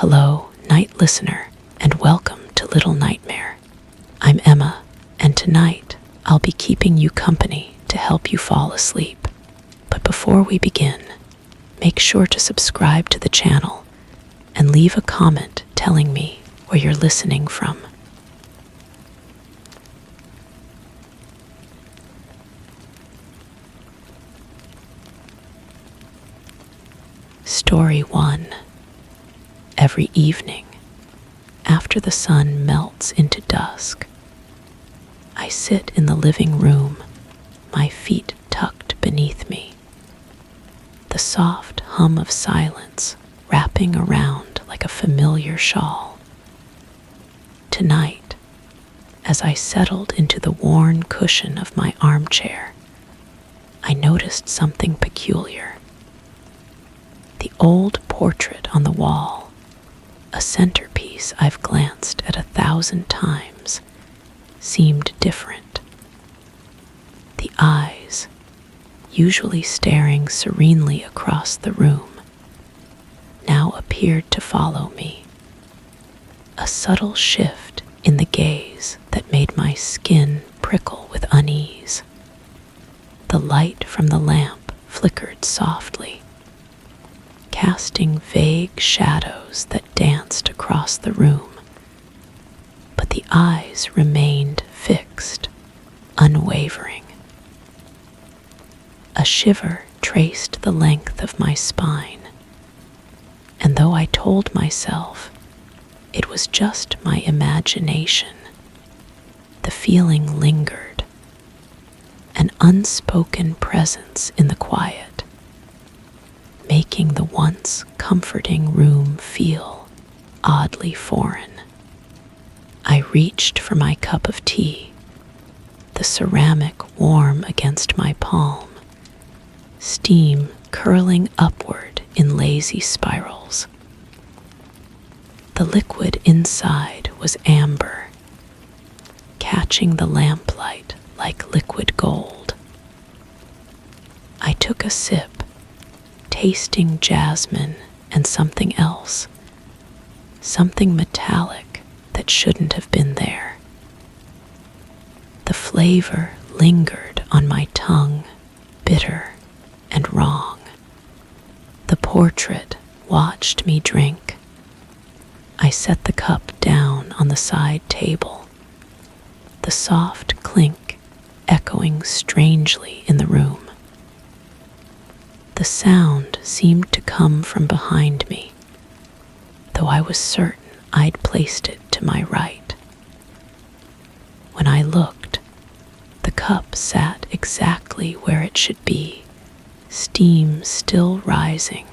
Hello, night listener, and welcome to Little Nightmare. I'm Emma, and tonight I'll be keeping you company to help you fall asleep. But before we begin, make sure to subscribe to the channel and leave a comment telling me where you're listening from. Story 1. Every evening, after the sun melts into dusk, I sit in the living room, my feet tucked beneath me, the soft hum of silence wrapping around like a familiar shawl. Tonight, as I settled into the worn cushion of my armchair, I noticed something peculiar. The old portrait on the wall, a centerpiece I've glanced at 1,000 times, seemed different. The eyes, usually staring serenely across the room, now appeared to follow me. A subtle shift in the gaze that made my skin prickle with unease. The light from the lamp flickered softly, casting vague shadows that danced across the room, but the eyes remained fixed, unwavering. A shiver traced the length of my spine, and though I told myself it was just my imagination, the feeling lingered, an unspoken presence in the quiet, making the once comforting room feel oddly foreign. I reached for my cup of tea, the ceramic warm against my palm, steam curling upward in lazy spirals. The liquid inside was amber, catching the lamplight like liquid gold. I took a sip, tasting jasmine and something else, something metallic that shouldn't have been there. The flavor lingered on my tongue, bitter and wrong. The portrait watched me drink. I set the cup down on the side table, the soft clink echoing strangely in the room. The sound seemed to come from behind me, though I was certain I'd placed it to my right. When I looked, the cup sat exactly where it should be, steam still rising,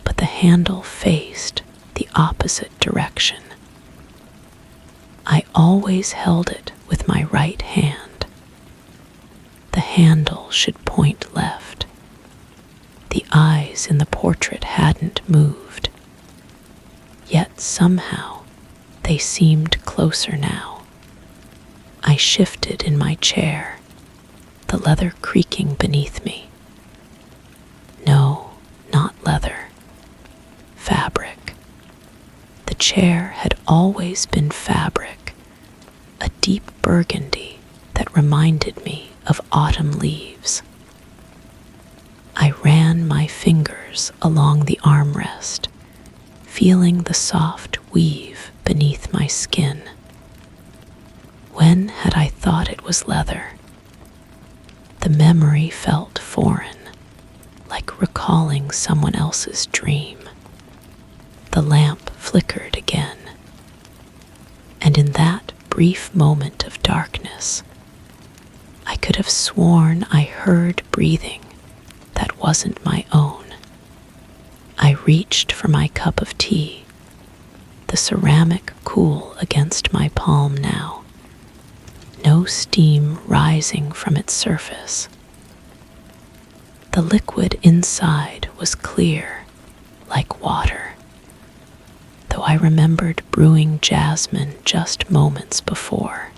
but the handle faced the opposite direction. I always held it with my right hand. The handle should point left. The eyes in the portrait hadn't moved, yet somehow they seemed closer now. I shifted in my chair, the leather creaking beneath me. No, not leather. Fabric. The chair had always been fabric, a deep burgundy that reminded me of autumn leaves. I ran my fingers along the armrest, feeling the soft weave beneath my skin. When had I thought it was leather? The memory felt foreign, like recalling someone else's dream. The lamp flickered again, and in that brief moment of darkness, I could have sworn I heard breathing that wasn't my own. I reached for my cup of tea, the ceramic cool against my palm now, no steam rising from its surface. The liquid inside was clear, like water, though I remembered brewing jasmine just moments before.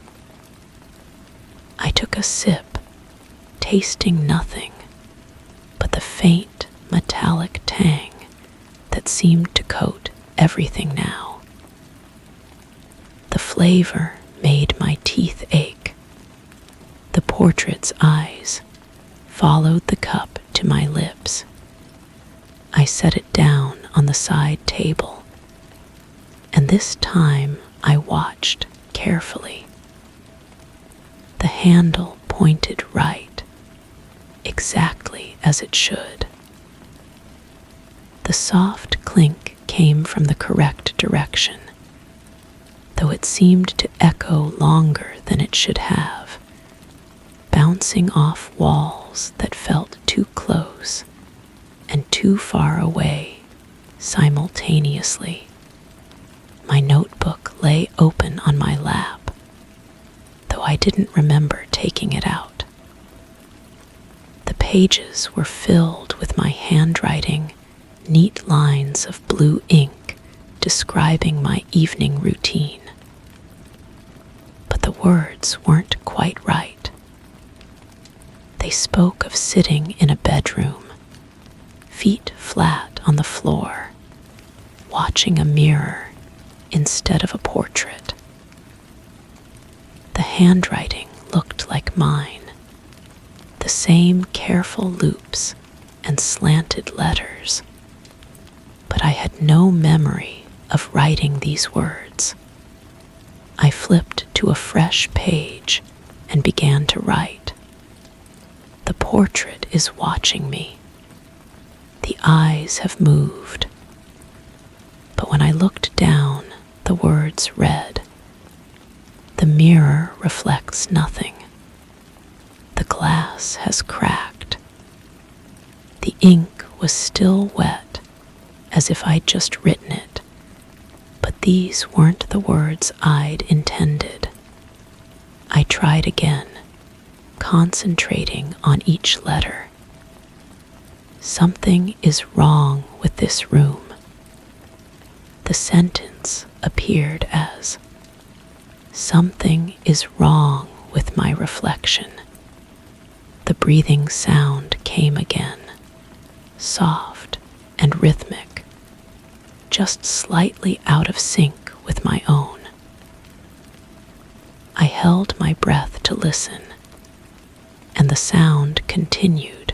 I took a sip, tasting nothing but the faint metallic tang that seemed to coat everything now. The flavor made my teeth ache. The portrait's eyes followed the cup to my lips. I set it down on the side table, and this time I watched carefully. The handle pointed right, exactly as it should. The soft clink came from the correct direction, though it seemed to echo longer than it should have, bouncing off walls that felt too close and too far away simultaneously. My notebook lay open on my lap, though I didn't remember taking it out. The pages were filled with my handwriting, neat lines of blue ink describing my evening routine. But the words weren't quite right. They spoke of sitting in a bedroom, feet flat on the floor, watching a mirror instead of a portrait. The handwriting looked like mine, the same careful loops and slanted letters, but I had no memory of writing these words. I flipped to a fresh page and began to write. The portrait is watching me. The eyes have moved. But when I looked down, the words read, "The mirror reflects nothing. The glass has cracked." The ink was still wet, as if I'd just written it, but these weren't the words I'd intended. I tried again, concentrating on each letter. "Something is wrong with this room." The sentence appeared as, "Something is wrong with my reflection." The breathing sound came again, soft and rhythmic, just slightly out of sync with my own. I held my breath to listen, and the sound continued,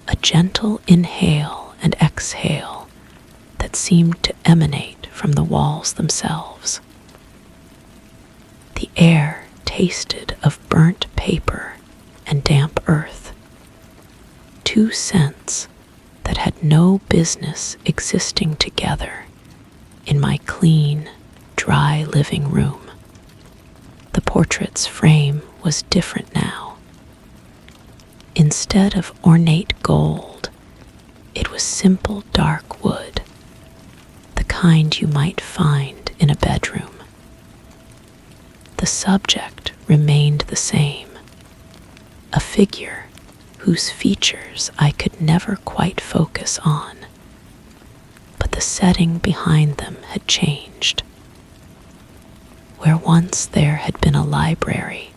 a gentle inhale and exhale that seemed to emanate from the walls themselves. The air tasted of burnt paper and damp earth, two scents that had no business existing together in my clean, dry living room. The portrait's frame was different now. Instead of ornate gold, it was simple dark wood, the kind you might find in a bedroom. The subject remained the same, a figure whose features I could never quite focus on, but the setting behind them had changed. Where once there had been a library,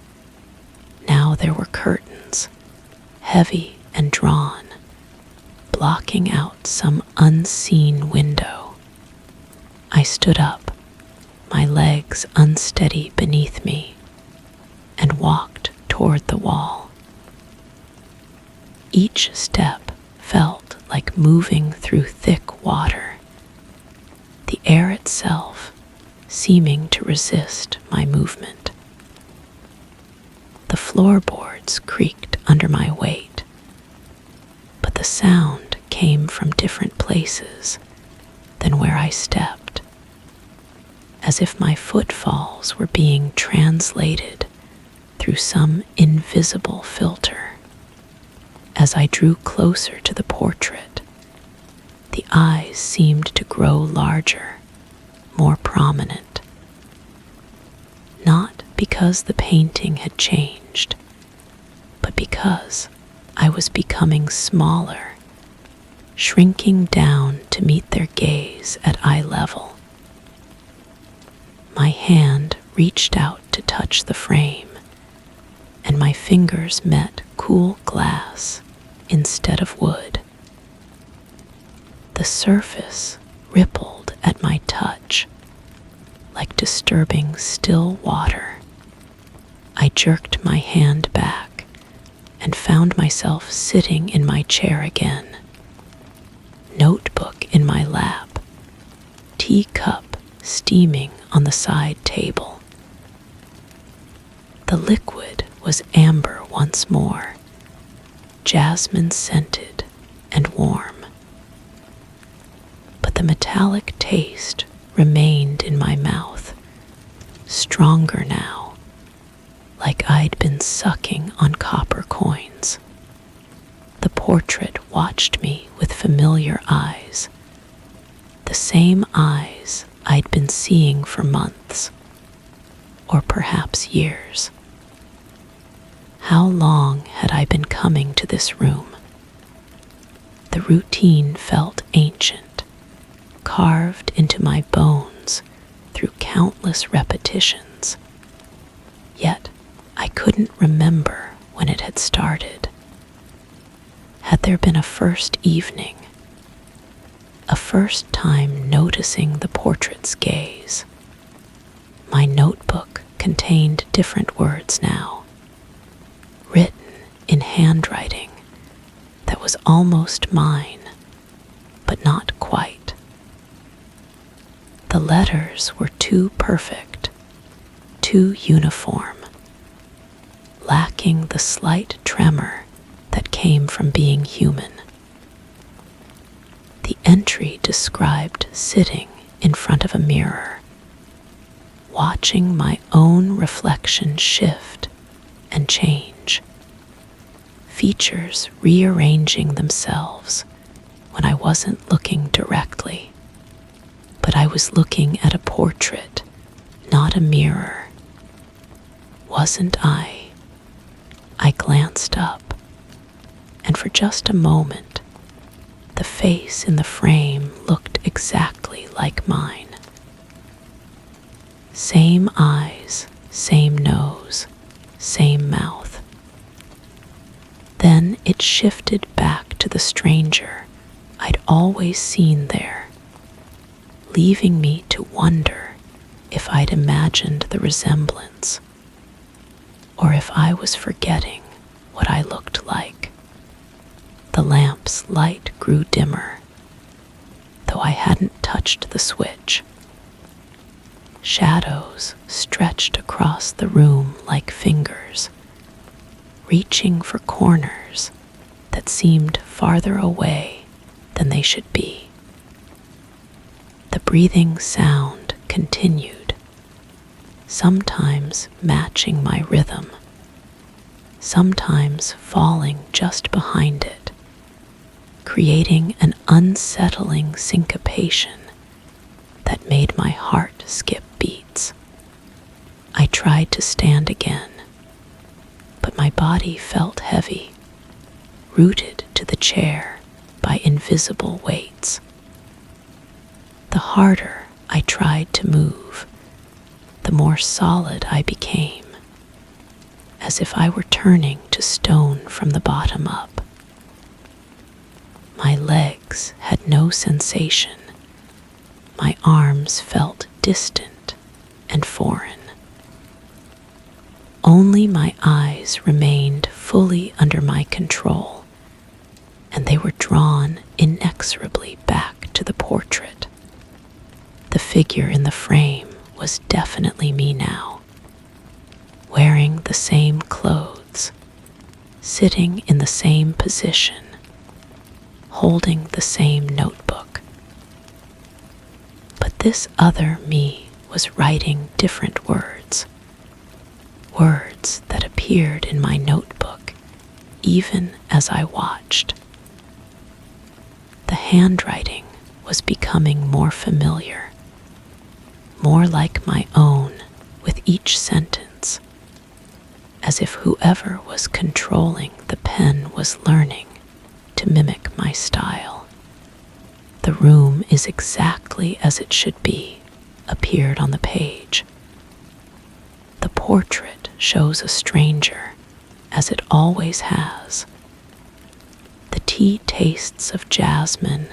now there were curtains, heavy and drawn, blocking out some unseen window. I stood up, my legs unsteady beneath me, and walked toward the wall. Each step felt like moving through thick water, the air itself seeming to resist my movement. The floorboards creaked under my weight, but the sound came from different places than where I stepped, as if my footfalls were being translated through some invisible filter. As I drew closer to the portrait, the eyes seemed to grow larger, more prominent. Not because the painting had changed, but because I was becoming smaller, shrinking down to meet their gaze at eye level. My hand reached out to touch the frame, and my fingers met cool glass instead of wood. The surface rippled like disturbing still water. I jerked my hand back and found myself sitting in my chair again, notebook in my lap, teacup steaming on the side table. The liquid was amber once more, jasmine scented and warm. But the metallic taste remained in my mouth, stronger now, like I'd been sucking on copper coins. The portrait watched me with familiar eyes, the same eyes I'd been seeing for months, or perhaps years. How long had I been coming to this room? The routine felt ancient, carved into my bones through countless repetitions. Yet I couldn't remember when it had started. Had there been a first evening, a first time noticing the portrait's gaze? My notebook contained different words now, written in handwriting that was almost mine, but not quite. The letters were too perfect, too uniform, lacking the slight tremor that came from being human. The entry described sitting in front of a mirror, watching my own reflection shift and change, features rearranging themselves when I wasn't looking directly, but I was looking at a portrait, not a mirror. Wasn't I? I glanced up, and for just a moment, the face in the frame looked exactly like mine. Same eyes, same nose, same mouth. Then it shifted back to the stranger I'd always seen there, leaving me to wonder if I'd imagined the resemblance, or if I was forgetting what I looked like. The lamp's light grew dimmer, though I hadn't touched the switch. Shadows stretched across the room like fingers, reaching for corners that seemed farther away than they should be. The breathing sound continued, sometimes matching my rhythm, sometimes falling just behind it, creating an unsettling syncopation that made my heart skip beats. I tried to stand again, but my body felt heavy, rooted to the chair by invisible weights. The harder I tried to move, the more solid I became, as if I were turning to stone from the bottom up. My legs had no sensation. My arms felt distant and foreign. Only my eyes remained fully under my control, and they were drawn inexorably back to the portrait. The figure in the frame was definitely me now, wearing the same clothes, sitting in the same position, holding the same notebook. But this other me was writing different words, words that appeared in my notebook even as I watched. The handwriting was becoming more familiar, more like my own with each sentence, as if whoever was controlling the pen was learning to mimic my style. "The room is exactly as it should be," appeared on the page. "The portrait shows a stranger, as it always has. The tea tastes of jasmine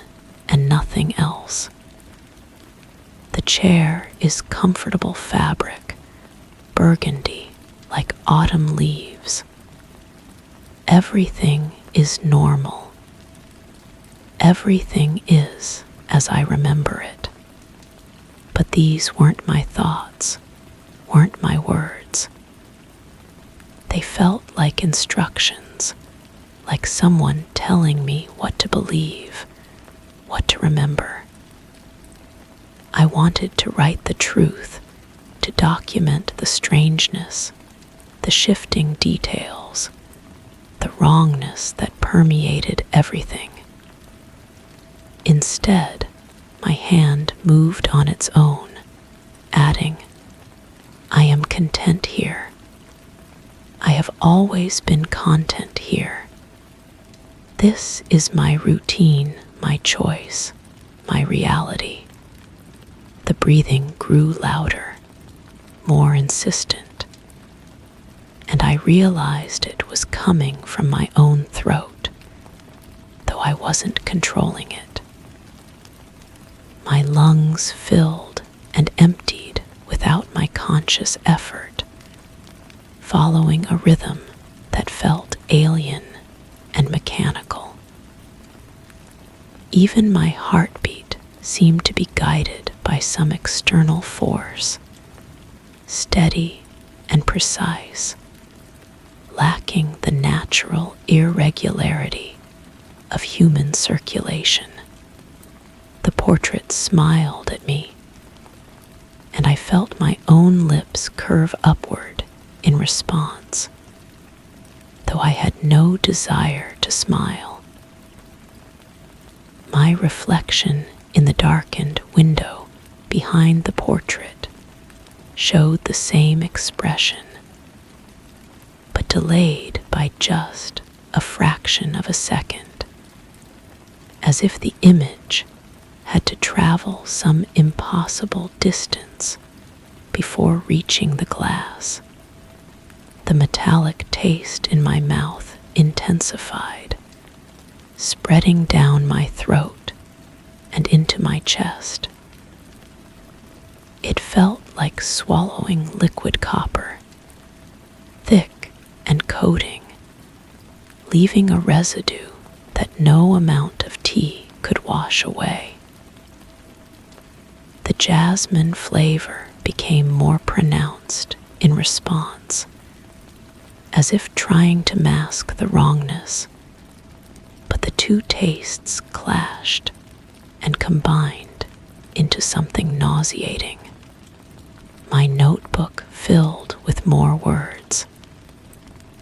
and nothing else. The chair is comfortable fabric, burgundy like autumn leaves. Everything is normal. Everything is as I remember it. But these weren't my thoughts, weren't my words. They felt like instructions, like someone telling me what to believe, what to remember. I wanted to write the truth, to document the strangeness, the shifting details, the wrongness that permeated everything. Instead, my hand moved on its own, adding, "I am content here. I have always been content here. This is my routine, my choice, my reality." The breathing grew louder, more insistent, and I realized it was coming from my own throat, though I wasn't controlling it. My lungs filled and emptied without my conscious effort, following a rhythm that felt alien and mechanical. Even my heartbeat seemed to be guided by some external force, steady and precise, lacking the natural irregularity of human circulation. The portrait smiled at me, and I felt my own lips curve upward in response, though I had no desire to smile. My reflection in the darkened window behind the portrait showed the same expression, but delayed by just a fraction of a second, as if the image had to travel some impossible distance before reaching the glass. The metallic taste in my mouth intensified, spreading down my throat and into my chest. It felt like swallowing liquid copper, thick and coating, leaving a residue that no amount of tea could wash away. The jasmine flavor became more pronounced in response, as if trying to mask the wrongness, but the two tastes clashed and combined into something nauseating. My notebook filled with more words,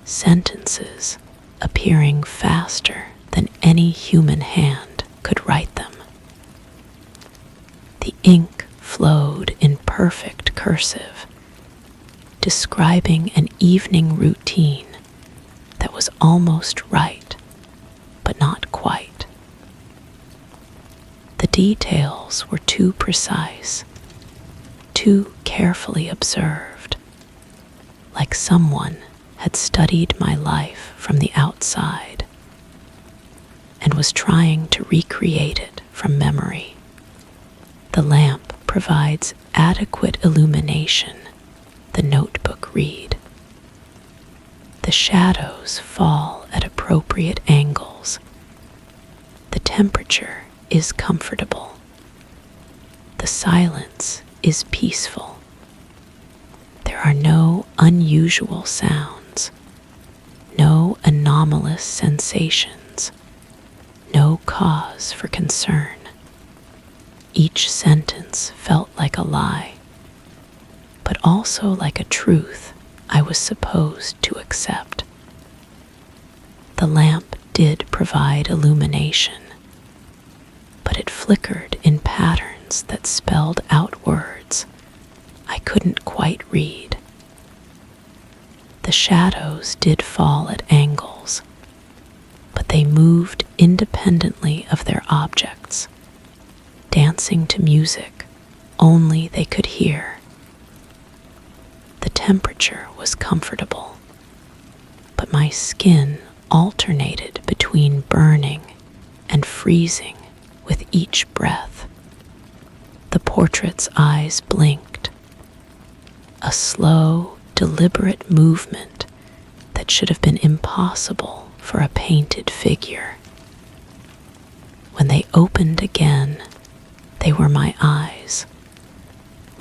sentences appearing faster than any human hand could write them. The ink flowed in perfect cursive, describing an evening routine that was almost right, but not quite. The details were too precise, too carefully observed, like someone had studied my life from the outside and was trying to recreate it from memory. The lamp provides adequate illumination, the notebook read. The shadows fall at appropriate angles. The temperature is comfortable. The silence is peaceful. There are no unusual sounds, no anomalous sensations, no cause for concern. Each sentence felt like a lie, but also like a truth I was supposed to accept. The lamp did provide illumination, but it flickered in patterns that spelled out words I couldn't quite read. The shadows did fall at angles, but they moved independently of their objects, dancing to music only they could hear. The temperature was comfortable, but my skin alternated between burning and freezing with each breath. The portrait's eyes blinked, a slow, deliberate movement that should have been impossible for a painted figure. When they opened again, they were my eyes,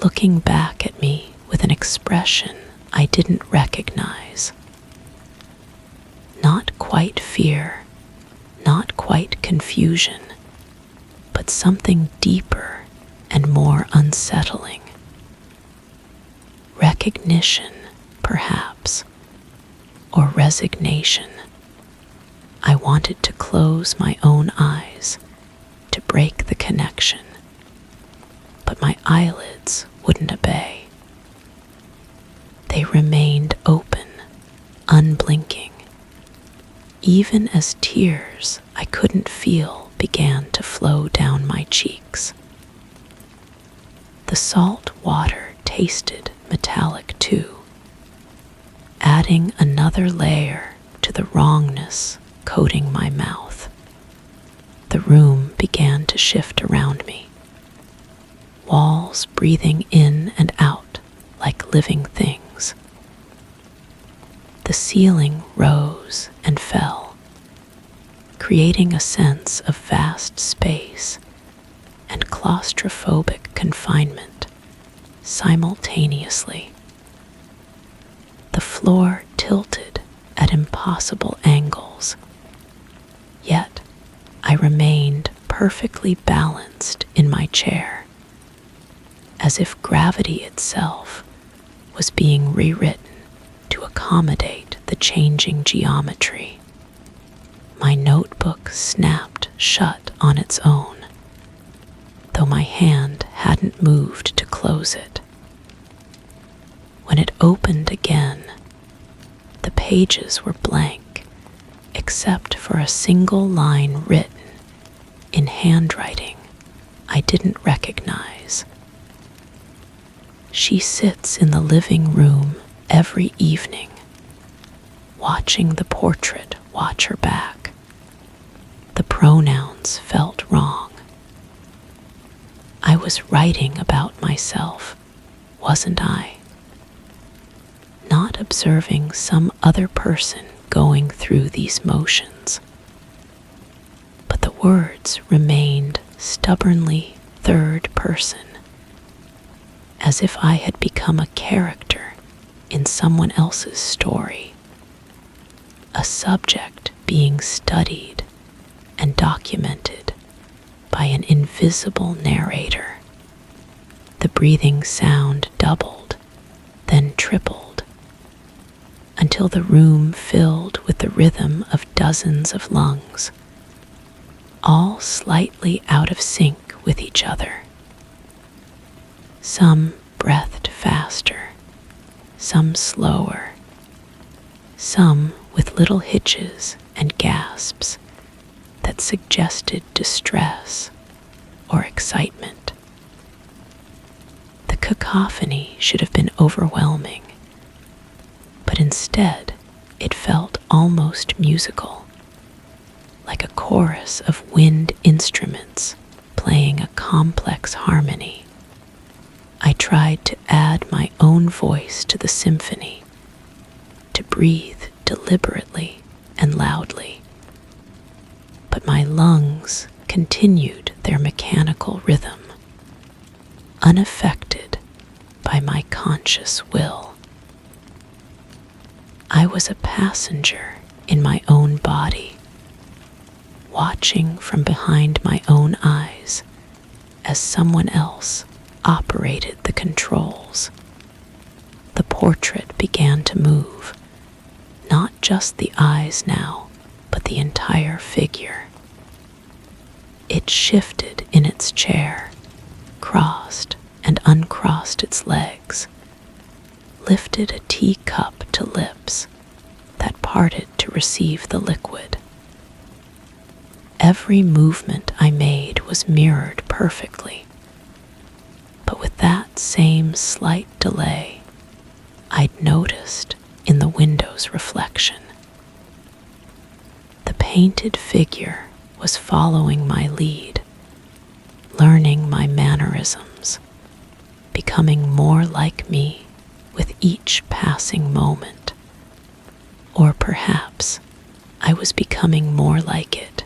looking back at me with an expression I didn't recognize. Not quite fear, not quite confusion, but something deeper and more unsettling. Recognition, perhaps, or resignation. I wanted to close my own eyes, to break the connection, but my eyelids wouldn't obey. They remained open, unblinking, even as tears I couldn't feel began to flow down my cheeks. The salt water tasted metallic too, adding another layer to the wrongness coating my mouth. The room began to shift around me, walls breathing in and out like living things. The ceiling rose and fell, creating a sense of vast space and claustrophobic confinement simultaneously. The floor tilted at impossible angles, yet I remained perfectly balanced in my chair, as if gravity itself was being rewritten to accommodate the changing geometry. My notebook snapped shut on its own, though my hand hadn't moved to close it. When it opened again, the pages were blank, except for a single line written in handwriting I didn't recognize. She sits in the living room every evening, watching the portrait watch her back. The pronouns felt wrong. I was writing about myself, wasn't I? Not observing some other person going through these motions. But the words remained stubbornly third person, as if I had become a character in someone else's story, a subject being studied and documented by an invisible narrator. The breathing sound doubled, then tripled, until the room filled with the rhythm of dozens of lungs, all slightly out of sync with each other. Some breathed faster, some slower, some with little hitches and gasps that suggested distress or excitement. The cacophony should have been overwhelming, but instead it felt almost musical, like a chorus of wind instruments playing a complex harmony. I tried to add my own voice to the symphony, to breathe deliberately and loudly, but my lungs continued their mechanical rhythm, unaffected by my conscious will. I was a passenger in my own body, watching from behind my own eyes as someone else operated the controls. The portrait began to move, not just the eyes now, but the entire figure. It shifted in its chair, crossed and uncrossed its legs, lifted a teacup to lips that parted to receive the liquid. Every movement I made was mirrored perfectly, but with that same slight delay I'd noticed in the window's reflection. The painted figure was following my lead, learning my mannerisms becoming more like me with each passing moment. Or perhaps I was becoming more like it.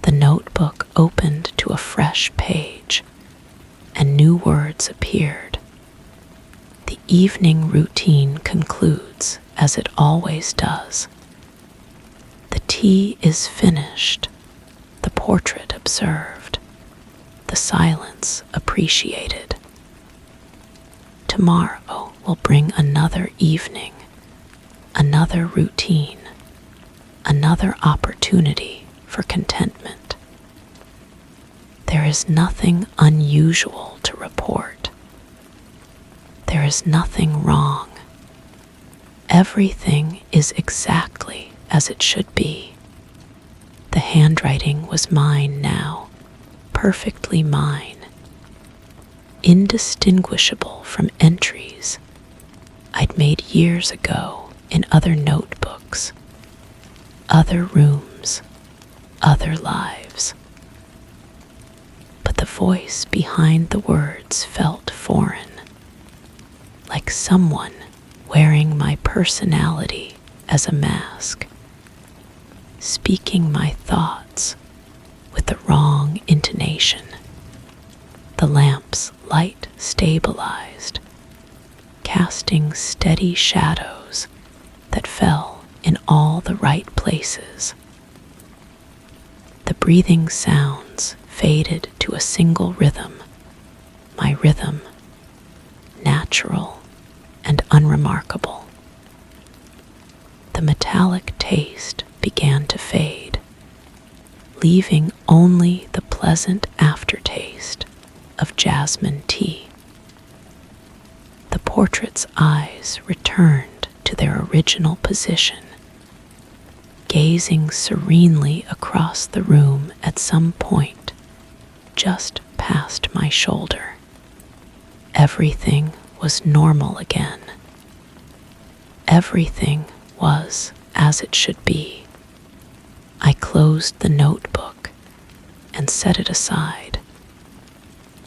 The notebook opened to a fresh page, and new words appeared. The evening routine concludes as it always does. The tea is finished, the portrait observed, the silence appreciated. Tomorrow will bring another evening, another routine, another opportunity for contentment. There is nothing unusual to report. There is nothing wrong. Everything is exactly as it should be. The handwriting was mine now, perfectly mine, indistinguishable from entries I'd made years ago in other notebooks, other rooms, other lives. But the voice behind the words felt foreign, like someone wearing my personality as a mask, speaking my thoughts with the wrong intonation. The lamp's light stabilized, casting steady shadows that fell in all the right places. The breathing sounds faded to a single rhythm, my rhythm, natural and unremarkable. The metallic taste began to fade, leaving only the pleasant aftertaste of jasmine tea. The portrait's eyes returned to their original position, gazing serenely across the room at some point just past my shoulder. Everything was normal again. Everything was as it should be. I closed the notebook and set it aside,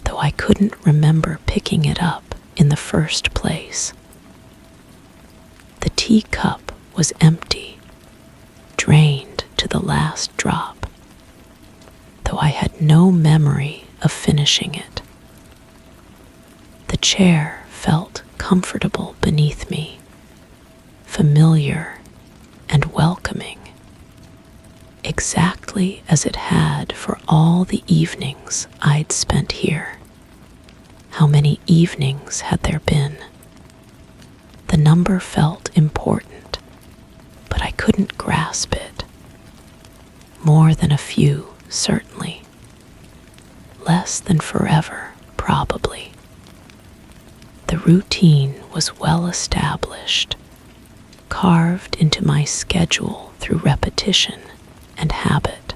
though I couldn't remember picking it up in the first place. The teacup was empty, drained to the last drop, though I had no memory of finishing it. The chair felt comfortable beneath me, familiar and welcoming, exactly as it had for all the evenings I'd spent here. How many evenings had there been? The number felt important, but I couldn't grasp it. More than a few, certainly. Less than forever, probably. The routine was well established, carved into my schedule through repetition and habit.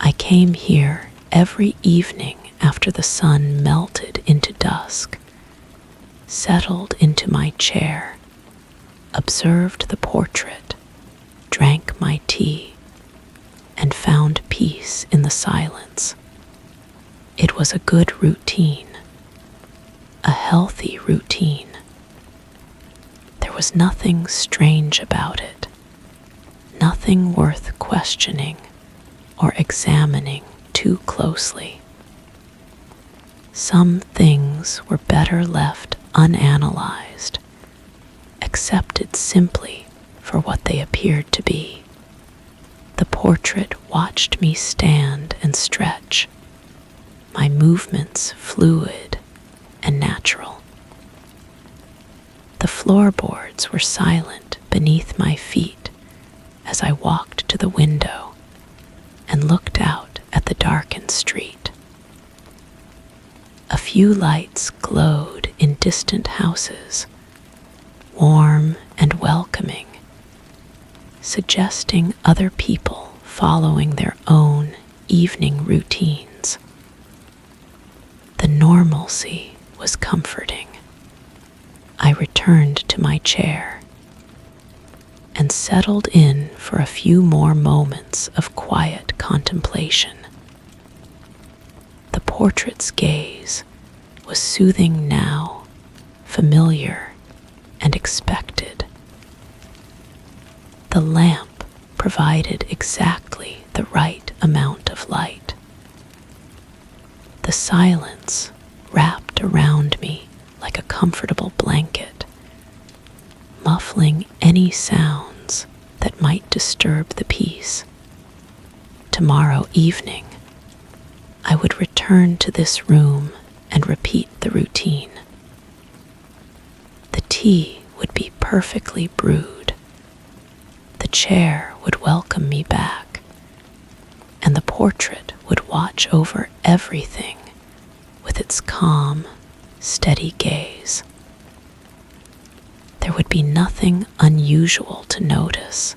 I came here every evening after the sun melted into dusk, settled into my chair, observed the portrait, drank my tea, and found peace in the silence. It was a good routine, a healthy routine. There was nothing strange about it, nothing worth questioning or examining too closely. Some things were better left unanalyzed, accepted simply for what they appeared to be. The portrait watched me stand and stretch, my movements fluid and natural. The floorboards were silent beneath my feet as I walked to the window and looked out at the darkened street. A few lights glowed in distant houses, warm and welcoming, suggesting other people following their own evening routines. The normalcy was comforting. I returned to my chair and settled in for a few more moments of quiet contemplation. The portrait's gaze was soothing now, familiar and expected. The lamp provided exactly the right amount of light. The silence wrapped around me like a comfortable blanket, muffling any sounds that might disturb the peace. Tomorrow evening, I would return to this room and repeat the routine. The tea would be perfectly brewed. The chair would welcome me back, and the portrait would watch over everything with its calm, steady gaze. There would be nothing unusual to notice,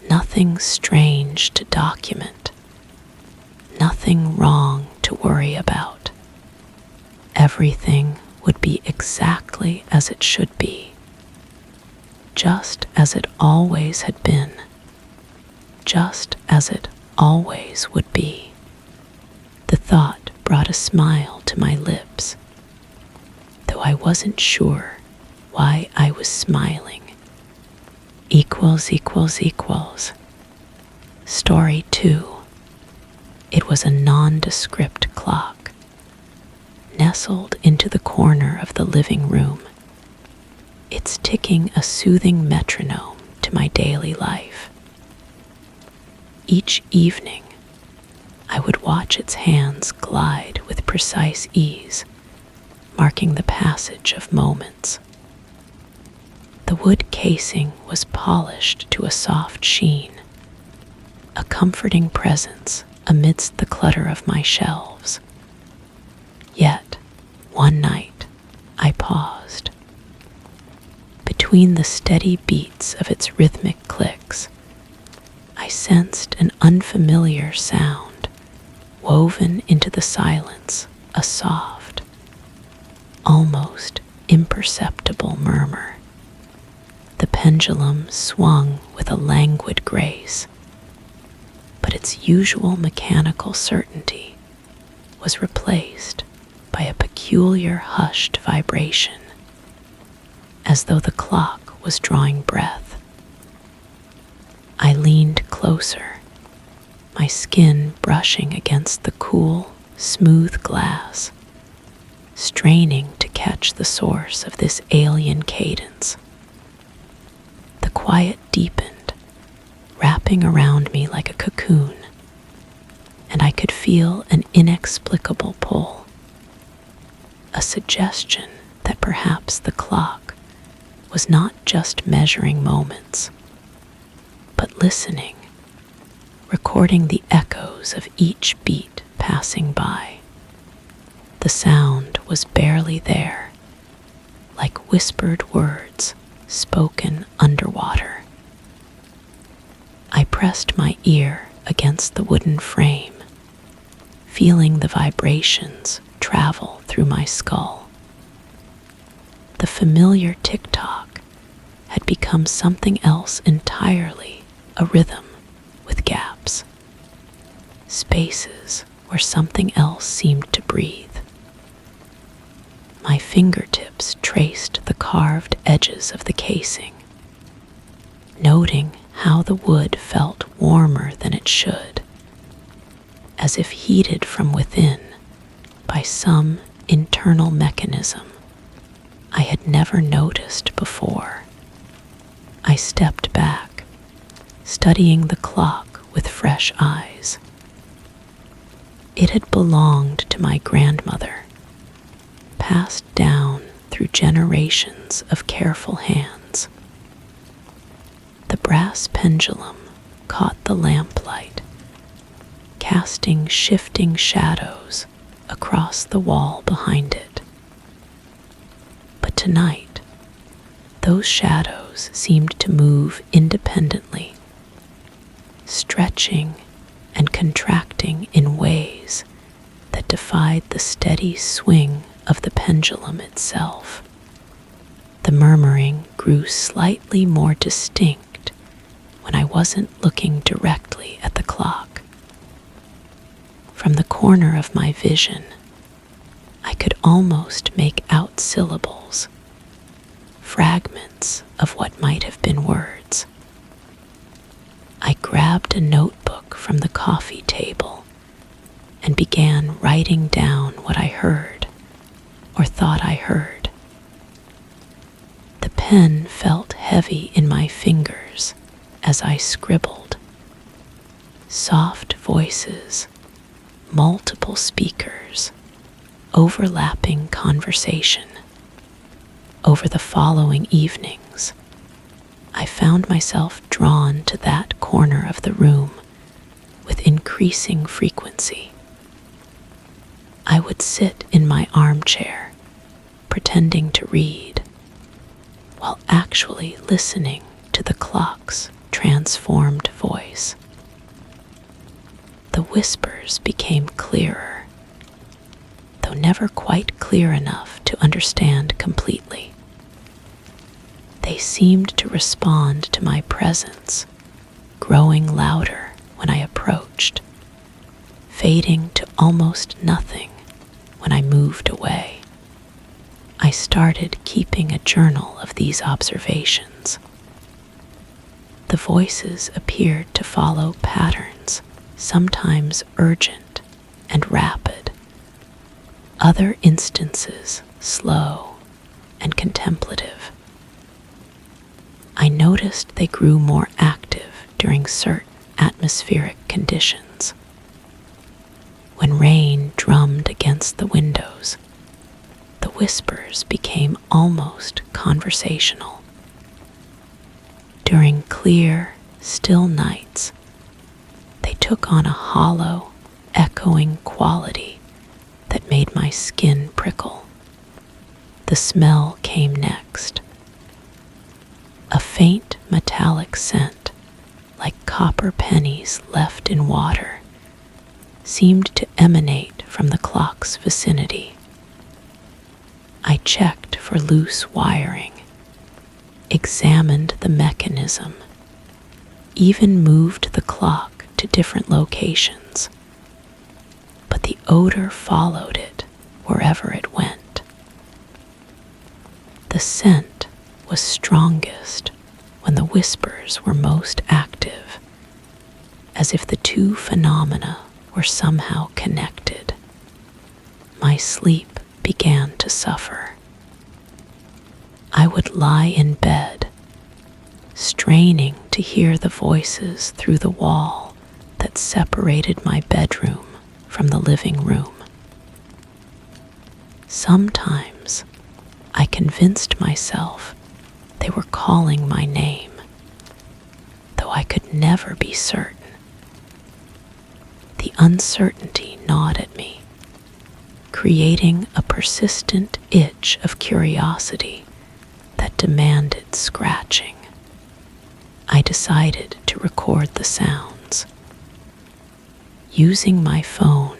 nothing strange to document, nothing wrong to worry about. Everything would be exactly as it should be, just as it always had been, just as it always would be. The thought brought a smile to my lips, though I wasn't sure why I was smiling. Equals. Story 2. It was a nondescript clock, nestled into the corner of the living room, its ticking a soothing metronome to my daily life. Each evening, I would watch its hands glide with precise ease, marking the passage of moments. The wood casing was polished to a soft sheen, a comforting presence amidst the clutter of my shelves. Yet, one night, I paused. Between the steady beats of its rhythmic clicks, I sensed an unfamiliar sound woven into the silence, a soft, almost imperceptible murmur. The pendulum swung with a languid grace, but its usual mechanical certainty was replaced by a peculiar hushed vibration, as though the clock was drawing breath. I leaned closer, my skin brushing against the cool, smooth glass, straining to catch the source of this alien cadence. The quiet deepened, wrapping around me like a cocoon, and I could feel an inexplicable pull, a suggestion that perhaps the clock was not just measuring moments, but listening, recording the echoes of each beat passing by. The sound was barely there, like whispered words spoken underwater. I pressed my ear against the wooden frame, feeling the vibrations travel through my skull. The familiar tick-tock had become something else entirely, a rhythm with gaps, spaces where something else seemed to breathe. My fingertips traced the carved edges of the casing, noting how the wood felt warmer than it should, as if heated from within by some internal mechanism I had never noticed before. I stepped back, studying the clock with fresh eyes. It had belonged to my grandmother, passed down through generations of careful hands. The brass pendulum caught the lamplight, casting shifting shadows across the wall behind it. But tonight, those shadows seemed to move independently, stretching and contracting in ways that defied the steady swing of the pendulum itself. The murmuring grew slightly more distinct when I wasn't looking directly at the clock. From the corner of my vision, I could almost make out syllables, fragments of what might have been words. I grabbed a notebook from the coffee table and began writing down what I heard or thought I heard. The pen felt heavy in my fingers as I scribbled. Soft voices, multiple speakers, overlapping conversation. Over the following evenings, I found myself drawn to that corner of the room with increasing frequency. I would sit in my armchair, pretending to read, while actually listening to the clock's transformed voice. The whispers became clearer, though never quite clear enough to understand completely. They seemed to respond to my presence, growing louder when I approached, fading to almost nothing when I moved away. I started keeping a journal of these observations. The voices appeared to follow patterns, sometimes urgent and rapid, other instances slow and contemplative. I noticed they grew more active during certain atmospheric conditions. When rain drummed against the windows, the whispers became almost conversational. During clear, still nights, they took on a hollow, echoing quality that made my skin prickle. The smell came next. A faint metallic scent, like copper pennies left in water, seemed to emanate from the clock's vicinity. I checked for loose wiring, examined the mechanism, even moved the clock to different locations, but the odor followed it wherever it went. The scent was strongest when the whispers were most active, as if the two phenomena were somehow connected. My sleep began to suffer. I would lie in bed, straining to hear the voices through the wall that separated my bedroom from the living room. Sometimes I convinced myself they were calling my name, though I could never be certain. The uncertainty gnawed at me, creating a persistent itch of curiosity that demanded scratching. I decided to record the sounds. Using my phone,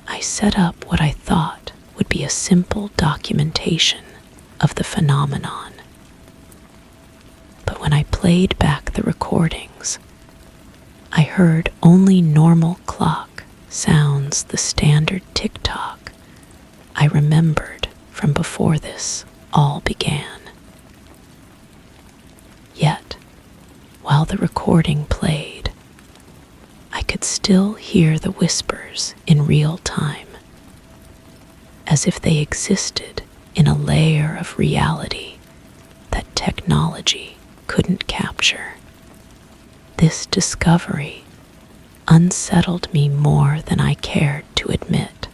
I set up what I thought would be a simple documentation of the phenomenon. But when I played back the recordings, I heard only normal clock sounds, the standard tick-tock I remembered from before this all began. Yet, while the recording played, I could still hear the whispers in real time, as if they existed in a layer of reality that technology couldn't capture. This discovery unsettled me more than I cared to admit.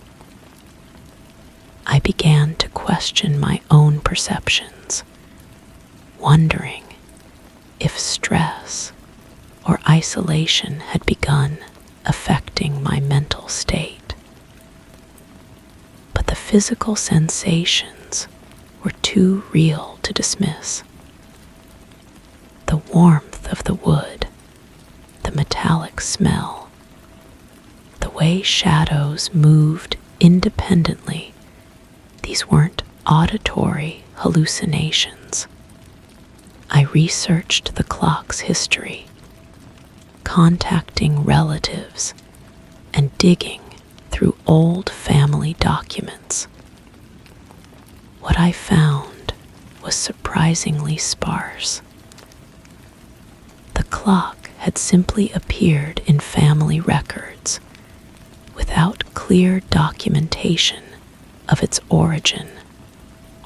I began to question my own perceptions, wondering if stress or isolation had begun affecting my mental state. But the physical sensations were too real to dismiss. The warmth of the wood, the metallic smell, the way shadows moved independently, these weren't auditory hallucinations. I researched the clock's history, contacting relatives and digging through old family documents. what I found was surprisingly sparse. The clock had simply appeared in family records without clear documentation of its origin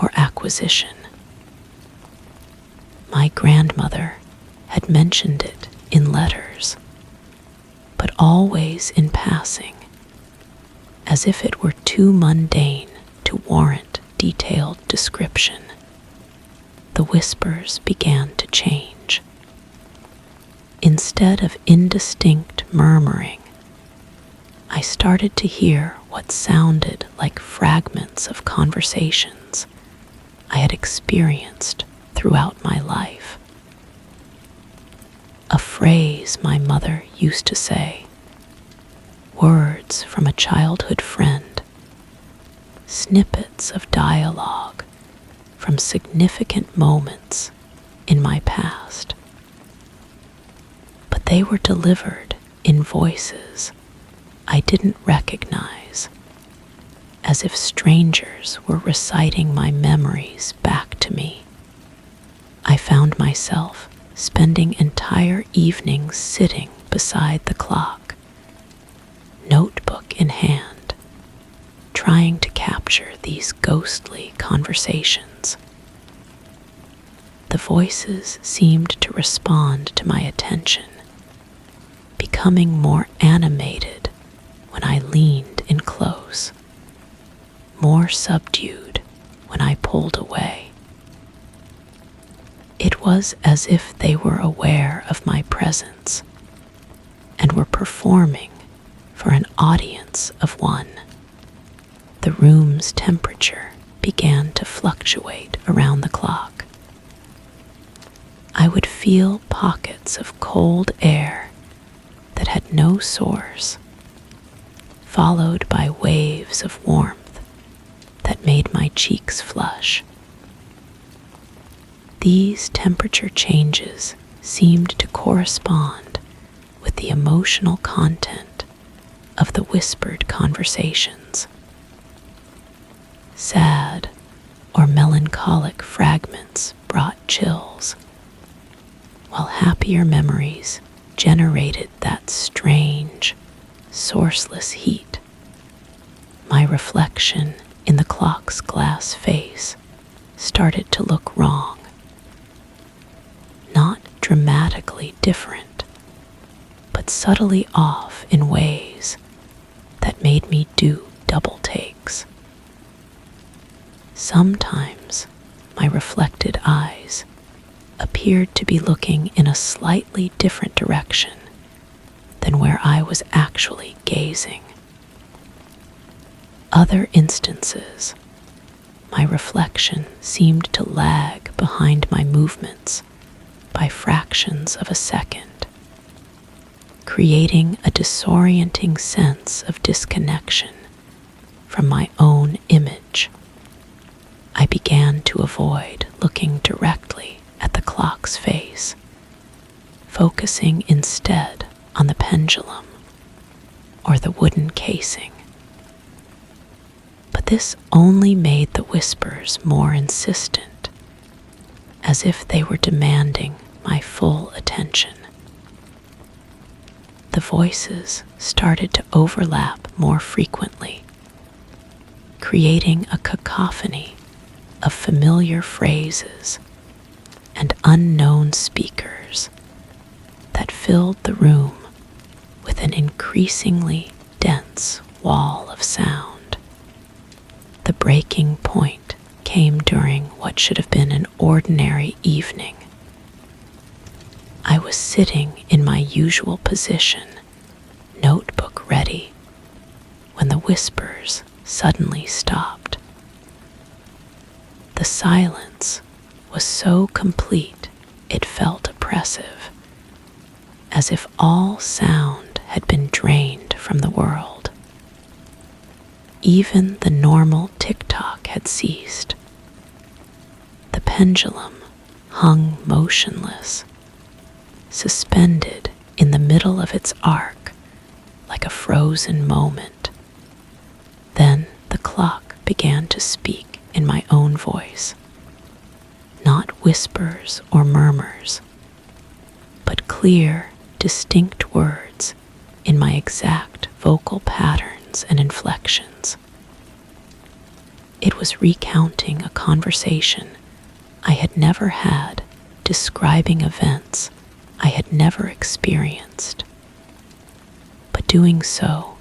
or acquisition. My grandmother had mentioned it in letters, but always in passing, as if it were too mundane to warrant detailed description. The whispers began to change. Instead of indistinct murmuring, I started to hear what sounded like fragments of conversations I had experienced throughout my life. A phrase my mother used to say, words from a childhood friend, snippets of dialogue from significant moments in my past. But they were delivered in voices I didn't recognize, as if strangers were reciting my memories back to me. I found myself spending entire evenings sitting beside the clock, notebook in hand, trying to capture these ghostly conversations. The voices seemed to respond to my attention, becoming more animated when I leaned in close, more subdued when I pulled away. It was as if they were aware of my presence and were performing for an audience of one. The room's temperature began to fluctuate around the clock. I would feel pockets of cold air that had no source, followed by waves of warmth that made my cheeks flush. These temperature changes seemed to correspond with the emotional content of the whispered conversations. Sad or melancholic fragments brought chills, while happier memories generated that strange, sourceless heat. My reflection in the clock's glass face started to look wrong. Not dramatically different, but subtly off in ways that made me do double takes. Sometimes my reflected eyes appeared to be looking in a slightly different direction than where I was actually gazing. Other instances, my reflection seemed to lag behind my movements by fractions of a second, creating a disorienting sense of disconnection from my own image. I began to avoid looking directly at the clock's face, focusing instead on the pendulum or the wooden casing. But this only made the whispers more insistent, as if they were demanding my full attention. The voices started to overlap more frequently, creating a cacophony of familiar phrases and unknown speakers that filled the room with an increasingly dense wall of sound. The breaking point came during what should have been an ordinary evening. I was sitting in my usual position, notebook ready, when the whispers suddenly stopped. The silence was so complete it felt oppressive, as if all sound had been drained from the world. Even the normal tick-tock had ceased. The pendulum hung motionless, suspended in the middle of its arc like a frozen moment. Then the clock began to speak in my own voice, not whispers or murmurs, but clear, distinct words in my exact vocal patterns and inflections. It was recounting a conversation I had never had, describing events I had never experienced, but doing so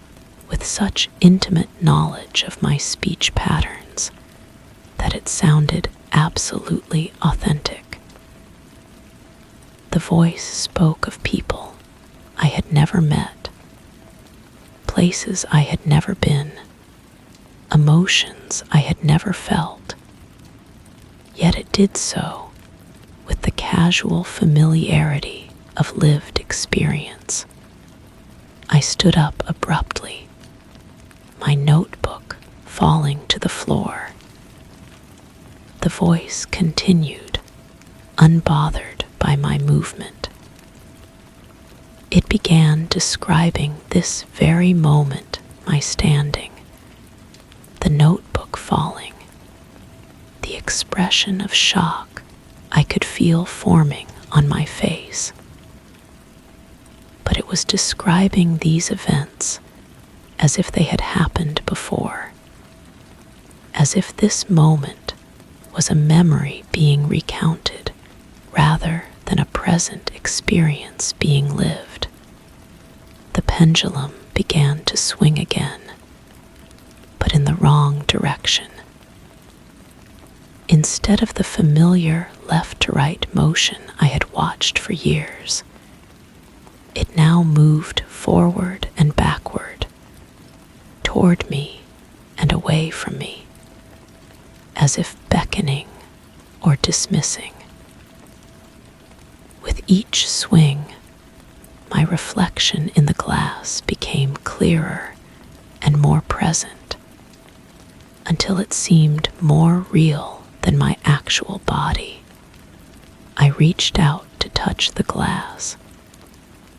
with such intimate knowledge of my speech patterns that it sounded absolutely authentic. The voice spoke of people I had never met, places I had never been, emotions I had never felt, yet it did so with the casual familiarity of lived experience. I stood up abruptly, my notebook falling to the floor. The voice continued, unbothered by my movement. It began describing this very moment, my standing, the notebook falling, the expression of shock I could feel forming on my face. But it was describing these events as if they had happened before, as if this moment was a memory being recounted rather than a present experience being lived. The pendulum began to swing again, but in the wrong direction. Instead of the familiar left-to-right motion I had watched for years, it now moved forward and backward, toward me and away from me, as if beckoning or dismissing. With each swing, my reflection in the glass became clearer and more present, until it seemed more real than my actual body. I reached out to touch the glass,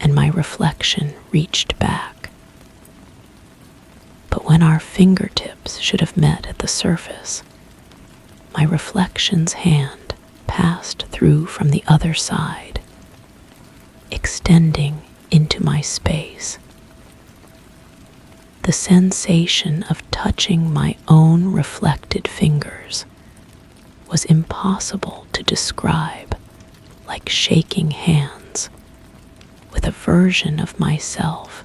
and my reflection reached back. But when our fingertips should have met at the surface, my reflection's hand passed through from the other side, extending into my space. The sensation of touching my own reflected fingers was impossible to describe, like shaking hands with a version of myself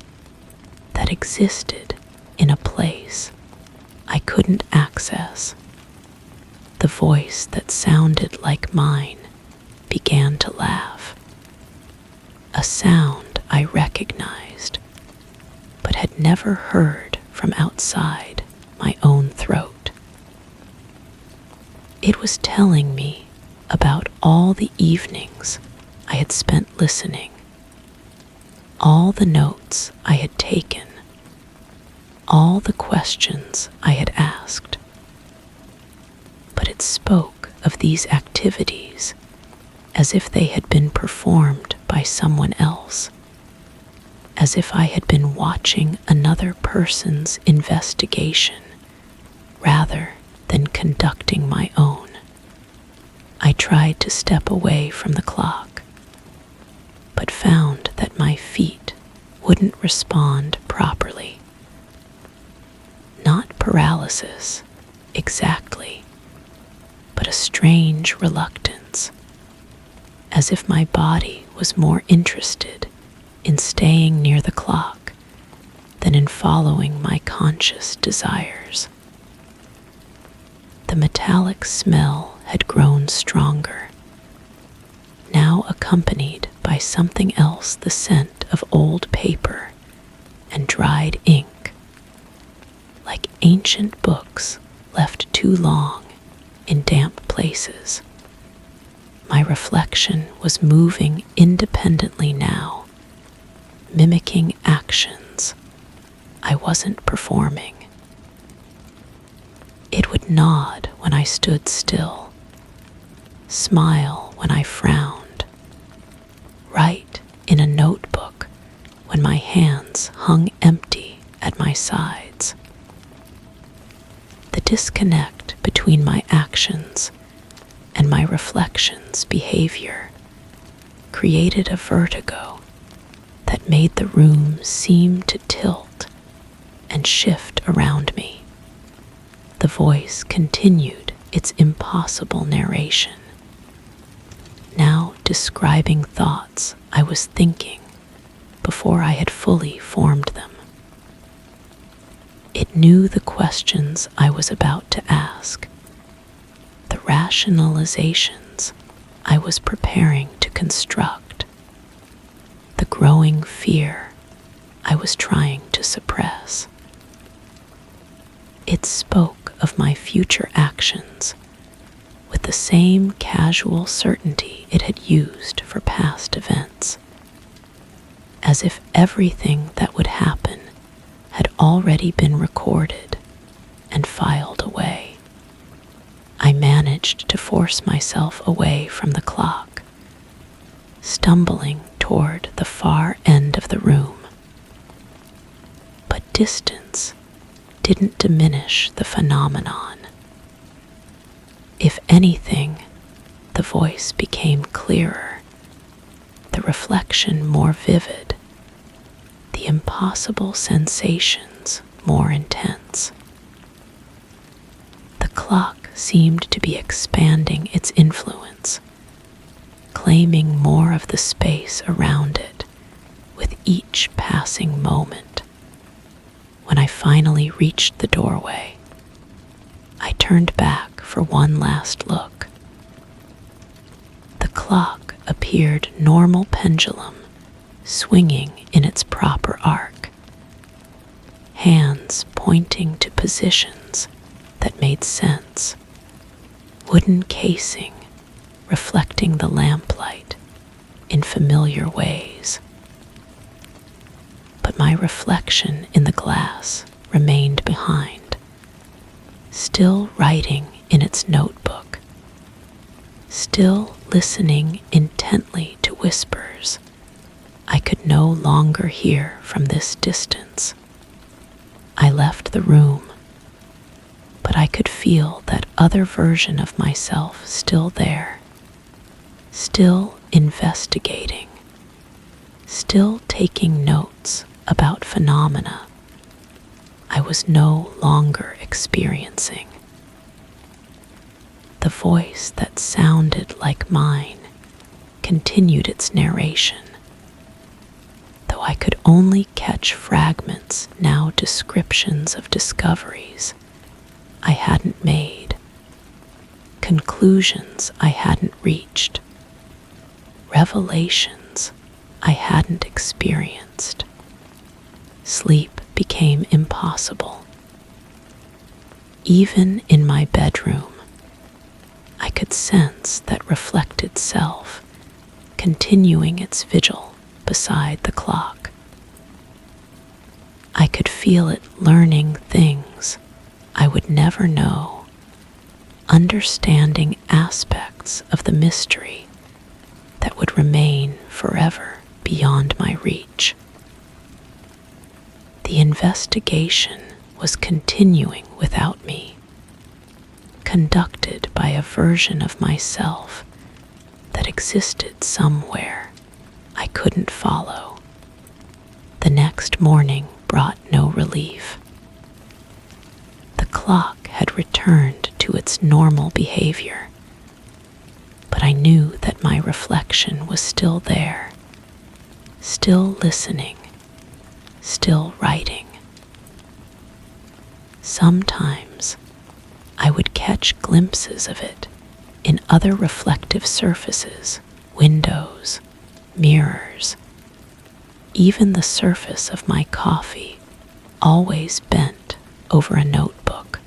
that existed in a place I couldn't access. The voice that sounded like mine began to laugh, a sound I recognized, but had never heard from outside my own throat. It was telling me about all the evenings I had spent listening, all the notes I had taken, all the questions I had asked. But it spoke of these activities as if they had been performed by someone else, as if I had been watching another person's investigation rather than conducting my own. I tried to step away from the clock, but found that my feet wouldn't respond properly. Not paralysis, exactly, but a strange reluctance, as if my body was more interested in staying near the clock than in following my conscious desires. The metallic smell had grown stronger, now accompanied by something else, the scent of old paper and dried ink, like ancient books left too long in damp places. My reflection was moving independently now, mimicking actions I wasn't performing. It would nod when I stood still, smile when I frowned, write in a notebook when my hands hung empty at my sides. The disconnect between between my actions and my reflections' behavior created a vertigo that made the room seem to tilt and shift around me. The voice continued its impossible narration, now describing thoughts I was thinking before I had fully formed them. It knew the questions I was about to ask, the rationalizations I was preparing to construct, the growing fear I was trying to suppress. It spoke of my future actions with the same casual certainty it had used for past events, as if everything that would happen had already been recorded and filed away. I managed to force myself away from the clock, stumbling toward the far end of the room. But distance didn't diminish the phenomenon. If anything, the voice became clearer, the reflection more vivid, the impossible sensations more intense. The clock seemed to be expanding its influence, claiming more of the space around it with each passing moment. When I finally reached the doorway, I turned back for one last look. The clock appeared normal pendulum, swinging in its proper arc, hands pointing to positions that made sense, wooden casing reflecting the lamplight in familiar ways. But my reflection in the glass remained behind, still writing in its notebook, still listening intently to whispers I could no longer hear from this distance. I left the room, but I could feel that other version of myself still there, still investigating, still taking notes about phenomena I was no longer experiencing. The voice that sounded like mine continued its narration, though I could only catch fragments, now descriptions of discoveries I hadn't made, conclusions I hadn't reached, revelations I hadn't experienced. Sleep became impossible. Even in my bedroom, I could sense that reflected self continuing its vigil beside the clock. I could feel it learning things I would never know, understanding aspects of the mystery that would remain forever beyond my reach. The investigation was continuing without me, conducted by a version of myself that existed somewhere I couldn't follow. The next morning brought no relief. The clock had returned to its normal behavior, but I knew that my reflection was still there, still listening, still writing. Sometimes I would catch glimpses of it in other reflective surfaces, windows, mirrors, even the surface of my coffee, always bent over a notebook,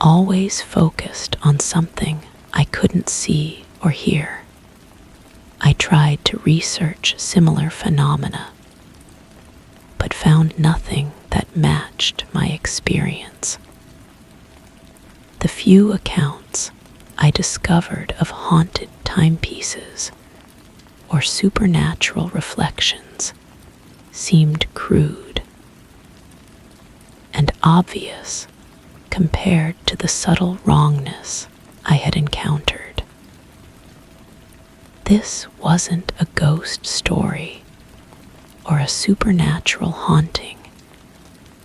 always focused on something I couldn't see or hear. I tried to research similar phenomena, but found nothing that matched my experience. The few accounts I discovered of haunted timepieces or supernatural reflections seemed crude and obvious compared to the subtle wrongness I had encountered. This wasn't a ghost story or a supernatural haunting.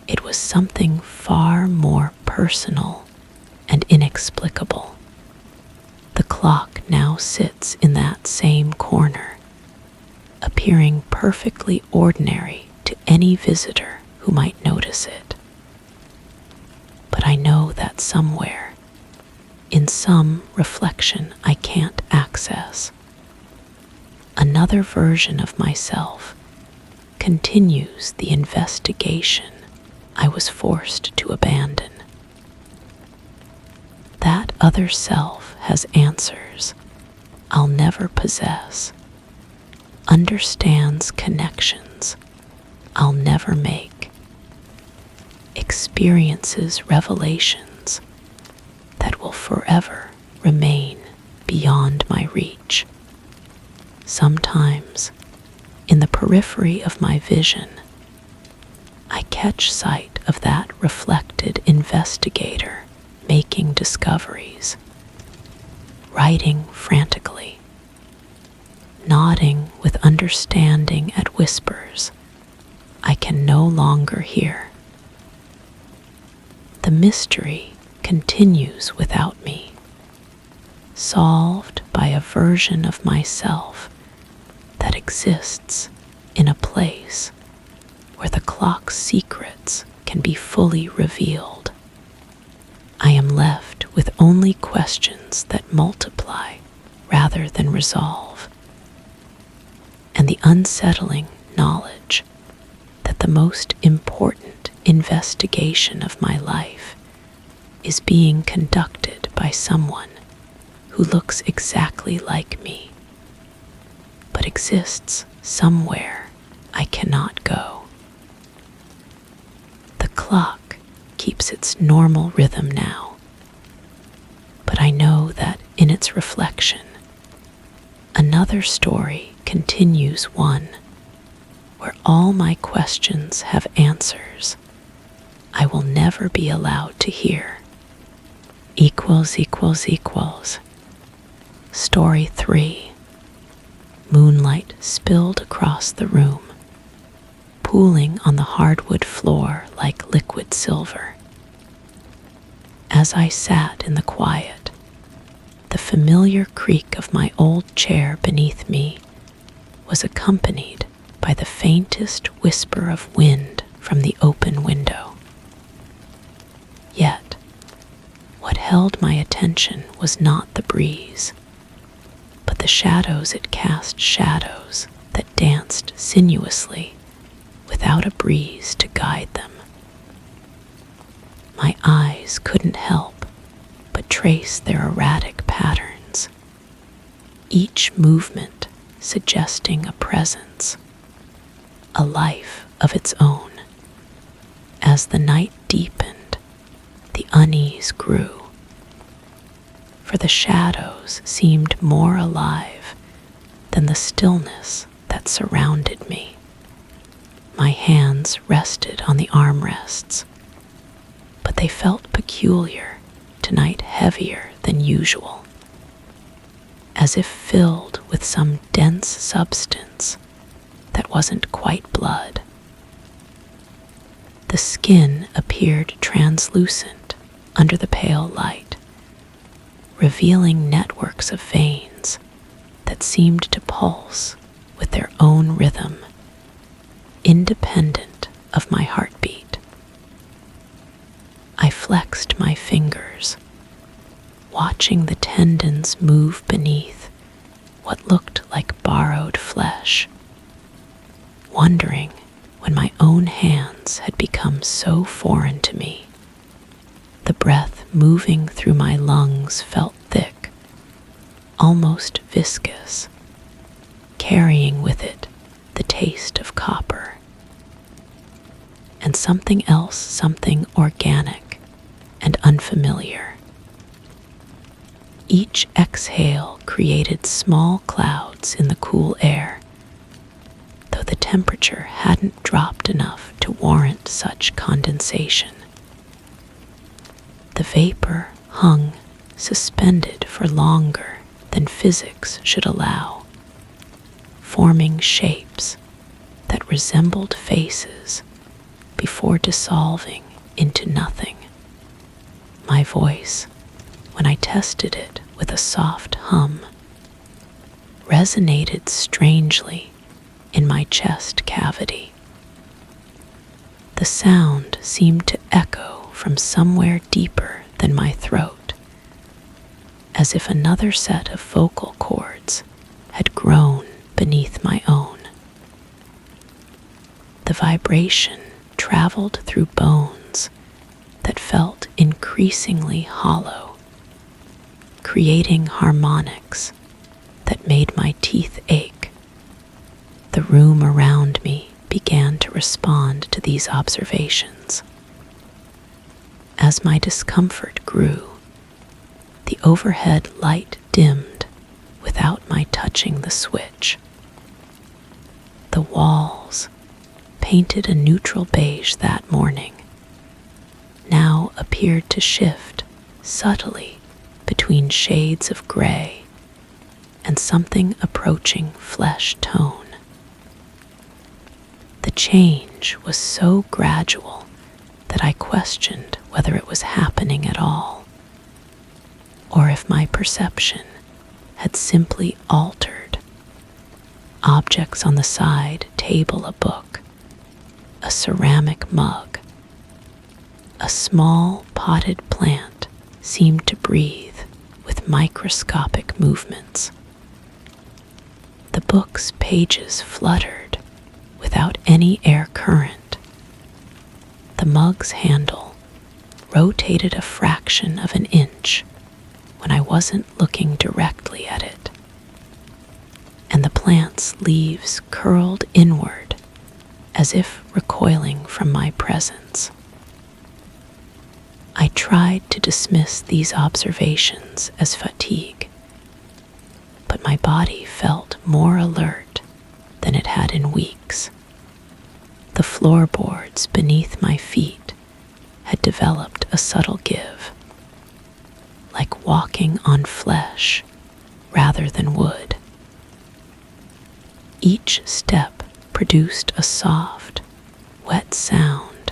It was something far more personal and inexplicable. The clock now sits in that same corner, appearing perfectly ordinary to any visitor who might notice it. But I know that somewhere, in some reflection I can't access, another version of myself continues the investigation I was forced to abandon. That other self has answers I'll never possess, understands connections I'll never make, experiences revelations that will forever remain beyond my reach. Sometimes, in the periphery of my vision, I catch sight of that reflected investigator making discoveries, writing frantically, nodding with understanding at whispers I can no longer hear. The mystery continues without me, solved by a version of myself that exists in a place where the clock's secrets can be fully revealed. I am left with only questions that multiply rather than resolve, and the unsettling knowledge that the most important investigation of my life is being conducted by someone who looks exactly like me, but exists somewhere I cannot go. The clock keeps its normal rhythm now, but I know that in its reflection, another story continues, one where all my questions have answers I will never be allowed to hear. Story 3. Moonlight spilled across the room, pooling on the hardwood floor like liquid silver. As I sat in the quiet, the familiar creak of my old chair beneath me was accompanied by the faintest whisper of wind from the open window. Yet, what held my attention was not the breeze, but the shadows it cast, shadows that danced sinuously without a breeze to guide them. My eyes couldn't help but trace their erratic patterns, each movement suggesting a presence, a life of its own. As the night deepened, the unease grew, for the shadows seemed more alive than the stillness that surrounded me. My hands rested on the armrests, but they felt peculiar tonight, heavier than usual, as if filled with some dense substance that wasn't quite blood. The skin appeared translucent under the pale light, revealing networks of veins that seemed to pulse with their own rhythm, independent of my heartbeat. I flexed my fingers, watching the tendons move beneath what looked like borrowed flesh, wondering when my own hands had become so foreign to me. The breath moving through my lungs felt thick, almost viscous, carrying with it the taste of copper. And something else, something organic and unfamiliar. Each exhale created small clouds in the cool air, though the temperature hadn't dropped enough to warrant such condensation. vapor hung suspended for longer than physics should allow, forming shapes that resembled faces before dissolving into nothing. My voice, when I tested it with a soft hum, resonated strangely in my chest cavity. The sound seemed to echo from somewhere deeper than my throat, as if another set of vocal cords had grown beneath my own. The vibration traveled through bones that felt increasingly hollow, creating harmonics that made my teeth ache. The room around me began to respond to these observations. As my discomfort grew, the overhead light dimmed without my touching the switch. The walls, painted a neutral beige that morning, now appeared to shift subtly between shades of gray and something approaching flesh tone. The change was so gradual that I questioned whether it was happening at all, or if my perception had simply altered. Objects on the side table, a book, a ceramic mug, a small potted plant seemed to breathe with microscopic movements. The book's pages fluttered without any air current. The mug's handle rotated a fraction of an inch when I wasn't looking directly at it, and the plant's leaves curled inward as if recoiling from my presence. I tried to dismiss these observations as fatigue, but my body felt more alert than it had in weeks. The floorboards beneath my feet had developed a subtle give, like walking on flesh rather than wood. Each step produced a soft, wet sound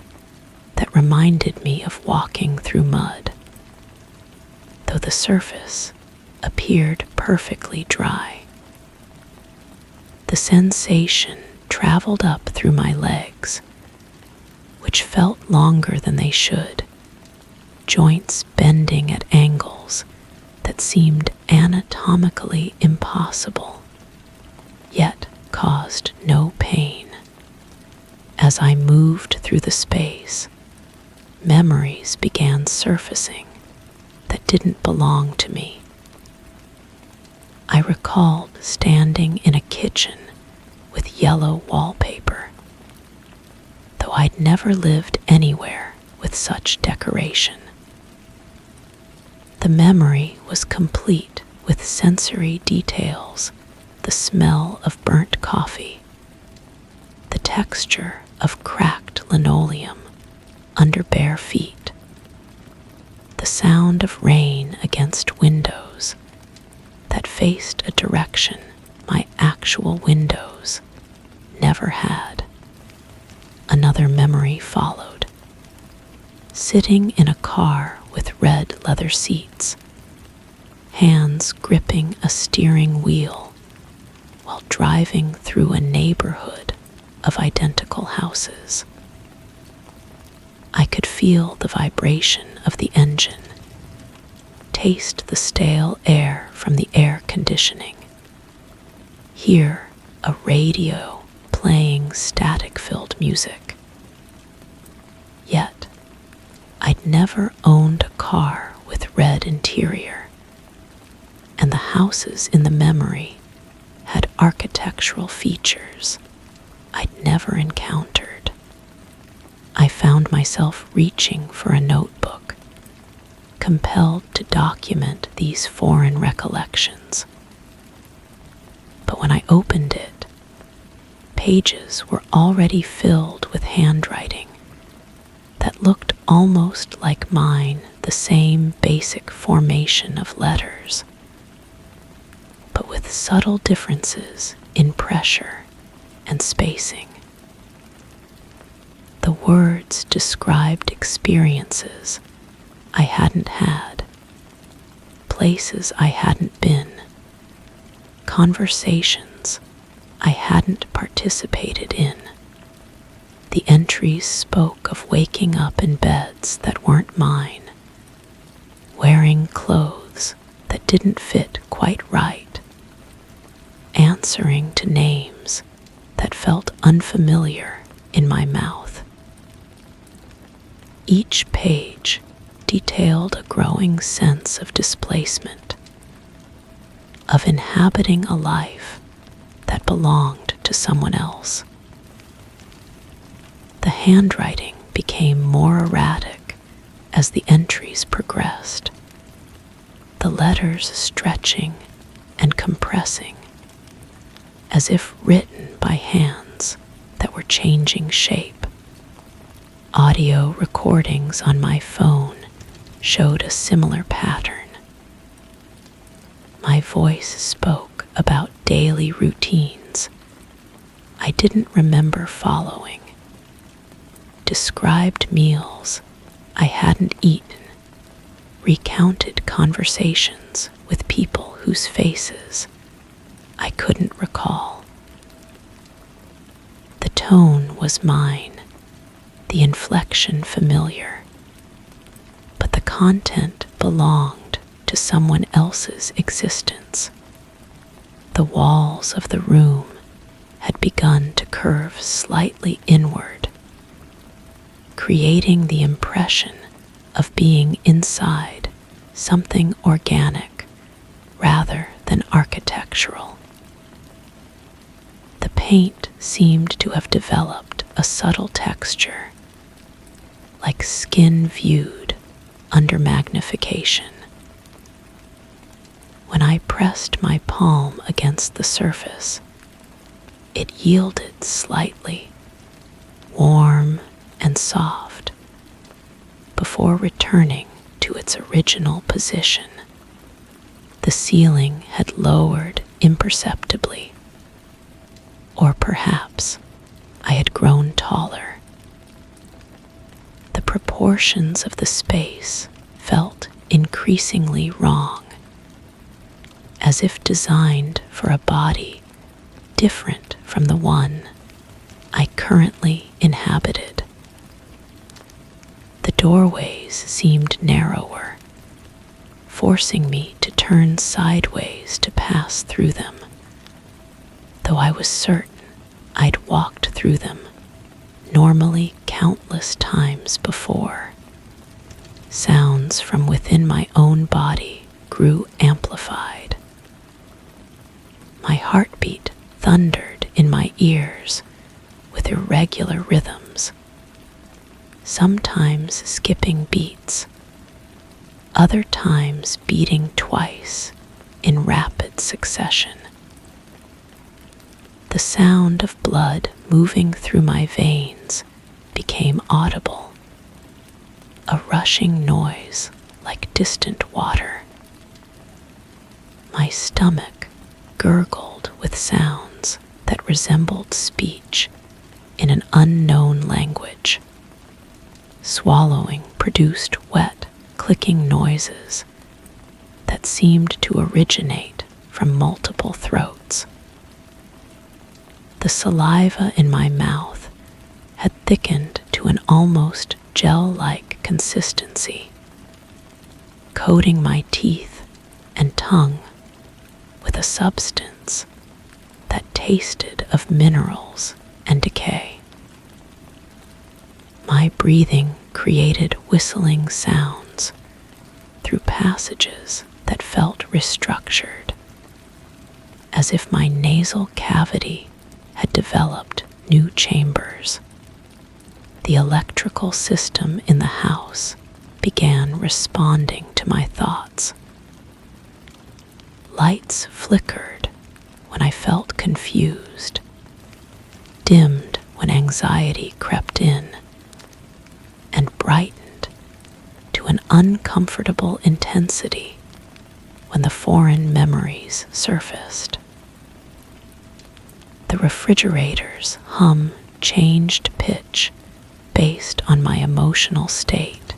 that reminded me of walking through mud, though the surface appeared perfectly dry. The sensation traveled up through my legs, which felt longer than they should, joints bending at angles that seemed anatomically impossible, yet caused no pain. As I moved through the space, memories began surfacing that didn't belong to me. I recalled standing in a kitchen with yellow wallpaper, though I'd never lived anywhere with such decoration. The memory was complete with sensory details: the smell of burnt coffee, the texture of cracked linoleum under bare feet, the sound of rain against windows that faced a direction my actual windows never had. Another memory followed: sitting in a car with red leather seats, hands gripping a steering wheel while driving through a neighborhood of identical houses. I could feel the vibration of the engine, taste the stale air from the air conditioning, hear a radio playing static-filled music. Yet, I'd never owned a car with red interior, and the houses in the memory had architectural features I'd never encountered. I found myself reaching for a notebook, compelled to document these foreign recollections. But when I opened it, pages were already filled with handwriting that looked almost like mine the same basic formation of letters, but with subtle differences in pressure and spacing. The words described experiences I hadn't had, places I hadn't been, conversations I hadn't participated in. The entries spoke of waking up in beds that weren't mine, wearing clothes that didn't fit quite right, answering to names that felt unfamiliar in my mouth. Each page detailed a growing sense of displacement, of inhabiting a life that belonged to someone else. The handwriting became more erratic as the entries progressed, the letters stretching and compressing, as if written by hands that were changing shape. Audio recordings on my phone showed a similar pattern. My voice spoke about daily routines I didn't remember following, described meals I hadn't eaten, recounted conversations with people whose faces I couldn't recall. The tone was mine, the inflection familiar, but the content belonged to someone else's existence. The walls of the room had begun to curve slightly inward, creating the impression of being inside something organic rather than architectural. The paint seemed to have developed a subtle texture, like skin viewed under magnification. When I pressed my palm against the surface, it yielded slightly, warm and soft, before returning to its original position. The ceiling had lowered imperceptibly, or perhaps I had grown taller. The proportions of the space felt increasingly wrong, as if designed for a body different from the one I currently inhabited. The doorways seemed narrower, forcing me to turn sideways to pass through them, though I was certain I'd walked through them normally countless times before. Sounds from within my own body grew amplified. My heartbeat thundered in my ears with irregular rhythms, sometimes skipping beats, other times beating twice in rapid succession. The sound of blood moving through my veins became audible, a rushing noise like distant water. My stomach gurgled with sounds that resembled speech in an unknown language. Swallowing produced wet, clicking noises that seemed to originate from multiple throats. The saliva in my mouth had thickened to an almost gel-like consistency, coating my teeth and tongue with a substance that tasted of minerals and decay. My breathing created whistling sounds through passages that felt restructured, as if my nasal cavity had developed new chambers. The electrical system in the house began responding to my thoughts. Lights flickered when I felt confused, dimmed when anxiety crept in, and brightened to an uncomfortable intensity when the foreign memories surfaced. The refrigerator's hum changed pitch based on my emotional state,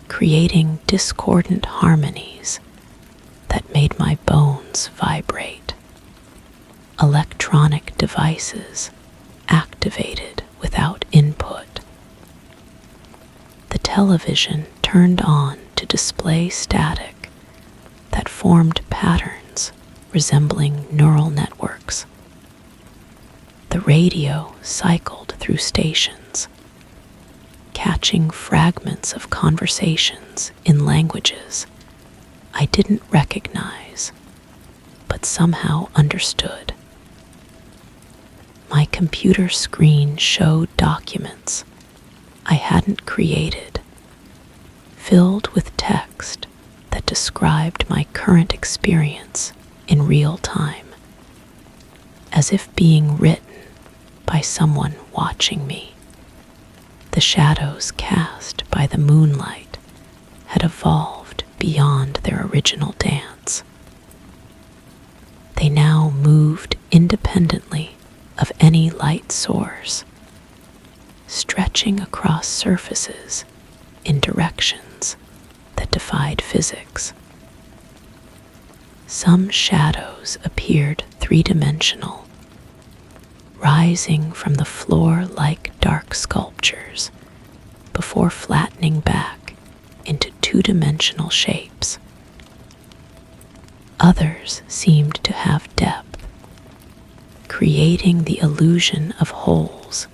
creating discordant harmonies that made my bones vibrate. Electronic devices activated without input. The television turned on to display static that formed patterns resembling neural networks. The radio cycled through stations, catching fragments of conversations in languages I didn't recognize, but somehow understood. My computer screen showed documents I hadn't created, filled with text that described my current experience in real time, as if being written by someone watching me. The shadows cast by the moonlight had evolved beyond their original dance. They now moved independently of any light source, stretching across surfaces in directions that defied physics. Some shadows appeared three-dimensional, rising from the floor like dark sculptures before flattening back into two-dimensional shapes. Others seemed to have depth, creating the illusion of holes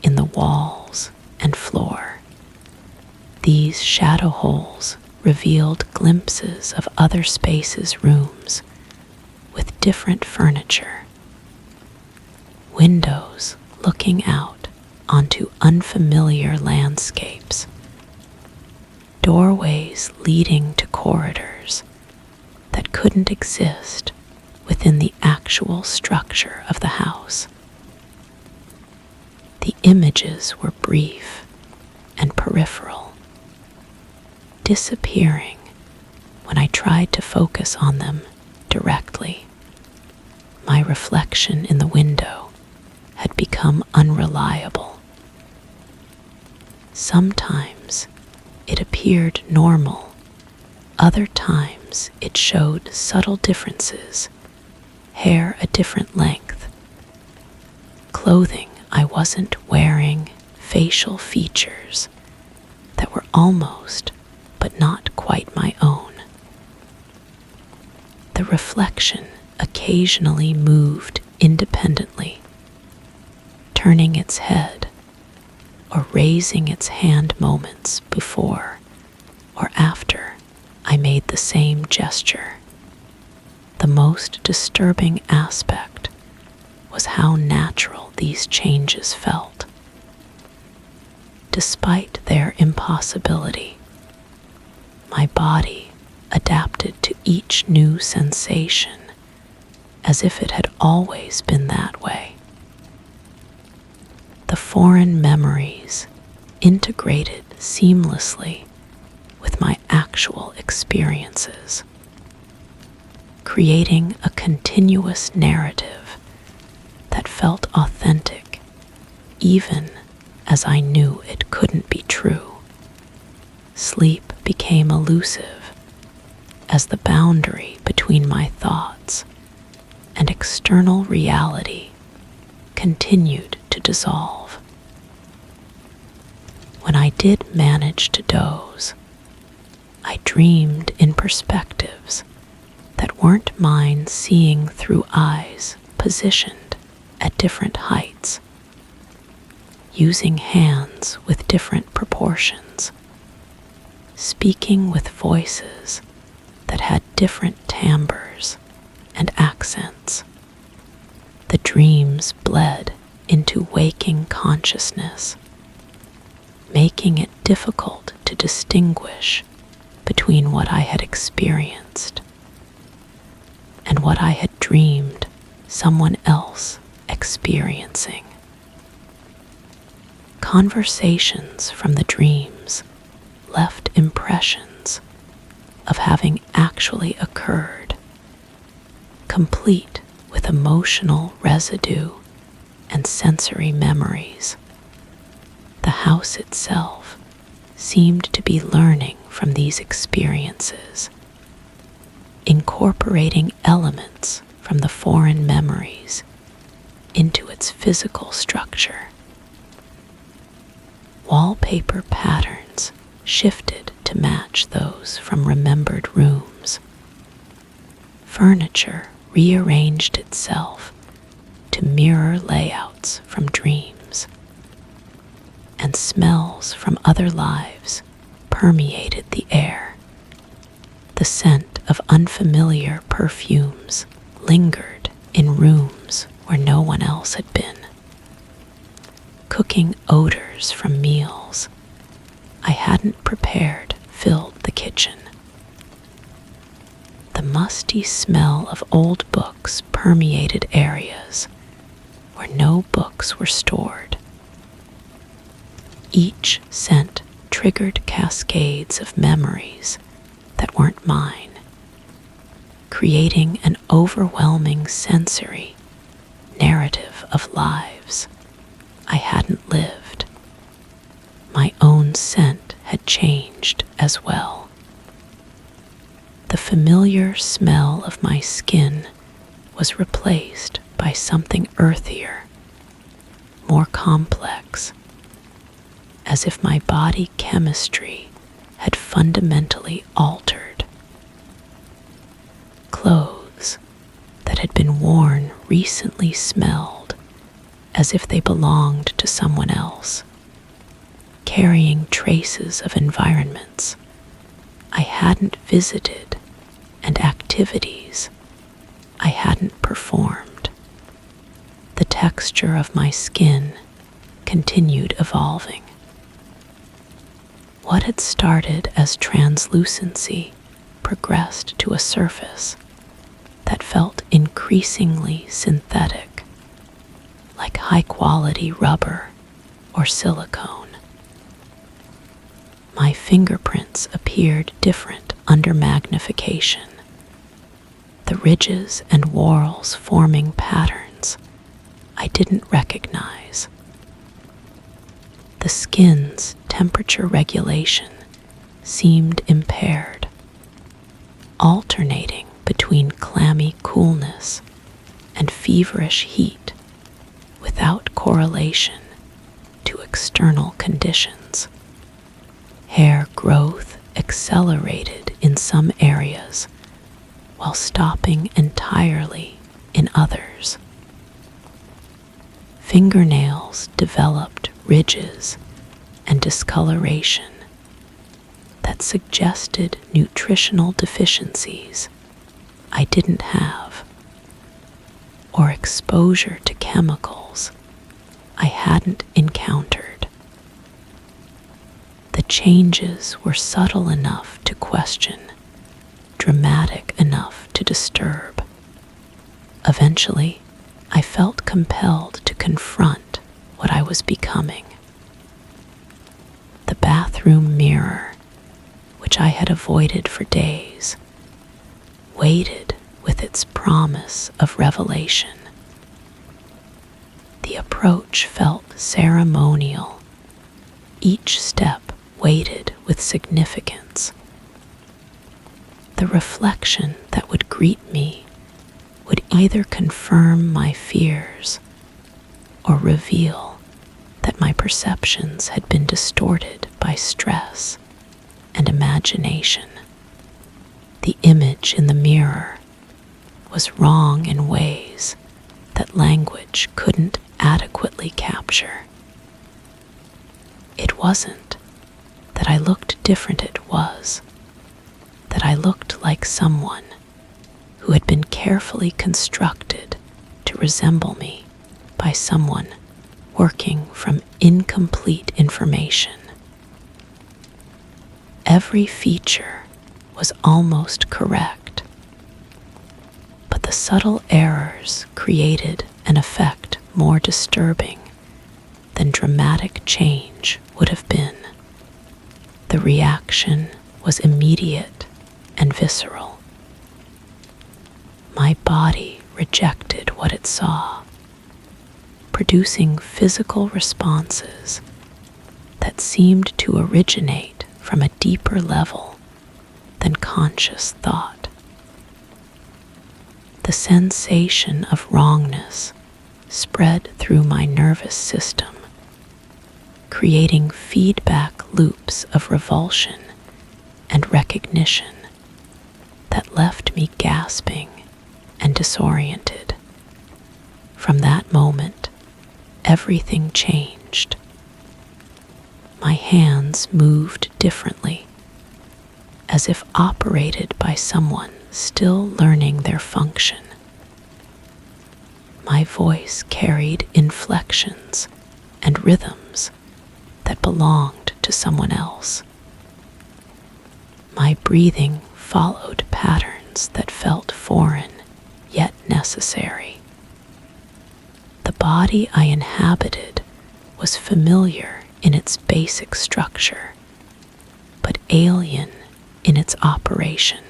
in the walls and floor. These shadow holes revealed glimpses of other spaces' rooms with different furniture, windows looking out onto unfamiliar landscapes, doorways leading to corridors that couldn't exist within the actual structure of the house. The images were brief and peripheral, disappearing when I tried to focus on them directly. My reflection in the window had become unreliable. Sometimes it appeared normal, other times it showed subtle differences, hair a different length, clothing I wasn't wearing, facial features that were almost but not quite my own. The reflection occasionally moved independently, turning its head or raising its hand moments before or after I made the same gesture. The most disturbing aspect was how natural these changes felt. Despite their impossibility, my body adapted to each new sensation as if it had always been that way. The foreign memories integrated seamlessly with my actual experiences, creating a continuous narrative that felt authentic even as I knew it couldn't be true. Sleep became elusive as the boundary between my thoughts and external reality continued to dissolve. When I did manage to doze, I dreamed in perspectives that weren't mine, seeing through eyes positioned at different heights, using hands with different proportions, speaking with voices that had different timbres and accents. The dreams bled into waking consciousness, making it difficult to distinguish between what I had experienced and what I had dreamed someone else experiencing. Conversations from the dreams left impressions of having actually occurred, complete with emotional residue and sensory memories. The house itself seemed to be learning from these experiences, incorporating elements from the foreign memories into its physical structure. Wallpaper patterns shifted to match those from remembered rooms. Furniture rearranged itself to mirror layouts from dreams, and smells from other lives permeated the air. The scent of unfamiliar perfumes lingered in rooms where no one else had been. Cooking odors from meals I hadn't prepared filled the kitchen. The musty smell of old books permeated areas where no books were stored. Each scent triggered cascades of memories that weren't mine, creating an overwhelming sensory narrative of lives I hadn't lived. My own scent had changed as well. The familiar smell of my skin was replaced by something earthier, more complex, as if my body chemistry had fundamentally altered. Clothes that had been worn recently smelled as if they belonged to someone else, carrying traces of environments I hadn't visited and activities I hadn't performed. The texture of my skin continued evolving. What had started as translucency progressed to a surface that felt increasingly synthetic, like high-quality rubber or silicone. My fingerprints appeared different under magnification, the ridges and whorls forming patterns I didn't recognize. The skin's temperature regulation seemed impaired, alternating between clammy coolness and feverish heat without correlation to external conditions. Hair growth accelerated in some areas while stopping entirely in others. Fingernails developed ridges and discoloration that suggested nutritional deficiencies I didn't have, or exposure to chemicals I hadn't encountered. The changes were subtle enough to question, dramatic enough to disturb. Eventually, I felt compelled to confront what I was becoming. The bathroom mirror, which I had avoided for days, waited with its promise of revelation. The approach felt ceremonial. Each step weighted with significance. The reflection that would greet me would either confirm my fears or reveal that my perceptions had been distorted by stress and imagination. The image in the mirror was wrong in ways that language couldn't adequately capture. It wasn't that I looked different, it was that I looked like someone who had been carefully constructed to resemble me by someone working from incomplete information. Every feature was almost correct, but the subtle errors created an effect more disturbing than dramatic change would have been. The reaction was immediate and visceral. My body rejected what it saw, producing physical responses that seemed to originate from a deeper level than conscious thought. The sensation of wrongness spread through my nervous system, creating feedback loops of revulsion and recognition that left me gasping and disoriented. From that moment, everything changed. My hands moved differently, as if operated by someone still learning their function. My voice carried inflections and rhythms that belonged to someone else. My breathing followed patterns that felt foreign yet necessary. The body I inhabited was familiar in its basic structure, but alien in its operation.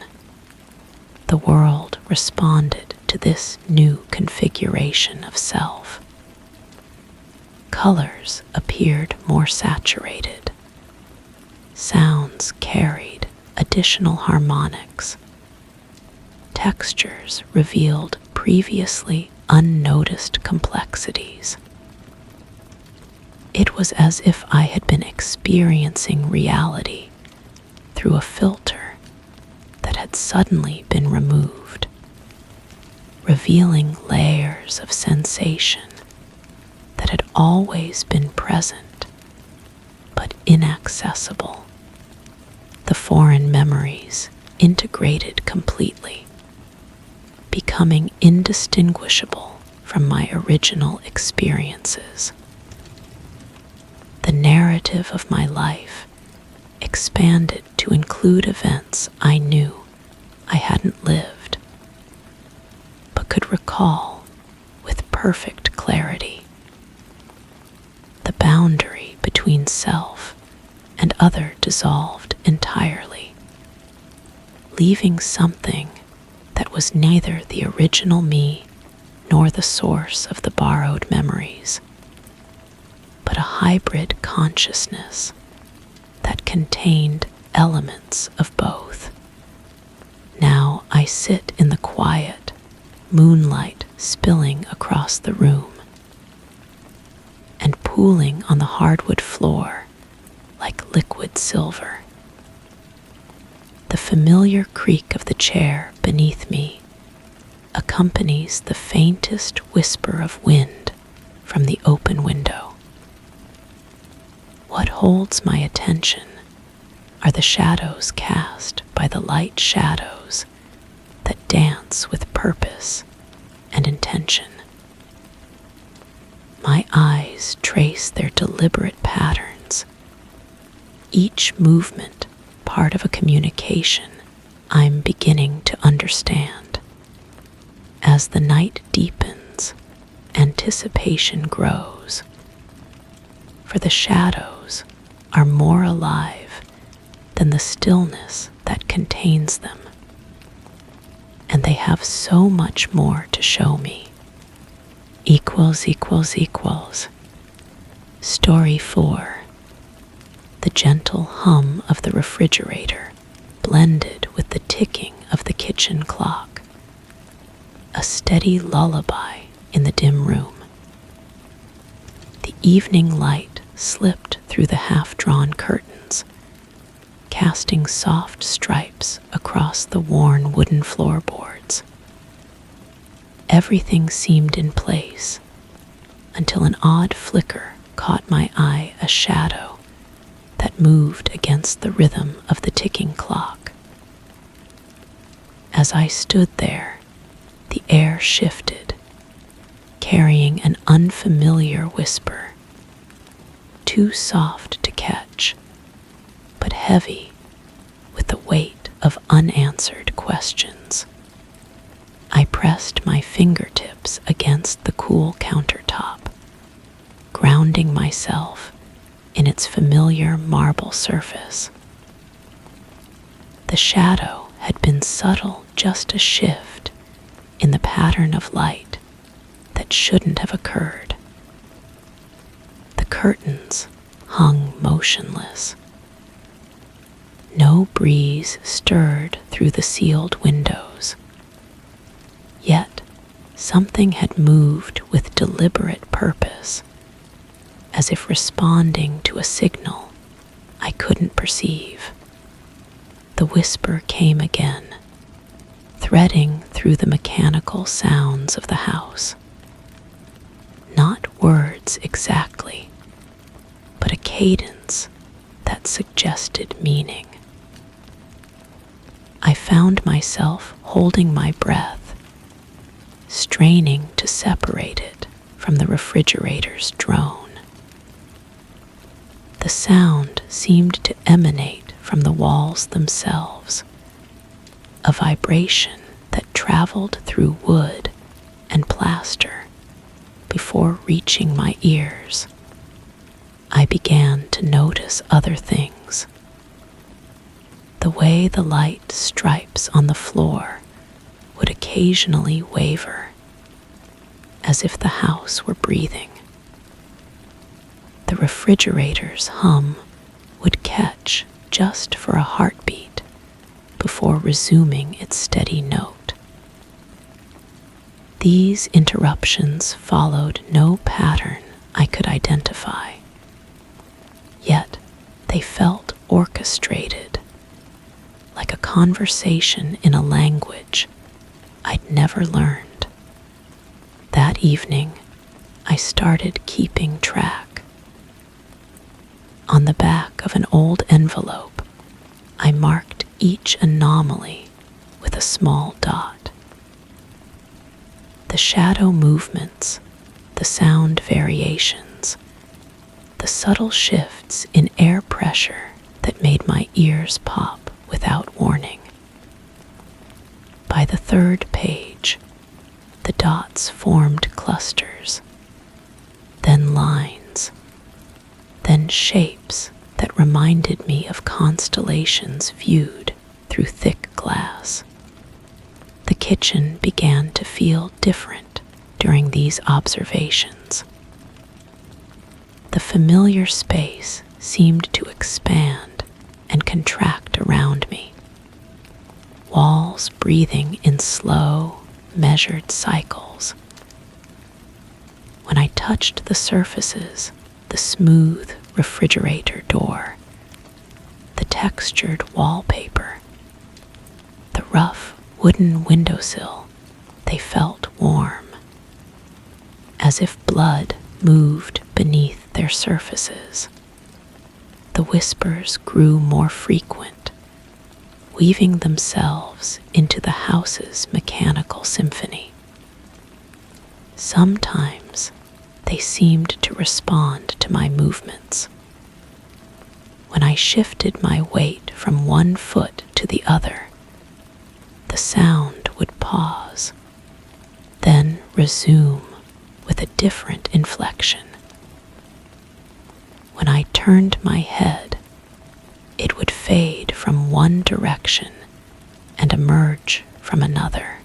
The world responded to this new configuration of self. Colors appeared more saturated. Sounds carried additional harmonics. Textures revealed previously unnoticed complexities. It was as if I had been experiencing reality through a filter that had suddenly been removed, revealing layers of sensation that had always been present but inaccessible. The foreign memories integrated completely, becoming indistinguishable from my original experiences. The narrative of my life expanded to include events I knew I hadn't lived, but could recall with perfect clarity. The boundary between self and other dissolved entirely, leaving something that was neither the original me nor the source of the borrowed memories, but a hybrid consciousness that contained elements of both. Now I sit in the quiet, moonlight spilling across the room, and pooling on the hardwood floor like liquid silver. The familiar creak of the chair beneath me accompanies the faintest whisper of wind from the open window. What holds my attention are the shadows cast by the light shadows that dance with purpose and intention. My eyes trace their deliberate patterns, each movement part of a communication I'm beginning to understand. As the night deepens, anticipation grows, for the shadows are more alive than the stillness that contains them, and they have so much more to show me. Equals. Story 4. The gentle hum of the refrigerator blended with the ticking of the kitchen clock, a steady lullaby in the dim room. The evening light slipped through the half-drawn curtains, casting soft stripes across the worn wooden floorboards. Everything seemed in place until an odd flicker caught my eye, a shadow that moved against the rhythm of the ticking clock. As I stood there, the air shifted, carrying an unfamiliar whisper, too soft to catch, but heavy with the weight of unanswered questions. I pressed my fingertips against the cool countertop, grounding myself in its familiar marble surface. The shadow had been subtle, just a shift in the pattern of light that shouldn't have occurred. The curtains hung motionless. No breeze stirred through the sealed windows. Yet something had moved with deliberate purpose, as if responding to a signal I couldn't perceive. The whisper came again, threading through the mechanical sounds of the house. Not words exactly, but a cadence that suggested meaning. I found myself holding my breath, straining to separate it from the refrigerator's drone. The sound seemed to emanate from the walls themselves, a vibration that traveled through wood and plaster before reaching my ears. I began to notice other things. The way the light stripes on the floor would occasionally waver, as if the house were breathing. The refrigerator's hum would catch just for a heartbeat before resuming its steady note. These interruptions followed no pattern I could identify, yet they felt orchestrated, like a conversation in a language I'd never learned. That evening, I started keeping track. On the back of an old envelope, I marked each anomaly with a small dot. The shadow movements, the sound variations, the subtle shifts in air pressure that made my ears pop without warning. By the third page, the dots formed clusters, then lines, then shapes that reminded me of constellations viewed through thick glass. The kitchen began to feel different during these observations. The familiar space seemed to expand and contract around me, walls breathing in slow, measured cycles. When I touched the surfaces, the smooth refrigerator door, the textured wallpaper, the rough wooden windowsill, they felt warm, as if blood moved beneath their surfaces. The whispers grew more frequent, weaving themselves into the house's mechanical symphony. Sometimes they seemed to respond to my movements. When I shifted my weight from one foot to the other, the sound would pause, then resume with a different inflection. When I turned my head, it would fade from one direction and emerge from another.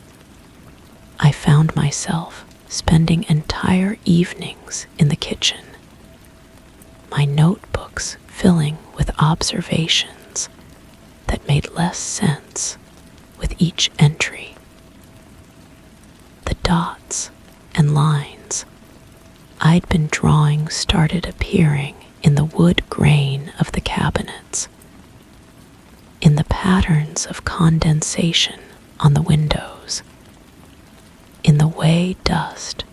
I found myself spending entire evenings in the kitchen, my notebooks filling with observations that made less sense with each entry. The dots and lines I'd been drawing started appearing in the wood grain of the cabinets, in the patterns of condensation on the windows, in the way dust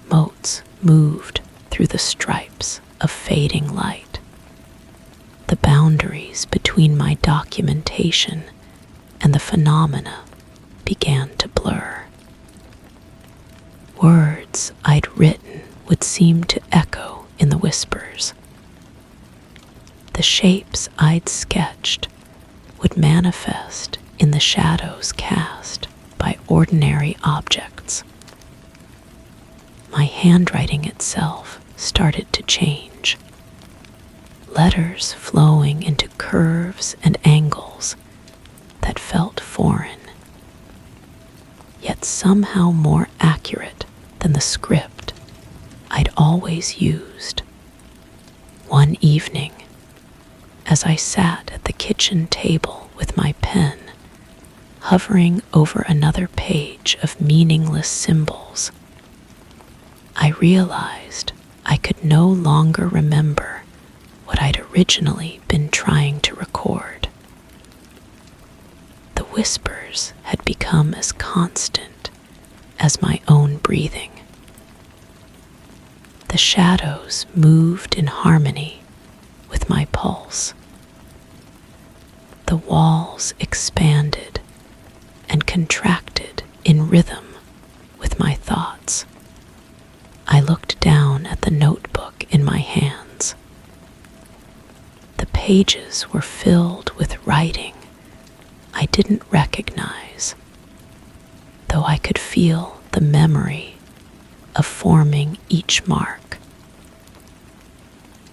motes moved through the stripes of fading light. The boundaries between my documentation and the phenomena began to blur. Words I'd written would seem to echo in the whispers. The shapes I'd sketched would manifest in the shadows cast by ordinary objects. My handwriting itself started to change, letters flowing into curves and angles somehow more accurate than the script I'd always used. One evening, as I sat at the kitchen table with my pen, hovering over another page of meaningless symbols, I realized I could no longer remember what I'd originally been trying to record. The whispers had become as constant as my own breathing. The shadows moved in harmony with my pulse. The walls expanded and contracted in rhythm with my thoughts. I looked down at the notebook in my hands. The pages were filled with writing I didn't recognize, though I could feel the memory of forming each mark.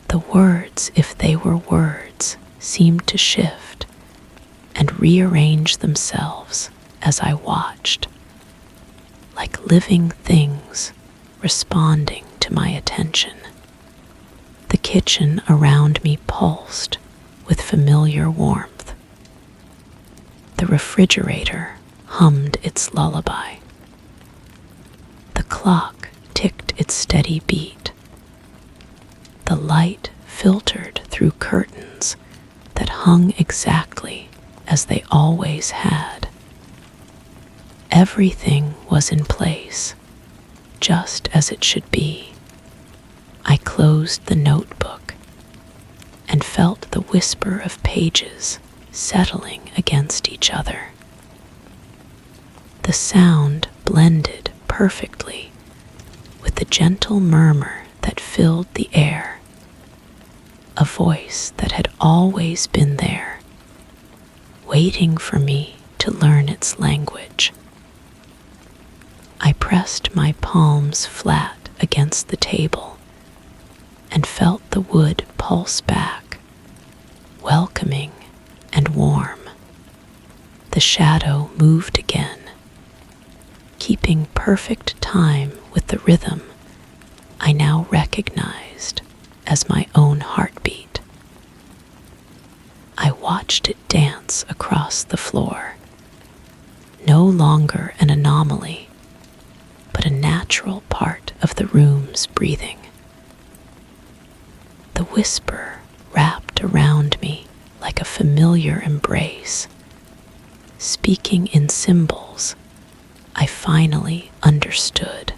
The words, if they were words, seemed to shift and rearrange themselves as I watched, like living things responding to my attention. The kitchen around me pulsed with familiar warmth. The refrigerator hummed its lullaby. The clock ticked its steady beat. The light filtered through curtains that hung exactly as they always had. Everything was in place, just as it should be. I closed the notebook and felt the whisper of pages settling against each other. The sound blended perfectly with the gentle murmur that filled the air, a voice that had always been there, waiting for me to learn its language. I pressed my palms flat against the table and felt the wood pulse back, welcoming and warm. The shadow moved again, keeping perfect time with the rhythm I now recognized as my own heartbeat. I watched it dance across the floor, no longer an anomaly, but a natural part of the room's breathing. The whisper wrapped around me like a familiar embrace, speaking in symbols I finally understood.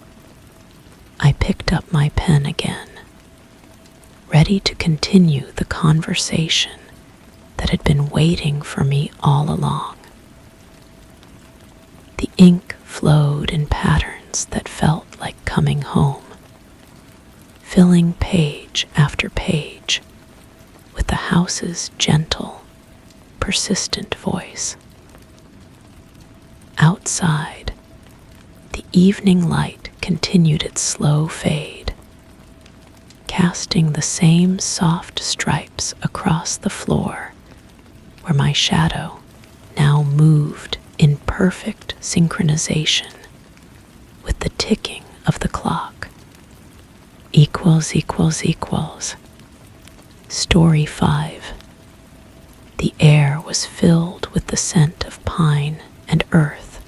I picked up my pen again, ready to continue the conversation that had been waiting for me all along. The ink flowed in patterns that felt like coming home, filling page after page with the house's gentle, persistent voice. Outside, the evening light continued its slow fade, casting the same soft stripes across the floor where my shadow now moved in perfect synchronization with the ticking of the clock. Equals equals equals. Story 5. The air was filled with the scent of pine and earth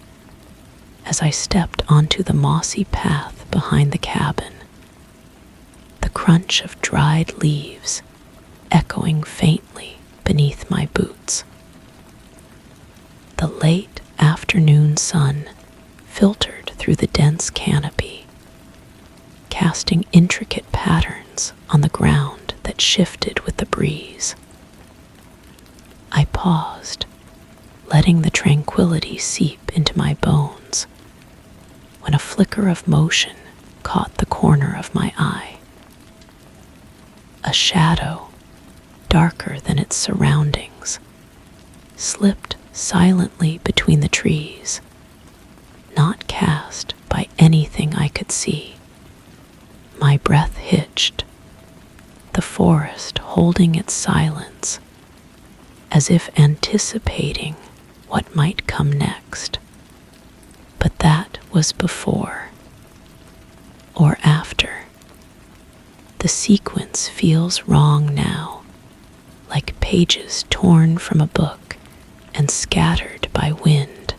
as I stepped onto the mossy path behind the cabin, the crunch of dried leaves echoing faintly beneath my boots. The late afternoon sun filtered through the dense canopy, casting intricate patterns on the ground that shifted with the breeze. I paused, letting the tranquility seep into my bones, when a flicker of motion caught the corner of my eye. A shadow, darker than its surroundings, slipped silently between the trees, not cast by anything I could see. My breath hitched, the forest holding its silence, as if anticipating what might come next. But that was before or after. The sequence feels wrong now, like pages torn from a book and scattered by wind.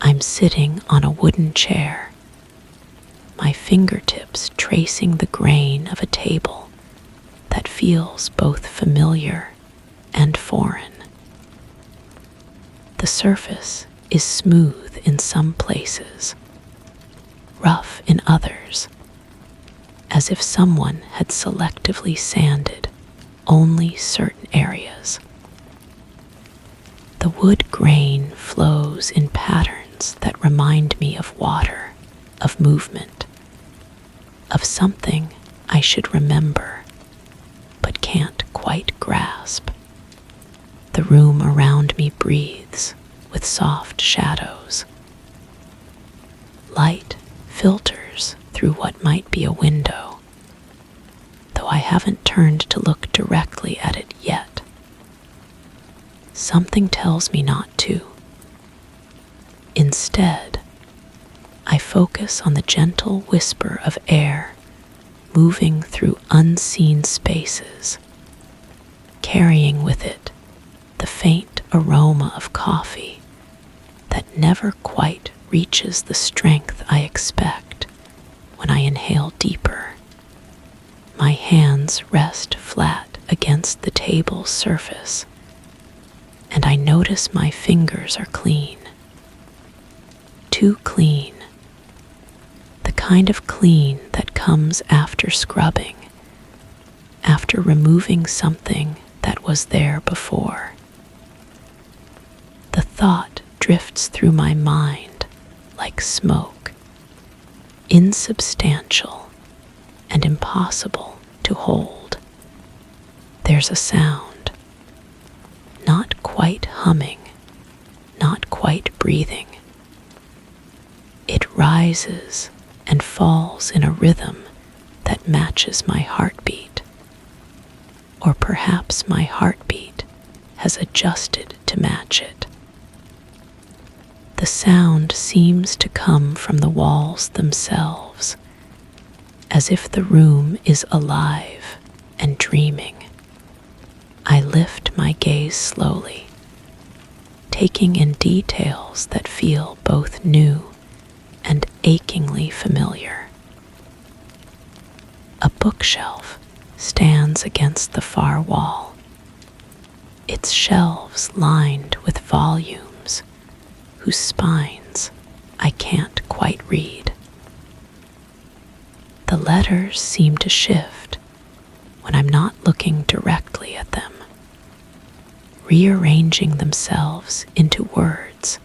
I'm sitting on a wooden chair, my fingertips tracing the grain of a table that feels both familiar and foreign. The surface is smooth in some places, rough in others, as if someone had selectively sanded only certain areas. The wood grain flows in patterns that remind me of water, of movement, of something I should remember but can't quite grasp. The room around me breathes with soft shadows. Light filters through what might be a window, though I haven't turned to look directly at it yet. Something tells me not to. Instead, I focus on the gentle whisper of air moving through unseen spaces, carrying with it the faint aroma of coffee that never quite reaches the strength I expect when I inhale deeper. My hands rest flat against the table's surface, and I notice my fingers are clean. Too clean. The kind of clean that comes after scrubbing, after removing something that was there before. The thought drifts through my mind like smoke, insubstantial and impossible to hold. There's a sound, not quite humming, not quite breathing. It rises and falls in a rhythm that matches my heartbeat. Or perhaps my heartbeat has adjusted to match it. The sound seems to come from the walls themselves, as if the room is alive and dreaming. I lift my gaze slowly, taking in details that feel both new and achingly familiar. A bookshelf stands against the far wall, its shelves lined with volumes whose spines I can't quite read. The letters seem to shift when I'm not looking directly at them, rearranging themselves into words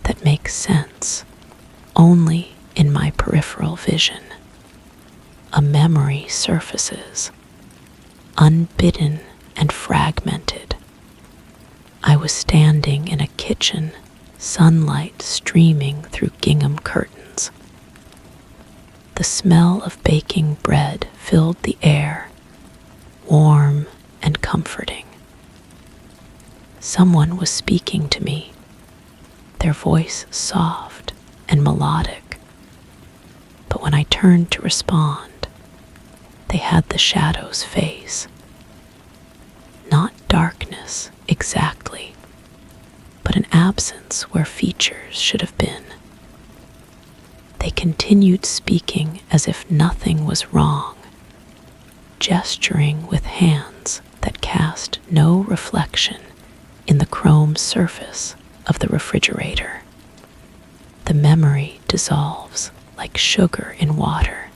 that make sense only in my peripheral vision. A memory surfaces, unbidden and fragmented. I was standing in a kitchen, sunlight streaming through gingham curtains. The smell of baking bread filled the air, warm and comforting. Someone was speaking to me, their voice soft and melodic. But when I turned to respond, they had the shadow's face. Not darkness exactly, but an absence where features should have been. They continued speaking as if nothing was wrong, gesturing with hands that cast no reflection in the chrome surface of the refrigerator. The memory dissolves like sugar in water,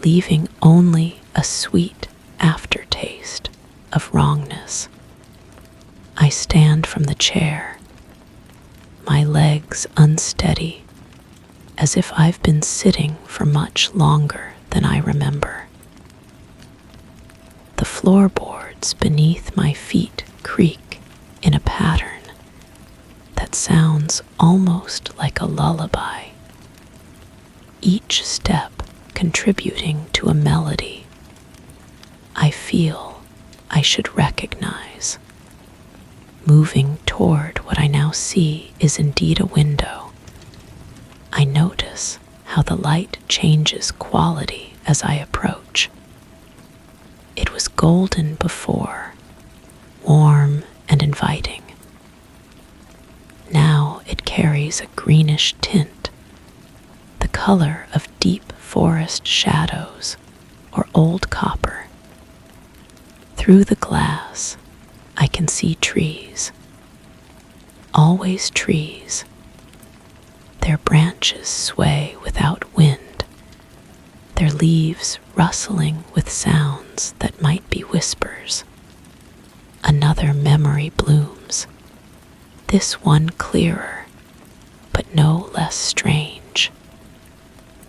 leaving only a sweet aftertaste of wrongness. I stand from the chair, my legs unsteady, as if I've been sitting for much longer than I remember. The floorboards beneath my feet creak in a pattern that sounds almost like a lullaby, each step contributing to a melody I feel I should recognize. Moving toward what I now see is indeed a window, I notice how the light changes quality as I approach. It was golden before, warm and inviting. Now it carries a greenish tint, the color of deep forest shadows or old copper. Through the glass, I can see trees, always trees. Their branches sway without wind, their leaves rustling with sounds that might be whispers. Another memory blooms, this one clearer, but no less strange.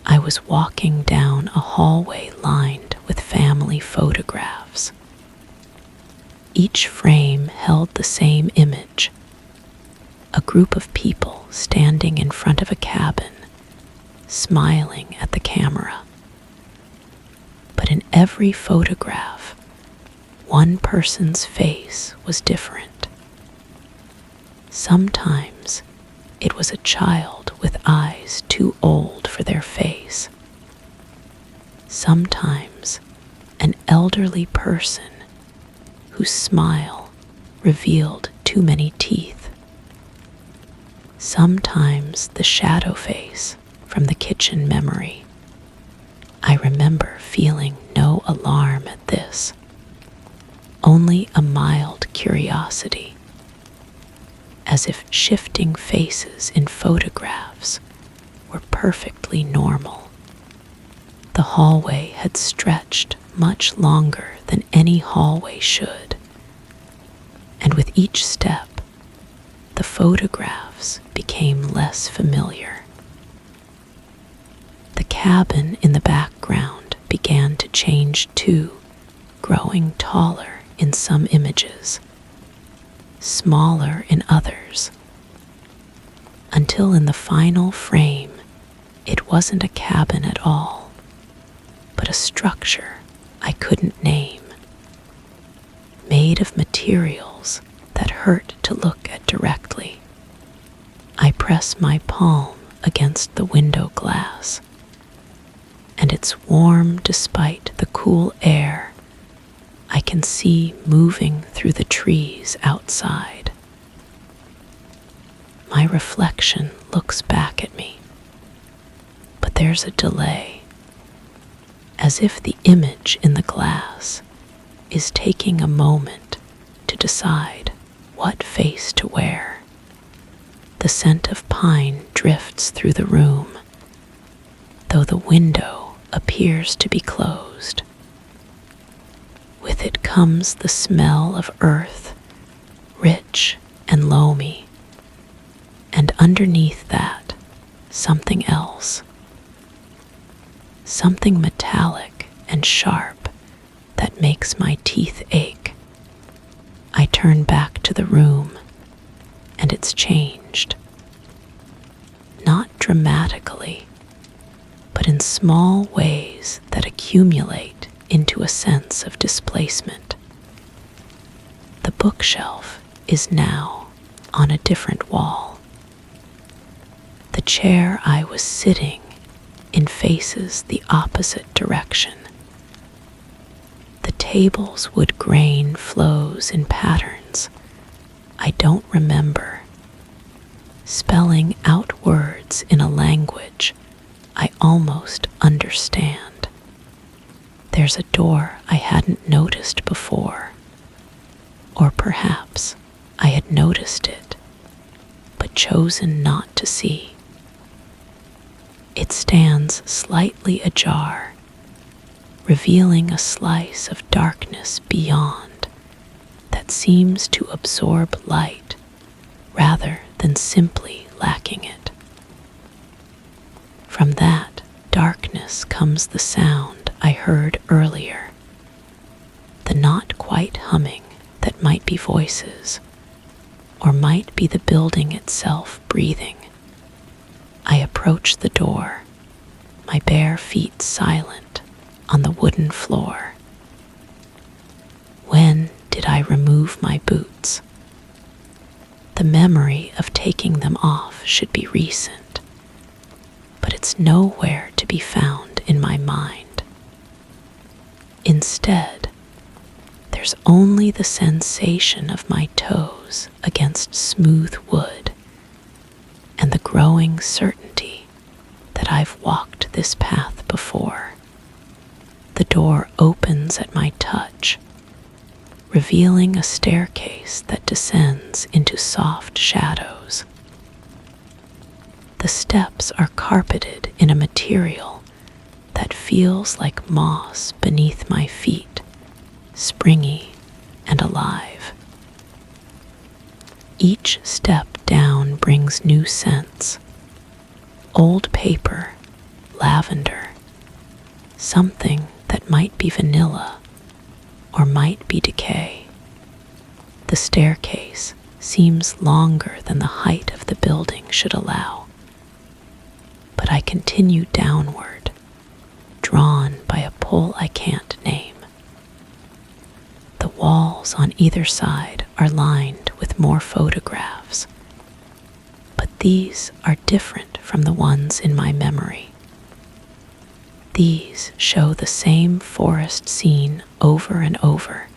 I was walking down a hallway lined with family photographs. Each frame held the same image, a group of people standing in front of a cabin, smiling at the camera. But in every photograph, one person's face was different. Sometimes it was a child with eyes too old for their face. Sometimes an elderly person whose smile revealed too many teeth. Sometimes the shadow face from the kitchen memory. I remember feeling no alarm at this, only a mild curiosity, as if shifting faces in photographs were perfectly normal. The hallway had stretched much longer than any hallway should, and with each step, the photographs became less familiar. The cabin in the background began to change too, growing taller in some images, smaller in others, until in the final frame it wasn't a cabin at all, but a structure I couldn't name, made of materials that hurt to look at directly. I press my palm against the window glass, and it's warm despite the cool air I can see moving through the trees outside. My reflection looks back at me, but there's a delay, as if the image in the glass is taking a moment to decide what face to wear. The scent of pine drifts through the room, though the window appears to be closed. With it comes the smell of earth, rich and loamy, and underneath that, something else. Something metallic and sharp that makes my teeth ache. I turn back to the room, and it's changed. Not dramatically, but in small ways that accumulate into a sense of displacement. The bookshelf is now on a different wall. The chair I was sitting in faces the opposite direction. The table's wood grain flows in patterns I don't remember, spelling out words in a language I almost understand. There's a door I hadn't noticed before, or perhaps I had noticed it, but chosen not to see. It stands slightly ajar, revealing a slice of darkness beyond that seems to absorb light rather than simply lacking it. From that darkness comes the sound I heard earlier, the not quite humming that might be voices, or might be the building itself breathing. I approach the door, my bare feet silent on the wooden floor. When did I remove my boots? The memory of taking them off should be recent, it's nowhere to be found in my mind. Instead, there's only the sensation of my toes against smooth wood and the growing certainty that I've walked this path before. The door opens at my touch, revealing a staircase that descends into soft shadows. The steps are carpeted in a material that feels like moss beneath my feet, springy and alive. Each step down brings new scents: old paper, lavender, something that might be vanilla or might be decay. The staircase seems longer than the height of the building should allow, but I continue downward, drawn by a pull I can't name. The walls on either side are lined with more photographs, but these are different from the ones in my memory. These show the same forest scene over and over: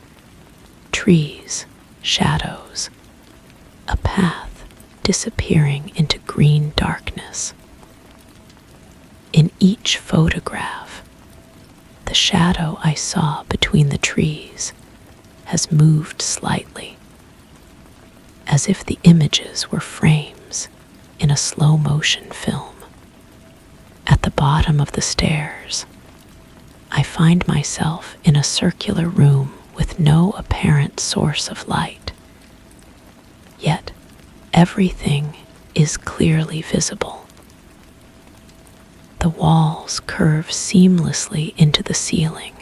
trees, shadows, a path disappearing into green darkness. In each photograph, the shadow I saw between the trees has moved slightly, as if the images were frames in a slow-motion film. At the bottom of the stairs, I find myself in a circular room with no apparent source of light. Yet, everything is clearly visible. The walls curve seamlessly into the ceiling,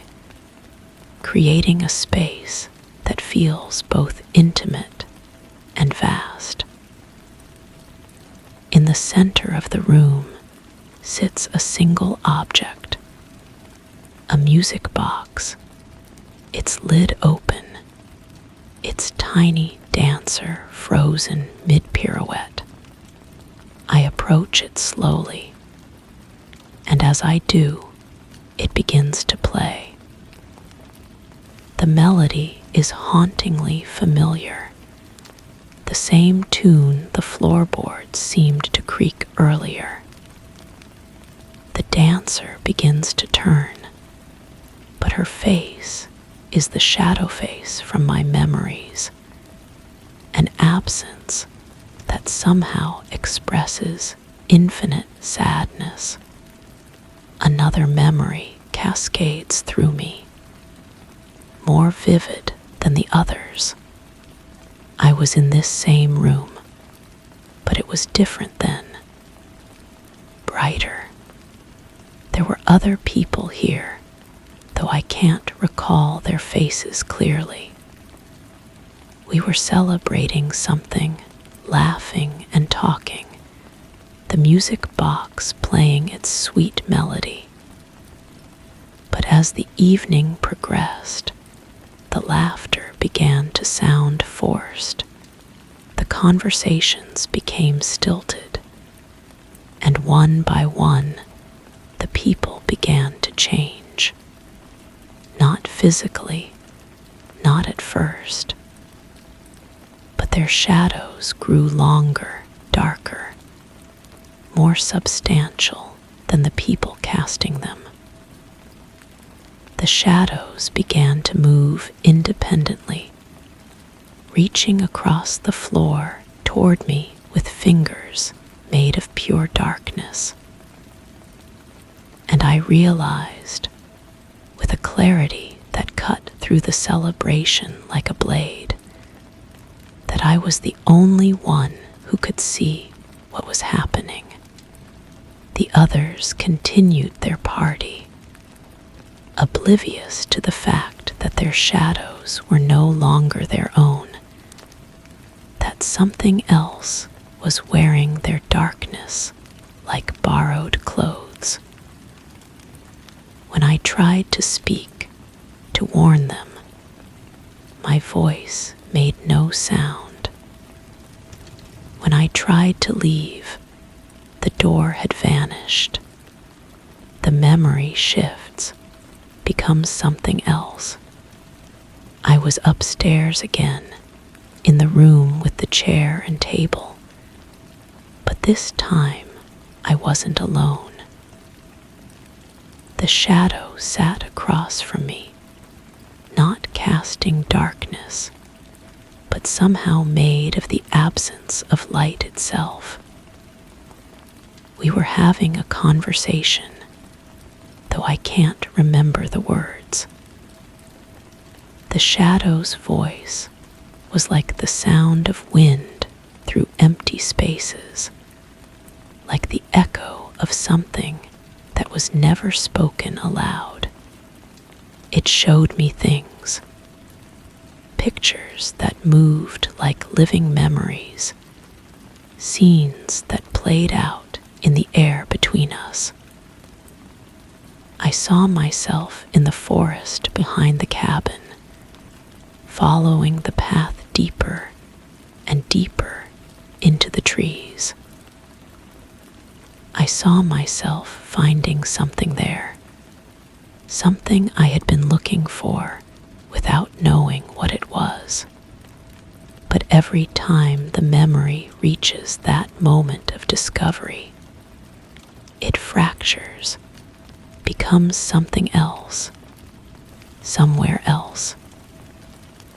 creating a space that feels both intimate and vast. In the center of the room sits a single object, a music box, its lid open, its tiny dancer frozen mid-pirouette. I approach it slowly, and as I do, it begins to play. The melody is hauntingly familiar, the same tune the floorboards seemed to creak earlier. The dancer begins to turn, but her face is the shadow face from my memories, an absence that somehow expresses infinite sadness. Another memory cascades through me, more vivid than the others. I was in this same room, but it was different then, brighter. There were other people here, though I can't recall their faces clearly. We were celebrating something, laughing and talking, the music box playing its sweet melody. But as the evening progressed, the laughter began to sound forced. The conversations became stilted, and one by one, the people began to change. Not physically, not at first, but their shadows grew longer, darker, more substantial than the people casting them. The shadows began to move independently, reaching across the floor toward me with fingers made of pure darkness. And I realized, with a clarity that cut through the celebration like a blade, that I was the only one who could see what was happening. The others continued their party, oblivious to the fact that their shadows were no longer their own, that something else was wearing their darkness like borrowed clothes. When I tried to speak, to warn them, my voice made no sound. When I tried to leave, the door had vanished, memory shifts, becomes something else. I was upstairs again, in the room with the chair and table. But this time, I wasn't alone. The shadow sat across from me, not casting darkness, but somehow made of the absence of light itself. We were having a conversation, though I can't remember the words. The shadow's voice was like the sound of wind through empty spaces, like the echo of something that was never spoken aloud. It showed me things, pictures that moved like living memories, scenes that played out in the air between us. I saw myself in the forest behind the cabin, following the path deeper and deeper into the trees. I saw myself finding something there, something I had been looking for without knowing what it was. But every time the memory reaches that moment of discovery, it fractures, becomes something else, somewhere else.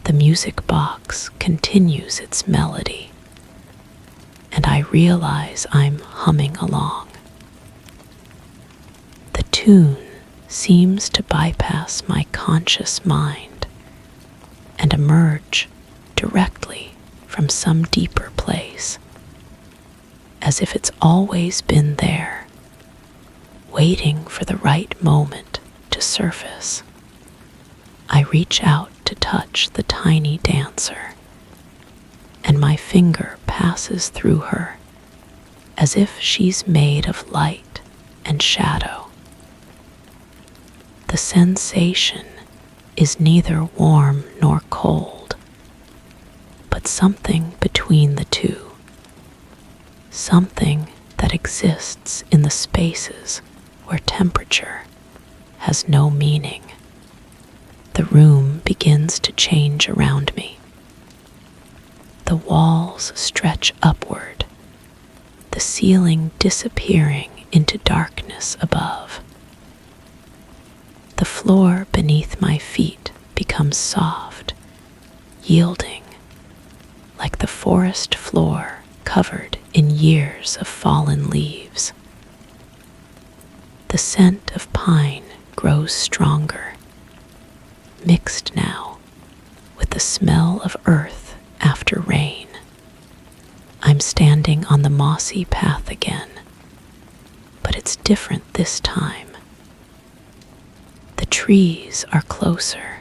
The music box continues its melody, and I realize I'm humming along. The tune seems to bypass my conscious mind and emerge directly from some deeper place, as if it's always been there, waiting for the right moment to surface. I reach out to touch the tiny dancer, and my finger passes through her as if she's made of light and shadow. The sensation is neither warm nor cold, but something between the two, something that exists in the spaces where temperature has no meaning. The room begins to change around me. The walls stretch upward, the ceiling disappearing into darkness above. The floor beneath my feet becomes soft, yielding, like the forest floor covered in years of fallen leaves. The scent of pine grows stronger, mixed now with the smell of earth after rain. I'm standing on the mossy path again, but it's different this time. The trees are closer,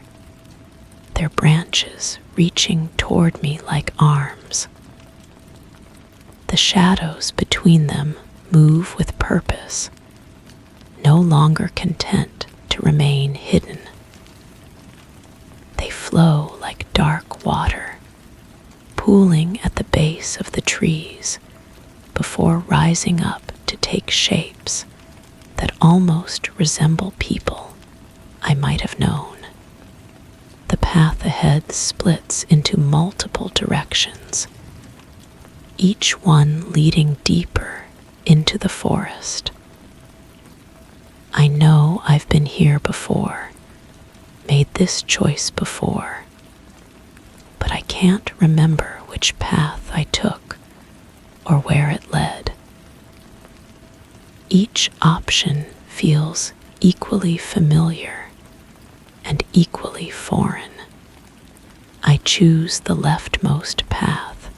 their branches reaching toward me like arms. The shadows between them move with purpose, no longer content to remain hidden. They flow like dark water, pooling at the base of the trees before rising up to take shapes that almost resemble people I might have known. The path ahead splits into multiple directions, each one leading deeper into the forest. I know I've been here before, made this choice before, but I can't remember which path I took or where it led. Each option feels equally familiar and equally foreign. I choose the leftmost path,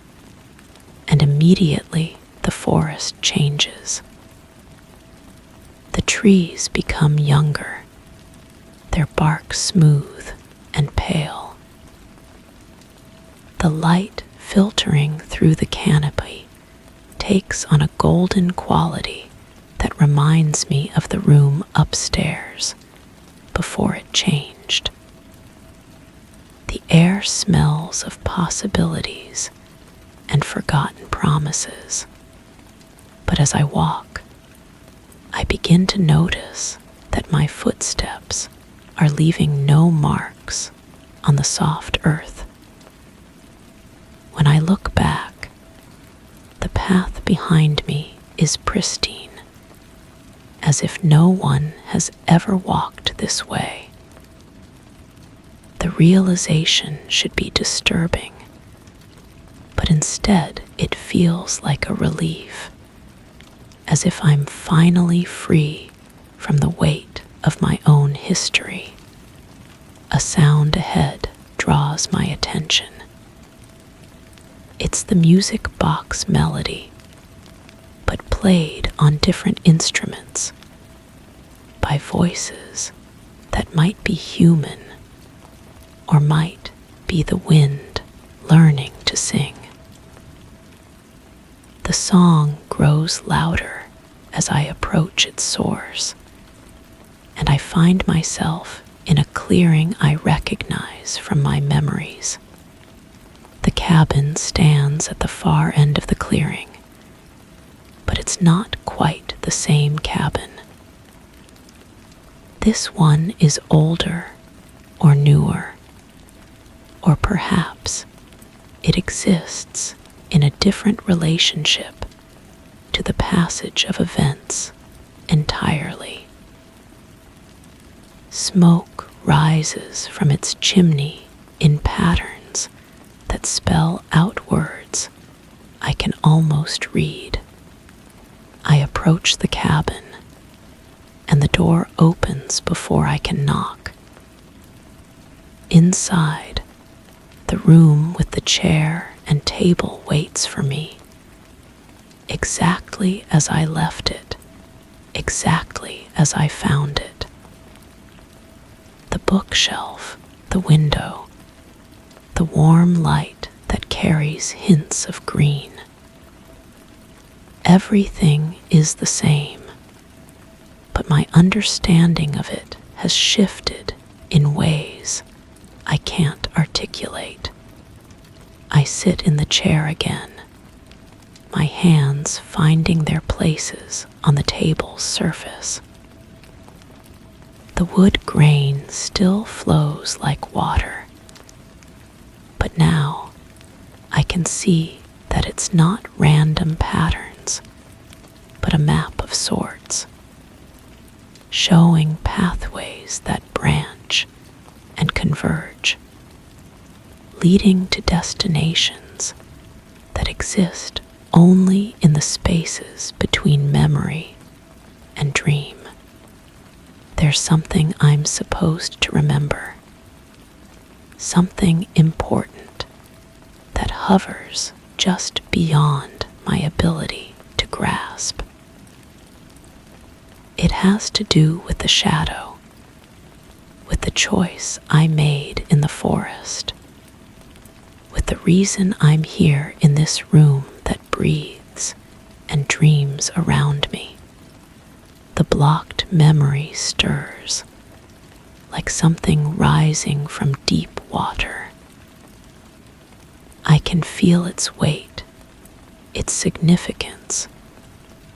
and immediately the forest changes. The trees become younger, their bark smooth and pale. The light filtering through the canopy takes on a golden quality that reminds me of the room upstairs before it changed. The air smells of possibilities and forgotten promises, but as I walk, I begin to notice that my footsteps are leaving no marks on the soft earth. When I look back, the path behind me is pristine, as if no one has ever walked this way. The realization should be disturbing, but instead it feels like a relief, as if I'm finally free from the weight of my own history. A sound ahead draws my attention. It's the music box melody, but played on different instruments by voices that might be human or might be the wind learning to sing. The song grows louder as I approach its source, and I find myself in a clearing I recognize from my memories. The cabin stands at the far end of the clearing, but it's not quite the same cabin. This one is older or newer, or perhaps it exists in a different relationship to the passage of events entirely. Smoke rises from its chimney in patterns that spell out words I can almost read. I approach the cabin, and the door opens before I can knock. Inside, the room with the chair and table waits for me, exactly as I left it, exactly as I found it. The bookshelf, the window, the warm light that carries hints of green. Everything is the same, but my understanding of it has shifted in ways I can't articulate. I sit in the chair again, my hands finding their places on the table's surface. The wood grain still flows like water, but now I can see that it's not random patterns, but a map of sorts, showing pathways that branch and converge, leading to destinations that exist only in the spaces between memory and dream. There's something I'm supposed to remember, something important that hovers just beyond my ability to grasp. It has to do with the shadow, with the choice I made in the forest, with the reason I'm here in this room that breathes and dreams around me. The blocked memory stirs, like something rising from deep water. I can feel its weight, its significance,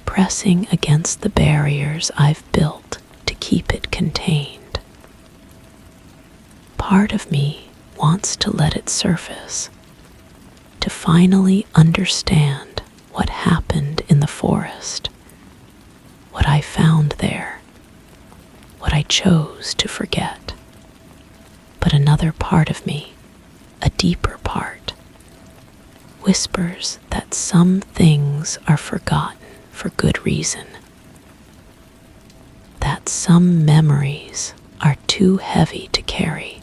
pressing against the barriers I've built to keep it contained. Part of me wants to let it surface, to finally understand what happened in the forest, what I found there, what I chose to forget. But another part of me, a deeper part, whispers that some things are forgotten for good reason, that some memories are too heavy to carry,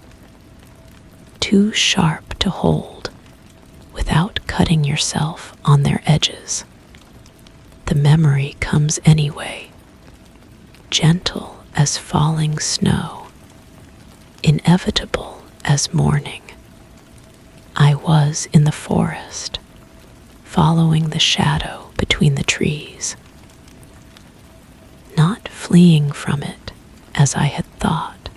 too sharp to hold without cutting yourself on their edges. The memory comes anyway, gentle as falling snow, inevitable as morning. I was in the forest, following the shadow between the trees, not fleeing from it as I had thought,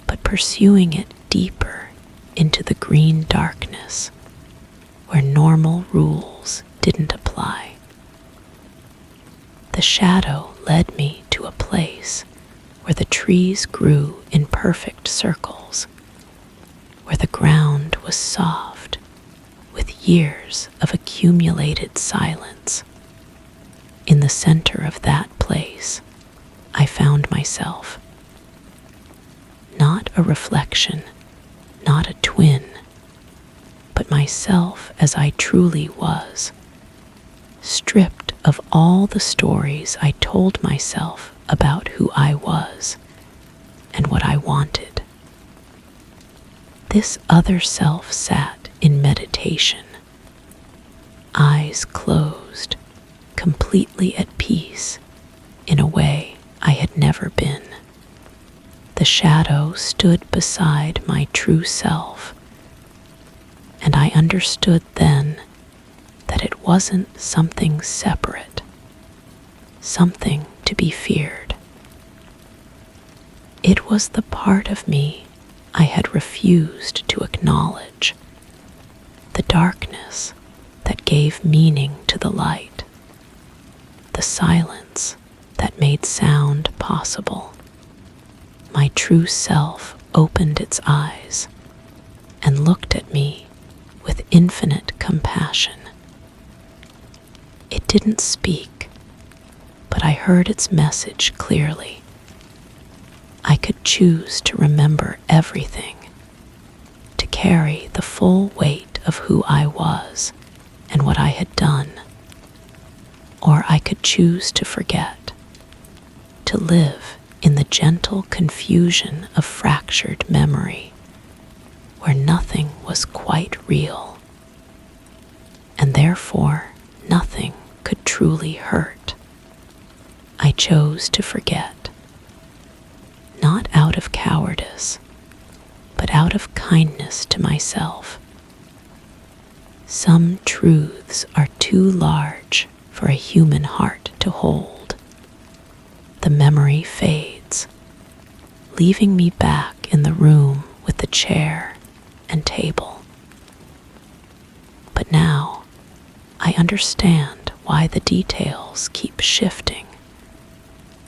but pursuing it deeper into the green darkness where normal rules didn't apply. The shadow led me to a place where the trees grew in perfect circles, where the ground was soft with years of accumulated silence. In the center of that place, I found myself. Not a reflection, not a twin, but myself as I truly was, stripped of all the stories I told myself about who I was and what I wanted. This other self sat in meditation, eyes closed, completely at peace in a way I had never been. The shadow stood beside my true self, and I understood then that it wasn't something separate, something to be feared. It was the part of me I had refused to acknowledge, the darkness that gave meaning to the light, the silence that made sound possible. My true self opened its eyes and looked at me with infinite compassion. It didn't speak, but I heard its message clearly. I could choose to remember everything, to carry the full weight of who I was and what I had done, or I could choose to forget, to live in the gentle confusion of fractured memory, where nothing was quite real, and therefore nothing could truly hurt. I chose to forget, not out of cowardice, but out of kindness to myself. Some truths are too large for a human heart to hold. The memory fades, leaving me back in the room with the chair and table. But now I understand why the details keep shifting,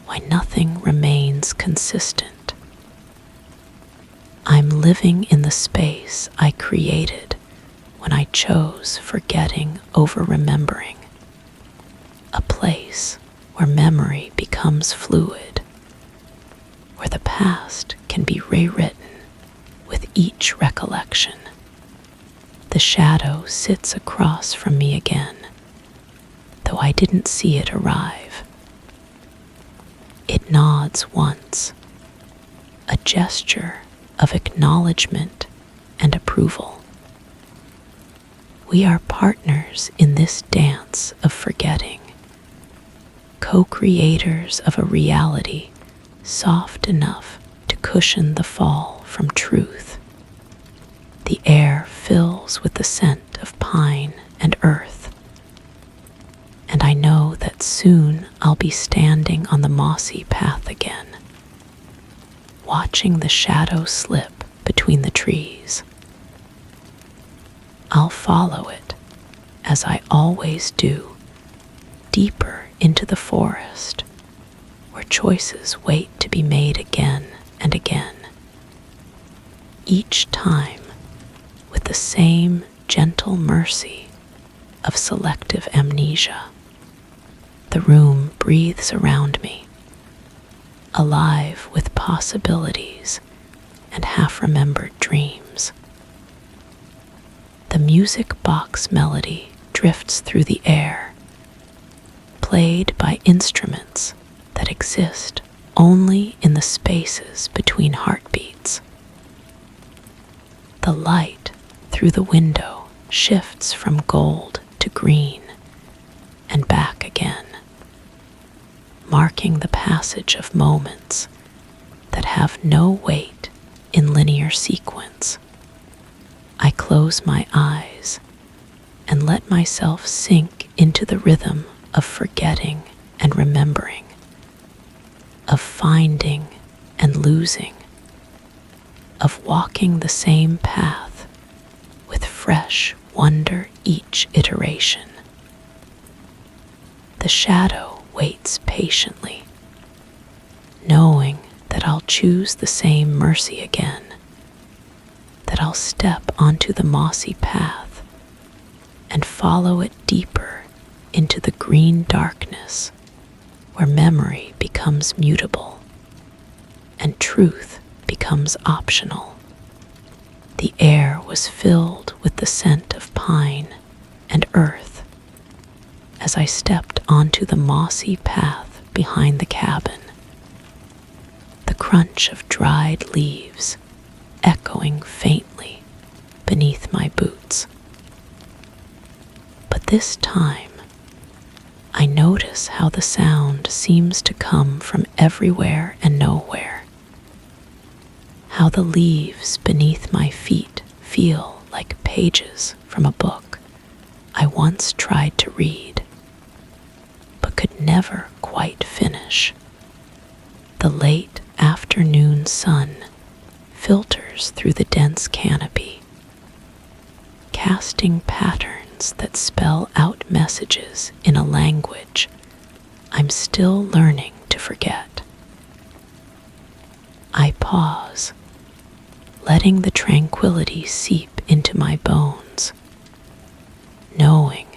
why nothing remains consistent. I'm living in the space I created when I chose forgetting over remembering, a place where memory becomes fluid, where the past can be rewritten with each recollection. The shadow sits across from me again, though I didn't see it arrive. It nods once, a gesture of acknowledgement and approval. We are partners in this dance of forgetting, co-creators of a reality soft enough to cushion the fall from truth. The air fills with the scent of pine and earth, and I know that soon I'll be standing on the mossy path again, watching the shadow slip between the trees. I'll follow it, as I always do, deeper into the forest, where choices wait to be made again and again, each time with the same gentle mercy of selective amnesia. The room breathes around me, alive with possibilities and half-remembered dreams. The music box melody drifts through the air, played by instruments that exist only in the spaces between heartbeats. The light through the window shifts from gold to green and back again, marking the passage of moments that have no weight in linear sequence. I close my eyes and let myself sink into the rhythm of forgetting and remembering, of finding and losing, of walking the same path with fresh wonder each iteration. The shadow waits patiently, knowing that choose the same mercy again, that I'll step onto the mossy path and follow it deeper into the green darkness where memory becomes mutable and truth becomes optional. The air was filled with the scent of pine and earth as I stepped onto the mossy path behind the cabin, the crunch of dried leaves echoing faintly beneath my boots. But this time, I notice how the sound seems to come from everywhere and nowhere, how the leaves beneath my feet feel like pages from a book I once tried to read, but could never quite finish. The late afternoon sun filters through the dense canopy, casting patterns that spell out messages in a language I'm still learning to forget. I pause, letting the tranquility seep into my bones, knowing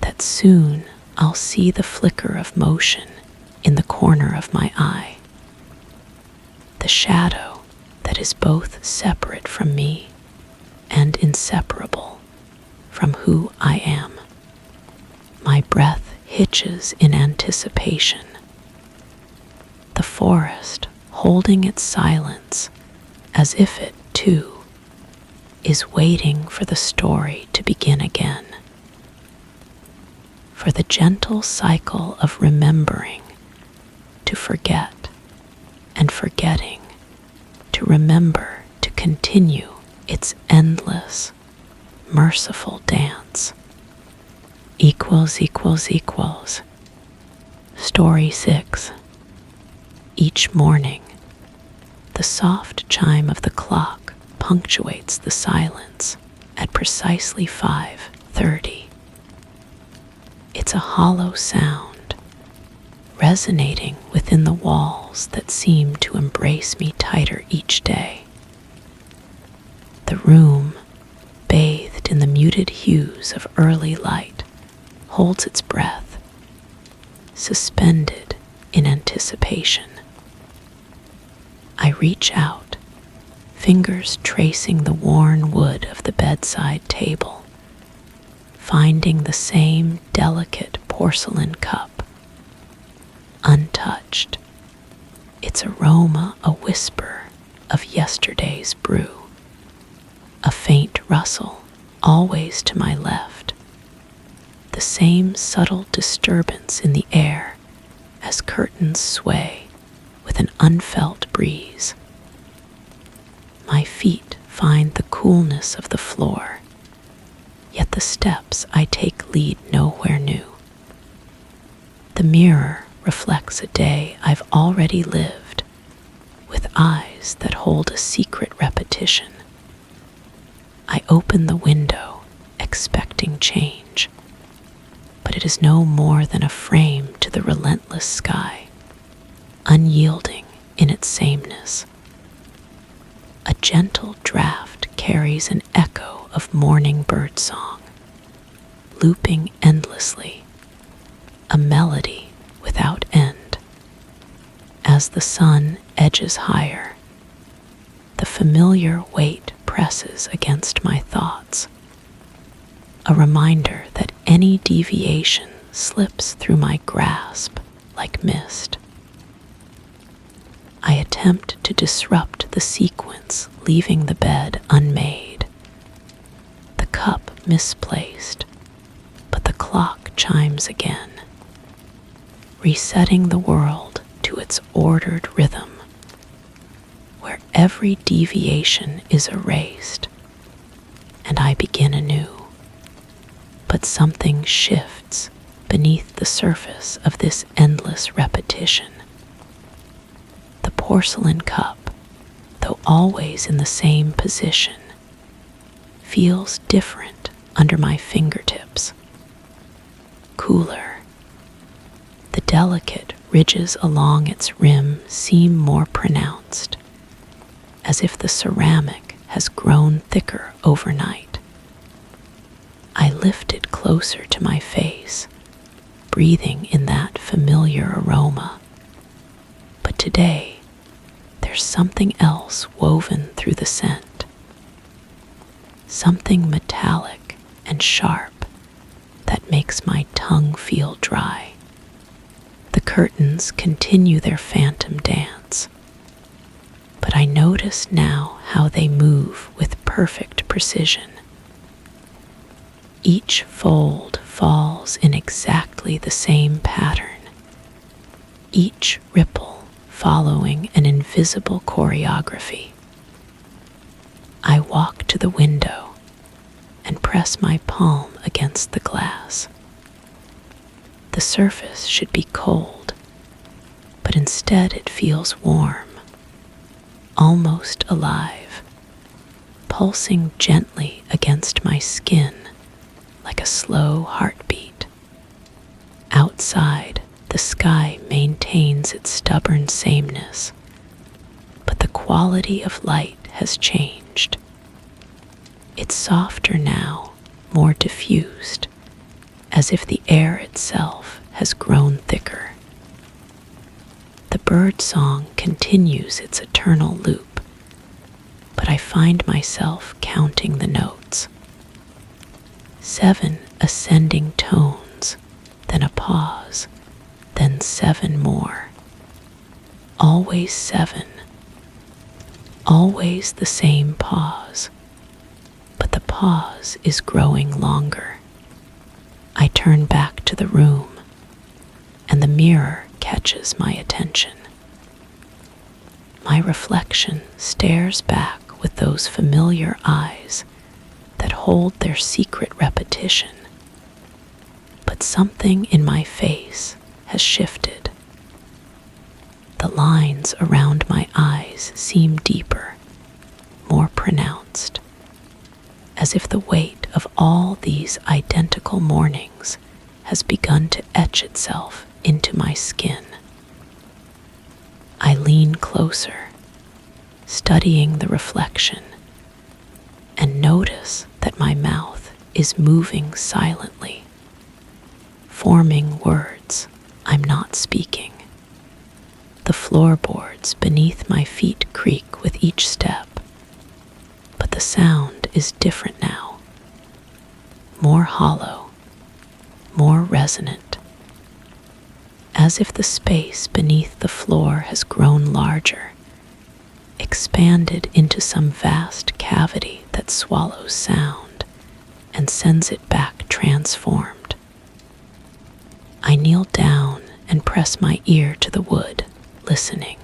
that soon I'll see the flicker of motion in the corner of my eye, the shadow that is both separate from me and inseparable from who I am. My breath hitches in anticipation, the forest holding its silence as if it, too, is waiting for the story to begin again, for the gentle cycle of remembering to forget and forgetting to remember to continue its endless, merciful dance. Equals. Story 6. Each morning, the soft chime of the clock punctuates the silence at precisely 5:30. It's a hollow sound, resonating within the walls that seem to embrace me tighter each day. The room, bathed in the muted hues of early light, holds its breath, suspended in anticipation. I reach out, fingers tracing the worn wood of the bedside table, finding the same delicate porcelain cup, untouched, its aroma a whisper of yesterday's brew, a faint rustle always to my left, the same subtle disturbance in the air as curtains sway with an unfelt breeze. My feet find the coolness of the floor, yet the steps I take lead nowhere new. The mirror reflects a day I've already lived, with eyes that hold a secret repetition. I open the window, expecting change, but it is no more than a frame to the relentless sky, unyielding in its sameness. A gentle draft carries an echo of morning birdsong, looping endlessly, a melody without end. As the sun edges higher, the familiar weight presses against my thoughts, a reminder that any deviation slips through my grasp like mist. I attempt to disrupt the sequence, leaving the bed unmade, the cup misplaced, but the clock chimes again, resetting the world to its ordered rhythm, where every deviation is erased, and I begin anew. But something shifts beneath the surface of this endless repetition. The porcelain cup, though always in the same position, feels different under my fingertips. Cooler, the delicate Ridges along its rim seem more pronounced, as if the ceramic has grown thicker overnight. I lift it closer to my face, breathing in that familiar aroma. But today, there's something else woven through the scent. Something metallic and sharp that makes my tongue feel dry. The curtains continue their phantom dance, but I notice now how they move with perfect precision. Each fold falls in exactly the same pattern, each ripple following an invisible choreography. I walk to the window and press my palm against the glass. The surface should be cold, but instead it feels warm, almost alive, pulsing gently against my skin like a slow heartbeat. Outside, the sky maintains its stubborn sameness, but the quality of light has changed. It's softer now, more diffused, as if the air itself has grown thicker. The bird song continues its eternal loop, but I find myself counting the notes. 7 ascending tones, then a pause, then 7 more. Always 7. Always the same pause, but the pause is growing longer. I turn back to the room, and the mirror catches my attention. My reflection stares back with those familiar eyes that hold their secret repetition. But something in my face has shifted. The lines around my eyes seem deeper, more pronounced, as if the weight of all these identical mornings has begun to etch itself into my skin. I lean closer, studying the reflection, and notice that my mouth is moving silently, forming words I'm not speaking. The floorboards beneath my feet creak with each step, but the sound is different now, more hollow, more resonant, as if the space beneath the floor has grown larger, expanded into some vast cavity that swallows sound and sends it back transformed. I kneel down and press my ear to the wood, listening.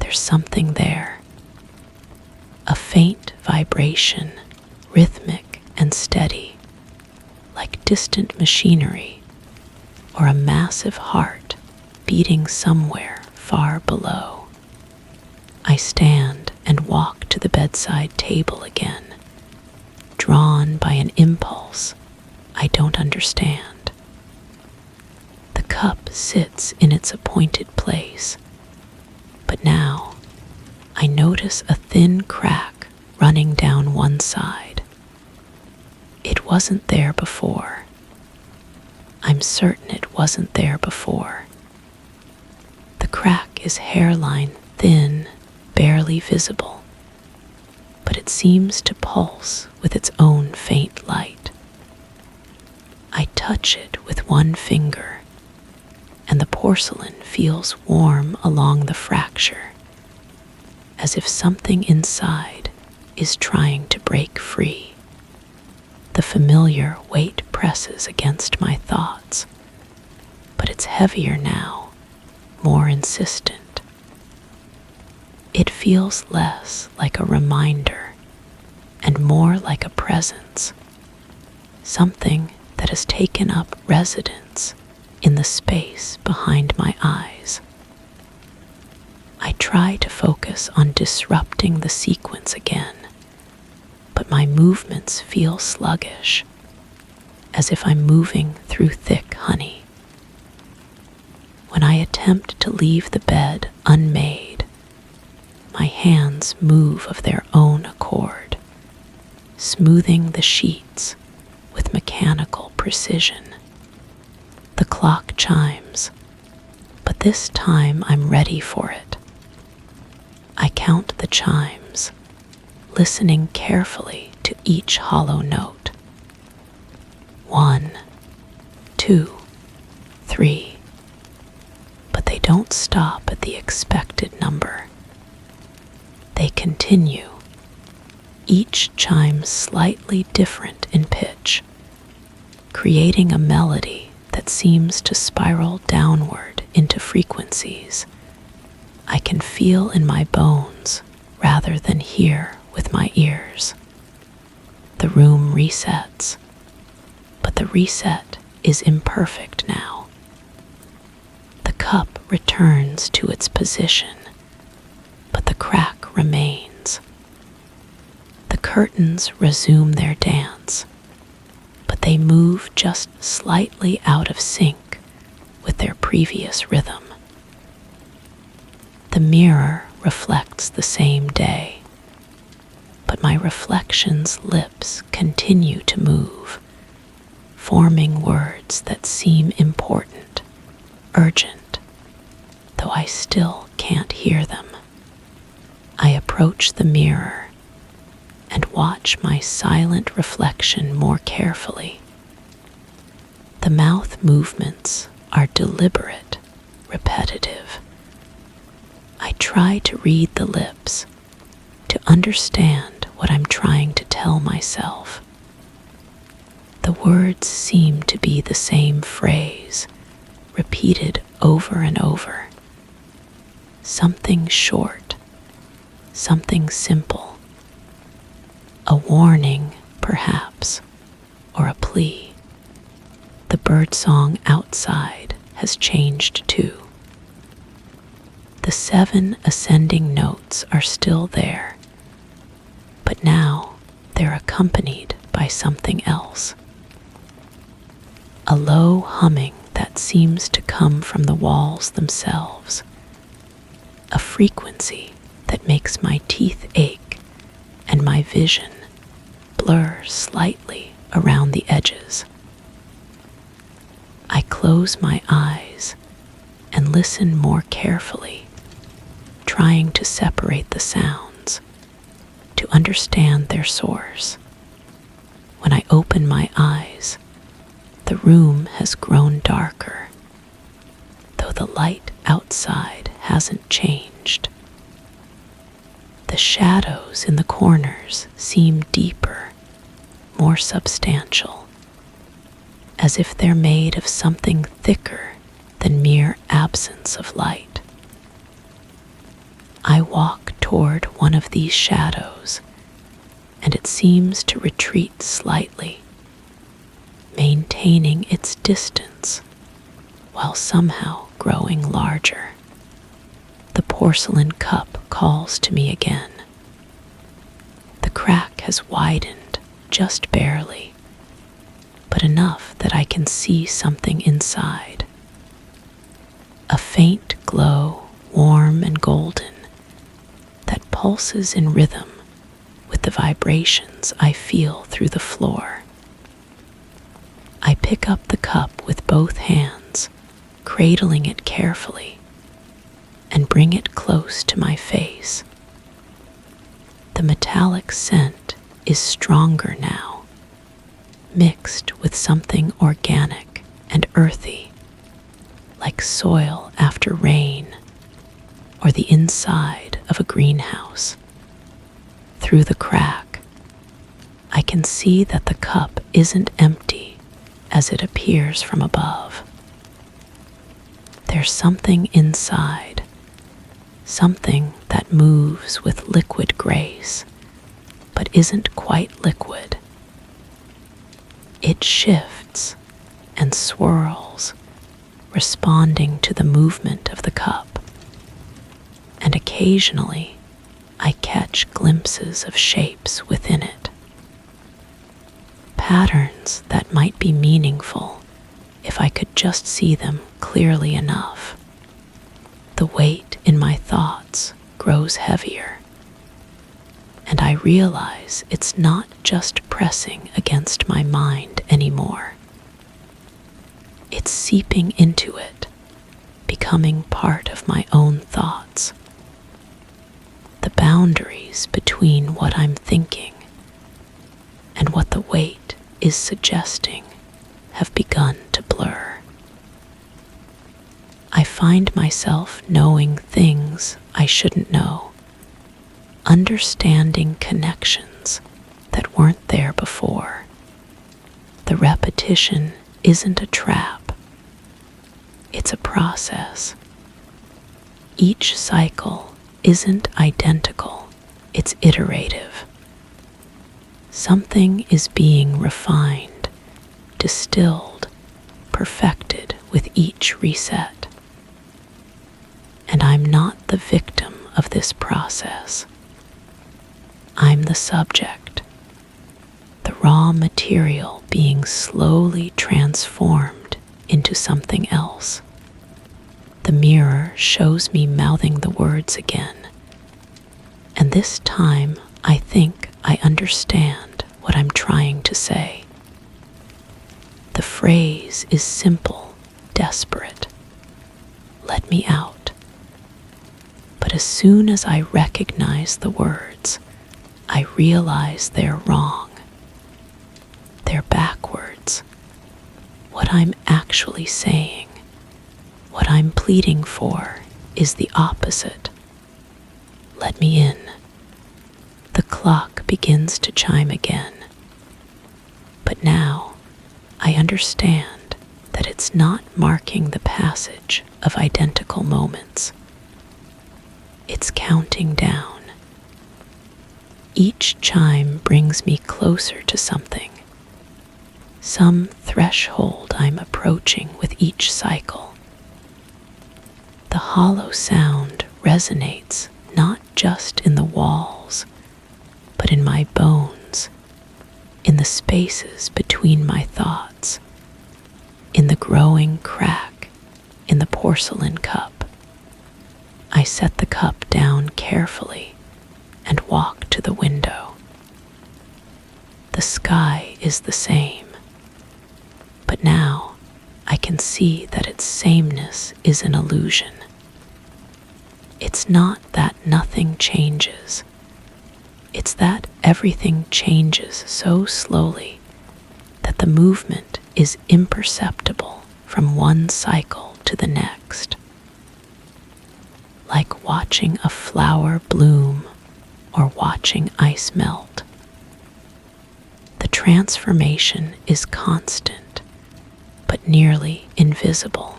There's something there, a faint vibration, rhythmic and steady, like distant machinery or a massive heart beating somewhere far below. I stand and walk to the bedside table again, drawn by an impulse I don't understand. The cup sits in its appointed place, but now I notice a thin crack running down one side. It wasn't there before. I'm certain it wasn't there before. The crack is hairline thin, barely visible, but it seems to pulse with its own faint light. I touch it with one finger, and the porcelain feels warm along the fracture, as if something inside is trying to break free. The familiar weight presses against my thoughts, but it's heavier now, more insistent. It feels less like a reminder and more like a presence, something that has taken up residence in the space behind my eyes. I try to focus on disrupting the sequence again, but my movements feel sluggish, as if I'm moving through thick honey. attempt to leave the bed unmade, my hands move of their own accord, smoothing the sheets with mechanical precision. The clock chimes, but this time I'm ready for it. I count the chimes, listening carefully to each hollow note. 1, 2, 3. But they don't stop at the expected number. They continue, each chime slightly different in pitch, creating a melody that seems to spiral downward into frequencies I can feel in my bones rather than hear with my ears. The room resets, but the reset is imperfect now. The cup returns to its position, but the crack remains. The curtains resume their dance, but they move just slightly out of sync with their previous rhythm. The mirror reflects the same day, but my reflection's lips continue to move, forming words that seem important, urgent, though I still can't hear them. I approach the mirror and watch my silent reflection more carefully. The mouth movements are deliberate, repetitive. I try to read the lips, to understand what I'm trying to tell myself. The words seem to be the same phrase, repeated over and over. Something short, something simple. A warning, perhaps, or a plea. The birdsong outside has changed too. The 7 ascending notes are still there, but now they're accompanied by something else. A low humming that seems to come from the walls themselves. A frequency that makes my teeth ache and my vision blur slightly around the edges. I close my eyes and listen more carefully, trying to separate the sounds, to understand their source. When I open my eyes, the room has grown darker, though the light outside hasn't changed. The shadows in the corners seem deeper, more substantial, as if they're made of something thicker than mere absence of light. I walk toward one of these shadows, and it seems to retreat slightly, maintaining its distance while somehow growing larger. The porcelain cup calls to me again. The crack has widened just barely, but enough that I can see something inside. A faint glow, warm and golden, that pulses in rhythm with the vibrations I feel through the floor. I pick up the cup with both hands, cradling it carefully, and bring it close to my face. The metallic scent is stronger now, mixed with something organic and earthy, like soil after rain or the inside of a greenhouse. Through the crack, I can see that the cup isn't empty as it appears from above. There's something inside, something that moves with liquid grace, but isn't quite liquid. It shifts and swirls, responding to the movement of the cup. And occasionally, I catch glimpses of shapes within it. Patterns that might be meaningful if I could just see them clearly enough. The weight in my thoughts grows heavier, and I realize it's not just pressing against my mind anymore. It's seeping into it, becoming part of my own thoughts. The boundaries between what I'm thinking and what the weight is suggesting have begun to blur. I find myself knowing things I shouldn't know, understanding connections that weren't there before. The repetition isn't a trap, it's a process. Each cycle isn't identical, it's iterative. Something is being refined, distilled, perfected with each reset. And I'm not the victim of this process. I'm the subject, the raw material being slowly transformed into something else. The mirror shows me mouthing the words again, and this time I think I understand what I'm trying to say. The phrase is simple, desperate. Let me out. But as soon as I recognize the words, I realize they're wrong. They're backwards. What I'm actually saying, what I'm pleading for, is the opposite. Let me in. The clock begins to chime again. But now I understand that it's not marking the passage of identical moments. It's counting down. Each chime brings me closer to something, some threshold I'm approaching with each cycle. The hollow sound resonates not just in the walls, but in my bones, in the spaces between my thoughts, in the growing crack in the porcelain cup. I set the cup down carefully and walk to the window. The sky is the same, but now I can see that its sameness is an illusion. It's not that nothing changes. It's that everything changes so slowly that the movement is imperceptible from one cycle to the next. Like watching a flower bloom or watching ice melt. The transformation is constant, but nearly invisible.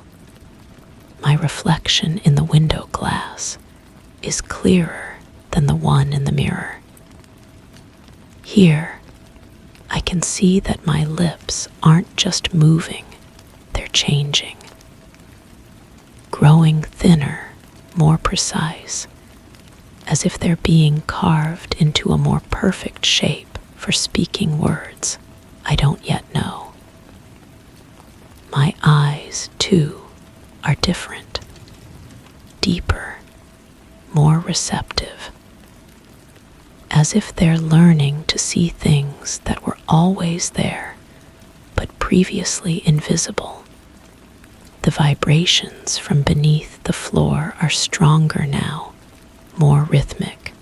My reflection in the window glass is clearer than the one in the mirror. Here, I can see that my lips aren't just moving, they're changing. Growing thinner, more precise, as if they're being carved into a more perfect shape for speaking words I don't yet know. My eyes, too, are different, deeper, more receptive, as if they're learning to see things that were always there, but previously invisible. The vibrations from beneath the floor are stronger now, more rhythmic.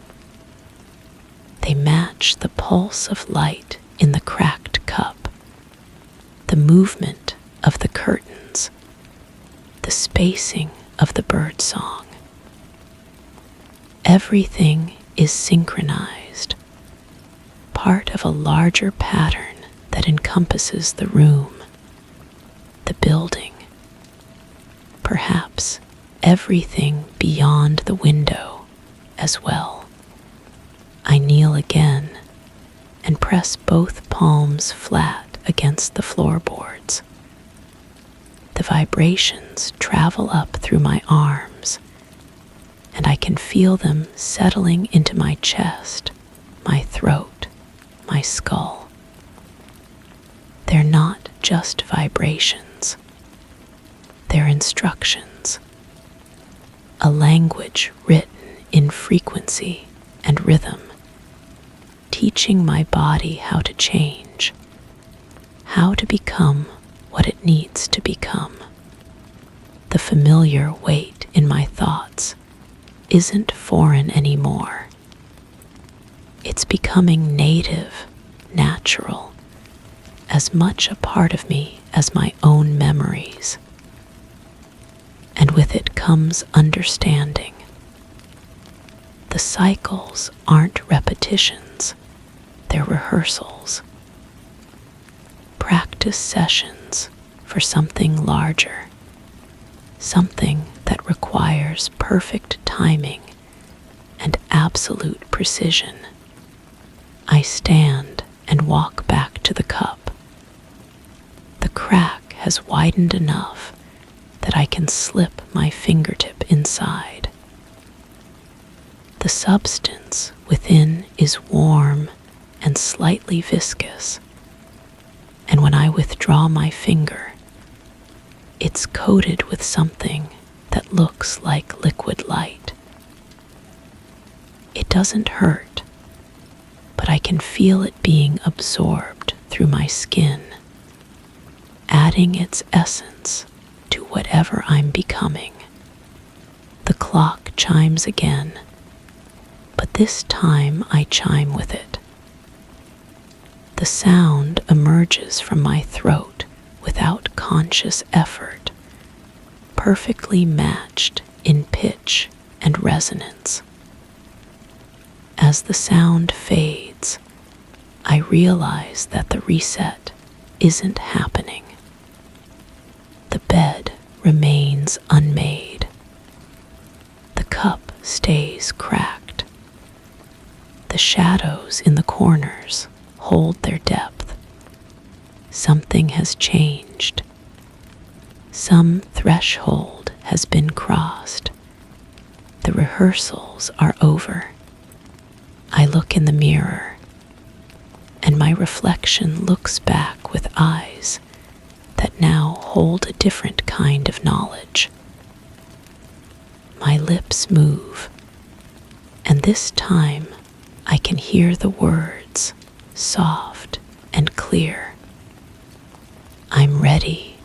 They match the pulse of light in the cracked cup, the movement of the curtains, the spacing of the birdsong. Everything is synchronized, part of a larger pattern that encompasses the room, the building, perhaps everything beyond the window as well. I kneel again and press both palms flat against the floorboards. The vibrations travel up through my arms, and I can feel them settling into my chest, my throat, my skull. They're not just vibrations. They're instructions. a language written in frequency and rhythm, teaching my body how to change, how to become what it needs to become. The familiar weight in my thoughts isn't foreign anymore. It's becoming native, natural, as much a part of me as my own memories. And with it comes understanding. The cycles aren't repetitions, they're rehearsals. Practice sessions for something larger, something that requires perfect timing and absolute precision. I stand and walk back to the cup. The crack has widened enough that I can slip my fingertip inside. The substance within is warm and slightly viscous, and when I withdraw my finger, it's coated with something that looks like liquid light. It doesn't hurt, but I can feel it being absorbed through my skin, adding its essence to whatever I'm becoming. The clock chimes again, but this time I chime with it. The sound emerges from my throat without conscious effort, perfectly matched in pitch and resonance. As the sound fades, I realize that the reset isn't happening. The bed remains unmade. The cup stays cracked. The shadows in the corners hold their depth. Something has changed. Some threshold has been crossed. The rehearsals are over. I look in the mirror, and my reflection looks back with eyes that now hold a different kind of knowledge. My lips move, and this time I can hear the words, soft and clear. I'm ready.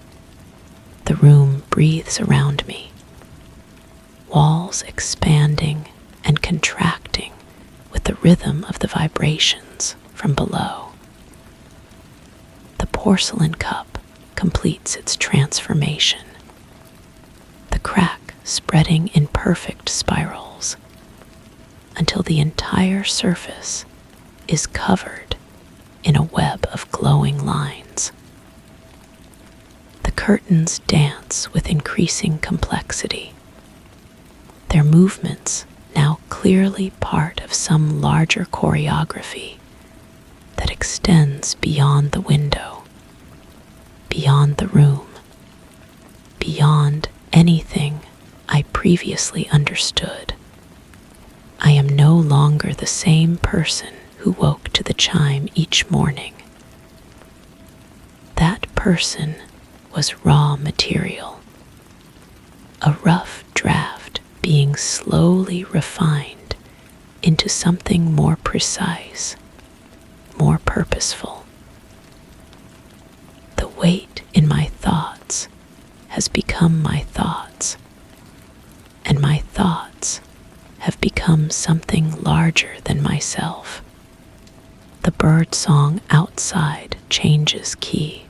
The room breathes around me, walls expanding and contracting with the rhythm of the vibrations from below. The porcelain cup completes its transformation, the crack spreading in perfect spirals until the entire surface is covered in a web of glowing lines. The curtains dance with increasing complexity, their movements now clearly part of some larger choreography that extends beyond the window, beyond the room, beyond anything I previously understood. I am no longer the same person who woke to the chime each morning. That person was raw material, a rough draft being slowly refined into something more precise, more purposeful. The weight in my thoughts has become my thoughts, and my thoughts have become something larger than myself. The bird song outside changes key,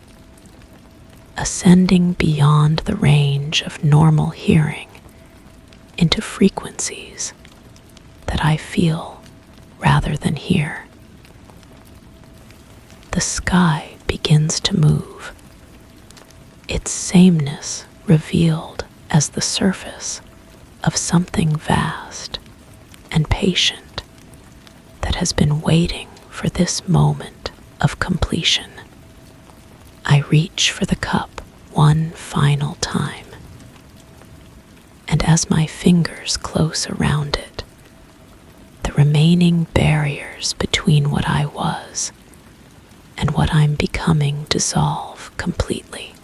ascending beyond the range of normal hearing into frequencies that I feel rather than hear. The sky begins to move, its sameness revealed as the surface of something vast and patient that has been waiting for this moment of completion. I reach for the cup one final time, and as my fingers close around it, the remaining barriers between what I was and what I'm becoming dissolve completely.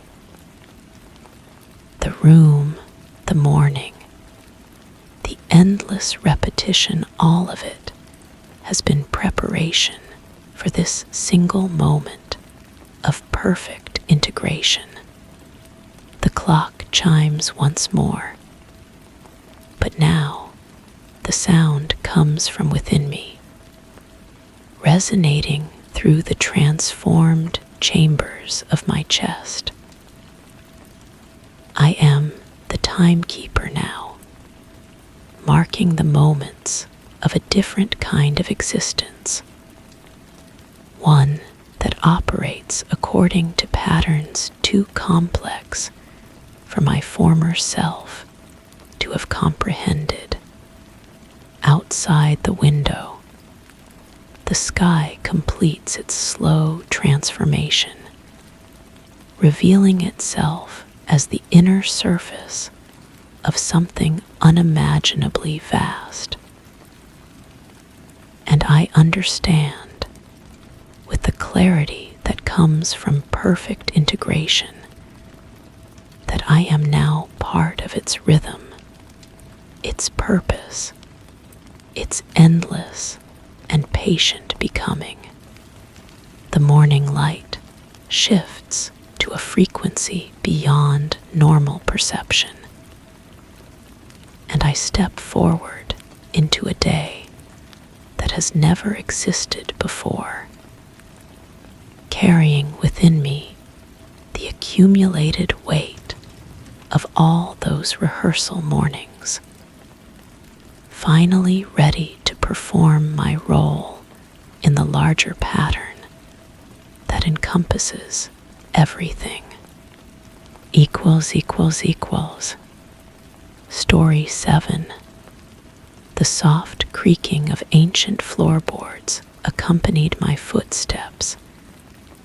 The room, the morning, endless repetition, all of it, has been preparation for this single moment of perfect integration. The clock chimes once more, but now the sound comes from within me, resonating through the transformed chambers of my chest. I am the timekeeper now, marking the moments of a different kind of existence, one that operates according to patterns too complex for my former self to have comprehended. Outside the window, the sky completes its slow transformation, revealing itself as the inner surface of something unimaginably vast. And I understand, with the clarity that comes from perfect integration, that I am now part of its rhythm, its purpose, its endless and patient becoming. The morning light shifts to a frequency beyond normal perception, and I step forward into a day that has never existed before, carrying within me the accumulated weight of all those rehearsal mornings, finally ready to perform my role in the larger pattern that encompasses everything. Equals. Story 7. The soft creaking of ancient floorboards accompanied my footsteps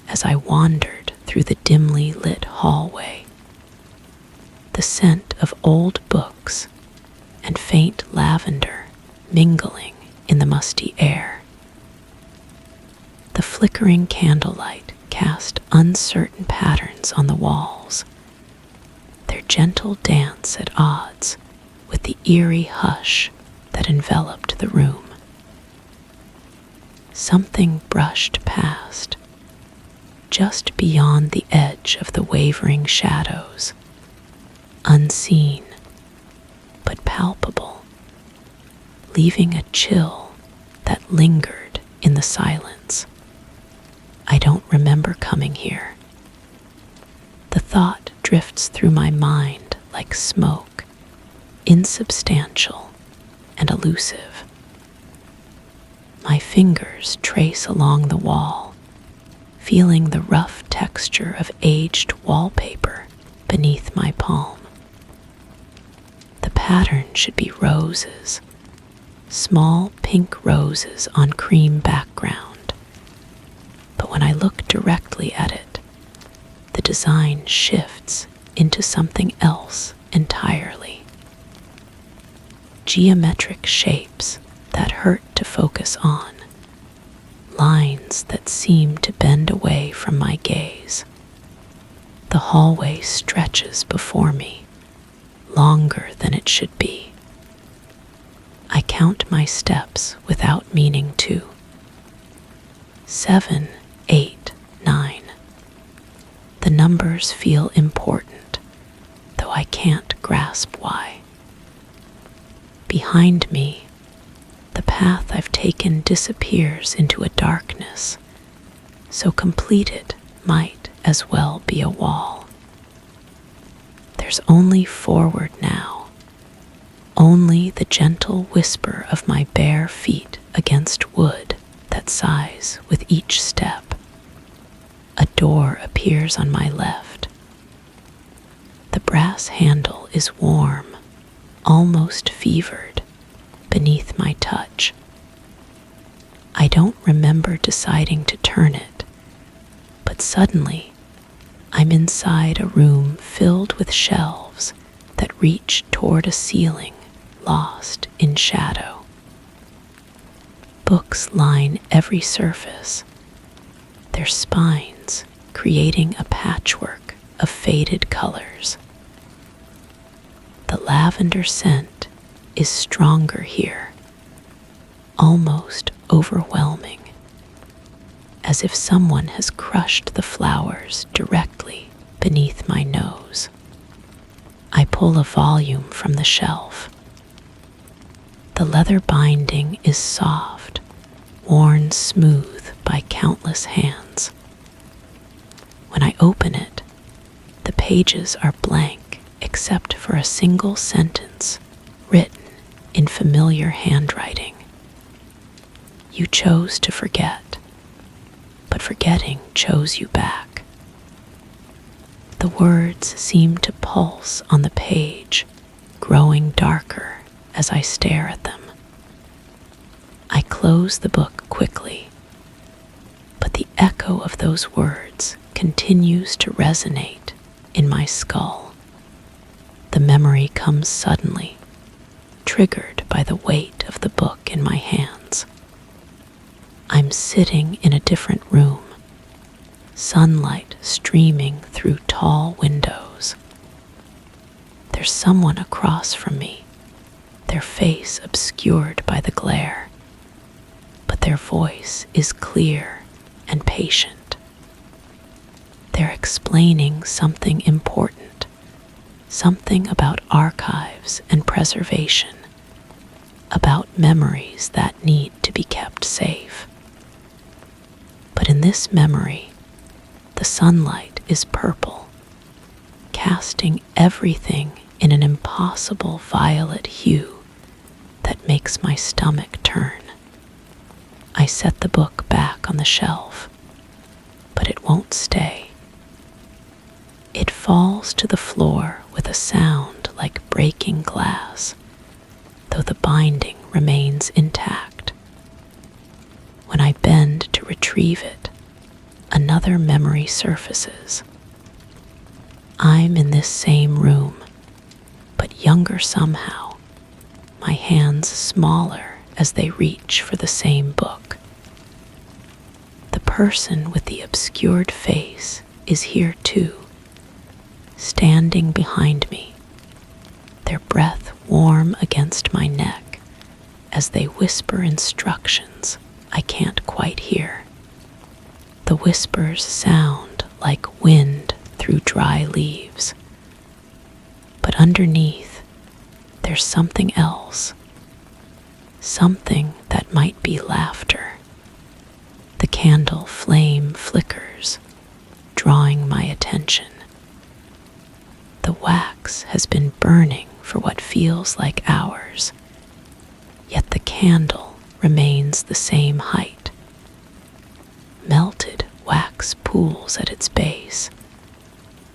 as I wandered through the dimly lit hallway. The scent of old books and faint lavender mingling in the musty air. The flickering candlelight cast uncertain patterns on the walls, their gentle dance at odds with the eerie hush that enveloped the room. Something brushed past, just beyond the edge of the wavering shadows, unseen but palpable, leaving a chill that lingered in the silence. I don't remember coming here. The thought drifts through my mind like smoke, insubstantial and elusive. My fingers trace along the wall, feeling the rough texture of aged wallpaper beneath my palm. The pattern should be roses, small pink roses on cream background. But when I look directly at it, the design shifts into something else entirely. Geometric shapes that hurt to focus on, lines that seem to bend away from my gaze. The hallway stretches before me, longer than it should be. I count my steps without meaning to. 7, 8, 9. The numbers feel important, though I can't grasp why. Behind me, the path I've taken disappears into a darkness, so completed might as well be a wall. There's only forward now, only the gentle whisper of my bare feet against wood that sighs with each step. A door appears on my left. The brass handle is warm, almost fevered, beneath my touch. I don't remember deciding to turn it, but suddenly I'm inside a room filled with shelves that reach toward a ceiling lost in shadow. Books line every surface, their spines creating a patchwork of faded colors. The lavender scent is stronger here, almost overwhelming, as if someone has crushed the flowers directly beneath my nose. I pull a volume from the shelf. The leather binding is soft, worn smooth by countless hands. When I open it, the pages are blank except for a single sentence written in familiar handwriting. You chose to forget, but forgetting chose you back. The words seem to pulse on the page, growing darker as I stare at them. I close the book quickly, but the echo of those words continues to resonate in my skull. The memory comes suddenly, triggered by the weight of the book in my hands. I'm sitting in a different room, sunlight streaming through tall windows. There's someone across from me, their face obscured by the glare, but their voice is clear and patient. They're explaining something important, something about archives and preservation, about memories that need to be kept safe. But in this memory, the sunlight is purple, casting everything in an impossible violet hue that makes my stomach turn. I set the book back on the shelf, but it won't stay. It falls to the floor with a sound like breaking glass, though the binding remains intact. When I bend to retrieve it, another memory surfaces. I'm in this same room, but younger somehow, my hands smaller as they reach for the same book. The person with the obscured face is here too, standing behind me, their breath warm against my neck as they whisper instructions I can't quite hear. The whispers sound like wind through dry leaves, but underneath there's something else, something that might be laughter. The candle flame flickers, drawing my attention. The wax has been burning for what feels like hours, yet the candle remains the same height. Melted wax pools at its base,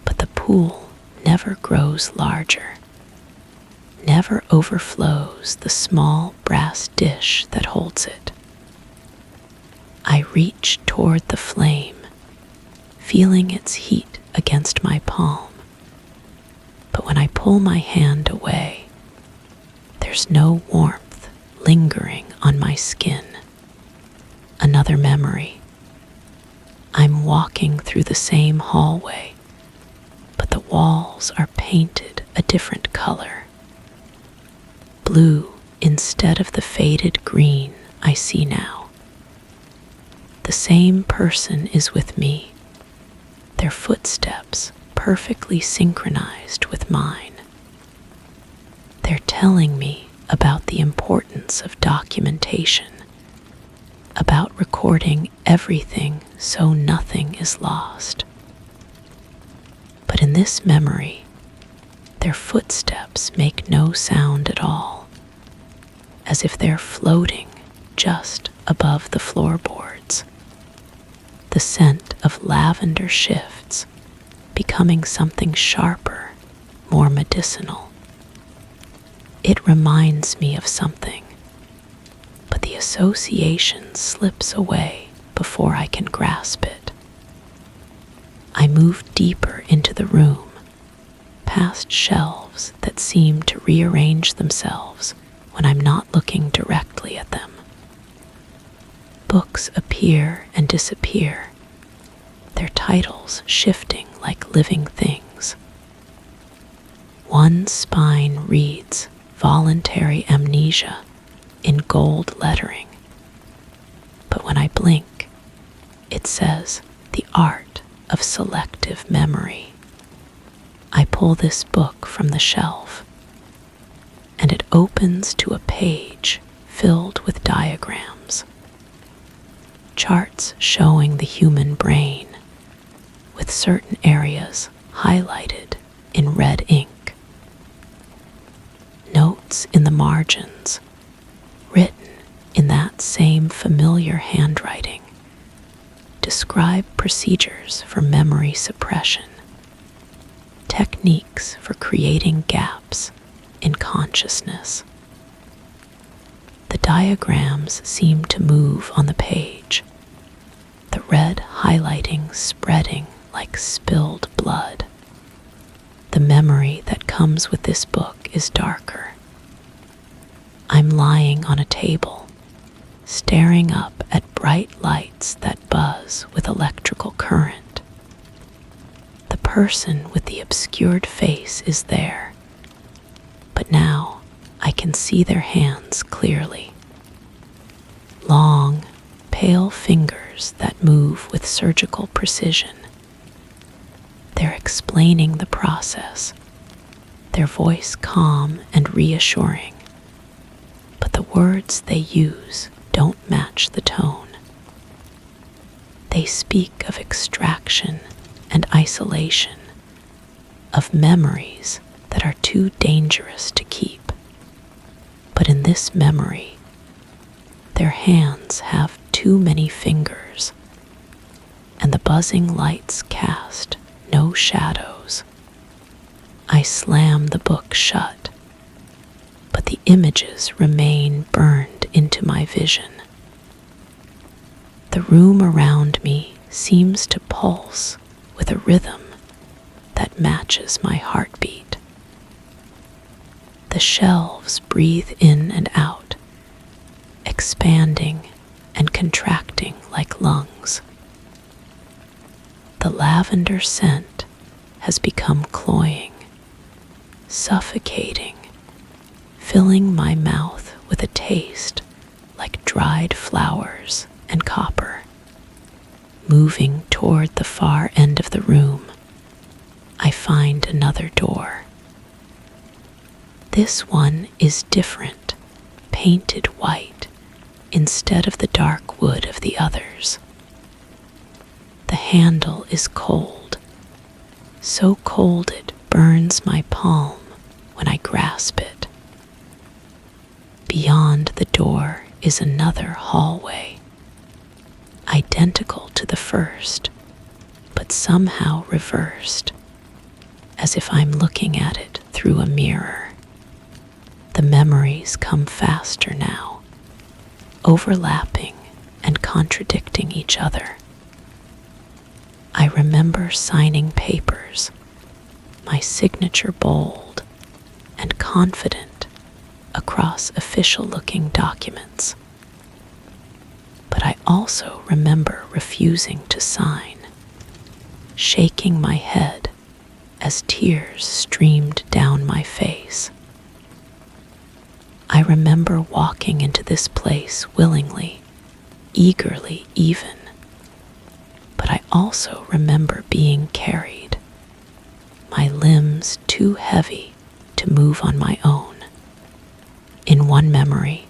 but the pool never grows larger, never overflows the small brass dish that holds it. I reach toward the flame, feeling its heat against my palm, but when I pull my hand away, there's no warmth lingering on my skin. Another memory. I'm walking through the same hallway, but the walls are painted a different color. Blue instead of the faded green I see now. The same person is with me, their footsteps perfectly synchronized with mine. They're telling me about the importance of documentation, about recording everything so nothing is lost. But in this memory, their footsteps make no sound at all, as if they're floating just above the floorboards. The scent of lavender shifts, becoming something sharper, more medicinal. It reminds me of something, but the association slips away before I can grasp it. I move deeper into the room, past shelves that seem to rearrange themselves when I'm not looking directly at them. Books appear and disappear, their titles shifting like living things. One spine reads, voluntary amnesia in gold lettering. But when I blink, it says the art of selective memory. I pull this book from the shelf, and it opens to a page filled with diagrams, charts showing the human brain, with certain areas highlighted in red ink. Notes in the margins, written in that same familiar handwriting, describe procedures for memory suppression, techniques for creating gaps in consciousness. The diagrams seem to move on the page, the red highlighting spreading like spilled blood. The memory that comes with this book is darker. I'm lying on a table, staring up at bright lights that buzz with electrical current. The person with the obscured face is there, but now I can see their hands clearly. Long, pale fingers that move with surgical precision. They're explaining the process, their voice calm and reassuring, but the words they use don't match the tone. They speak of extraction and isolation, of memories that are too dangerous to keep. But in this memory, their hands have too many fingers, and the buzzing lights cast no shadows. I slam the book shut, but the images remain burned into my vision. The room around me seems to pulse with a rhythm that matches my heartbeat. The shelves breathe in and out, expanding and contracting like lungs. The lavender scent has become cloying, suffocating, filling my mouth with a taste like dried flowers and copper. Moving toward the far end of the room, I find another door. This one is different, painted white instead of the dark wood of the others. The handle is cold, so cold it burns my palm when I grasp it. Beyond the door is another hallway, identical to the first, but somehow reversed, as if I'm looking at it through a mirror. The memories come faster now, overlapping and contradicting each other. I remember signing papers, my signature bold and confident across official-looking documents. But I also remember refusing to sign, shaking my head as tears streamed down my face. I remember walking into this place willingly, eagerly even, but I also remember being carried, my limbs too heavy to move on my own. In one memory,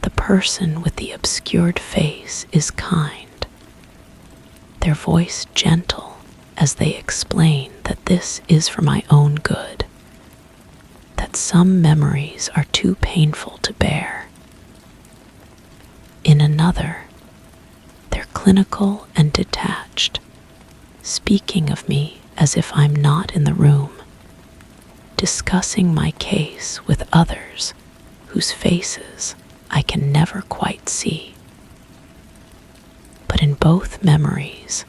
the person with the obscured face is kind, their voice gentle as they explain that this is for my own good, that some memories are too painful to bear. In another, they're clinical and detached, speaking of me as if I'm not in the room, discussing my case with others whose faces I can never quite see. But in both memories,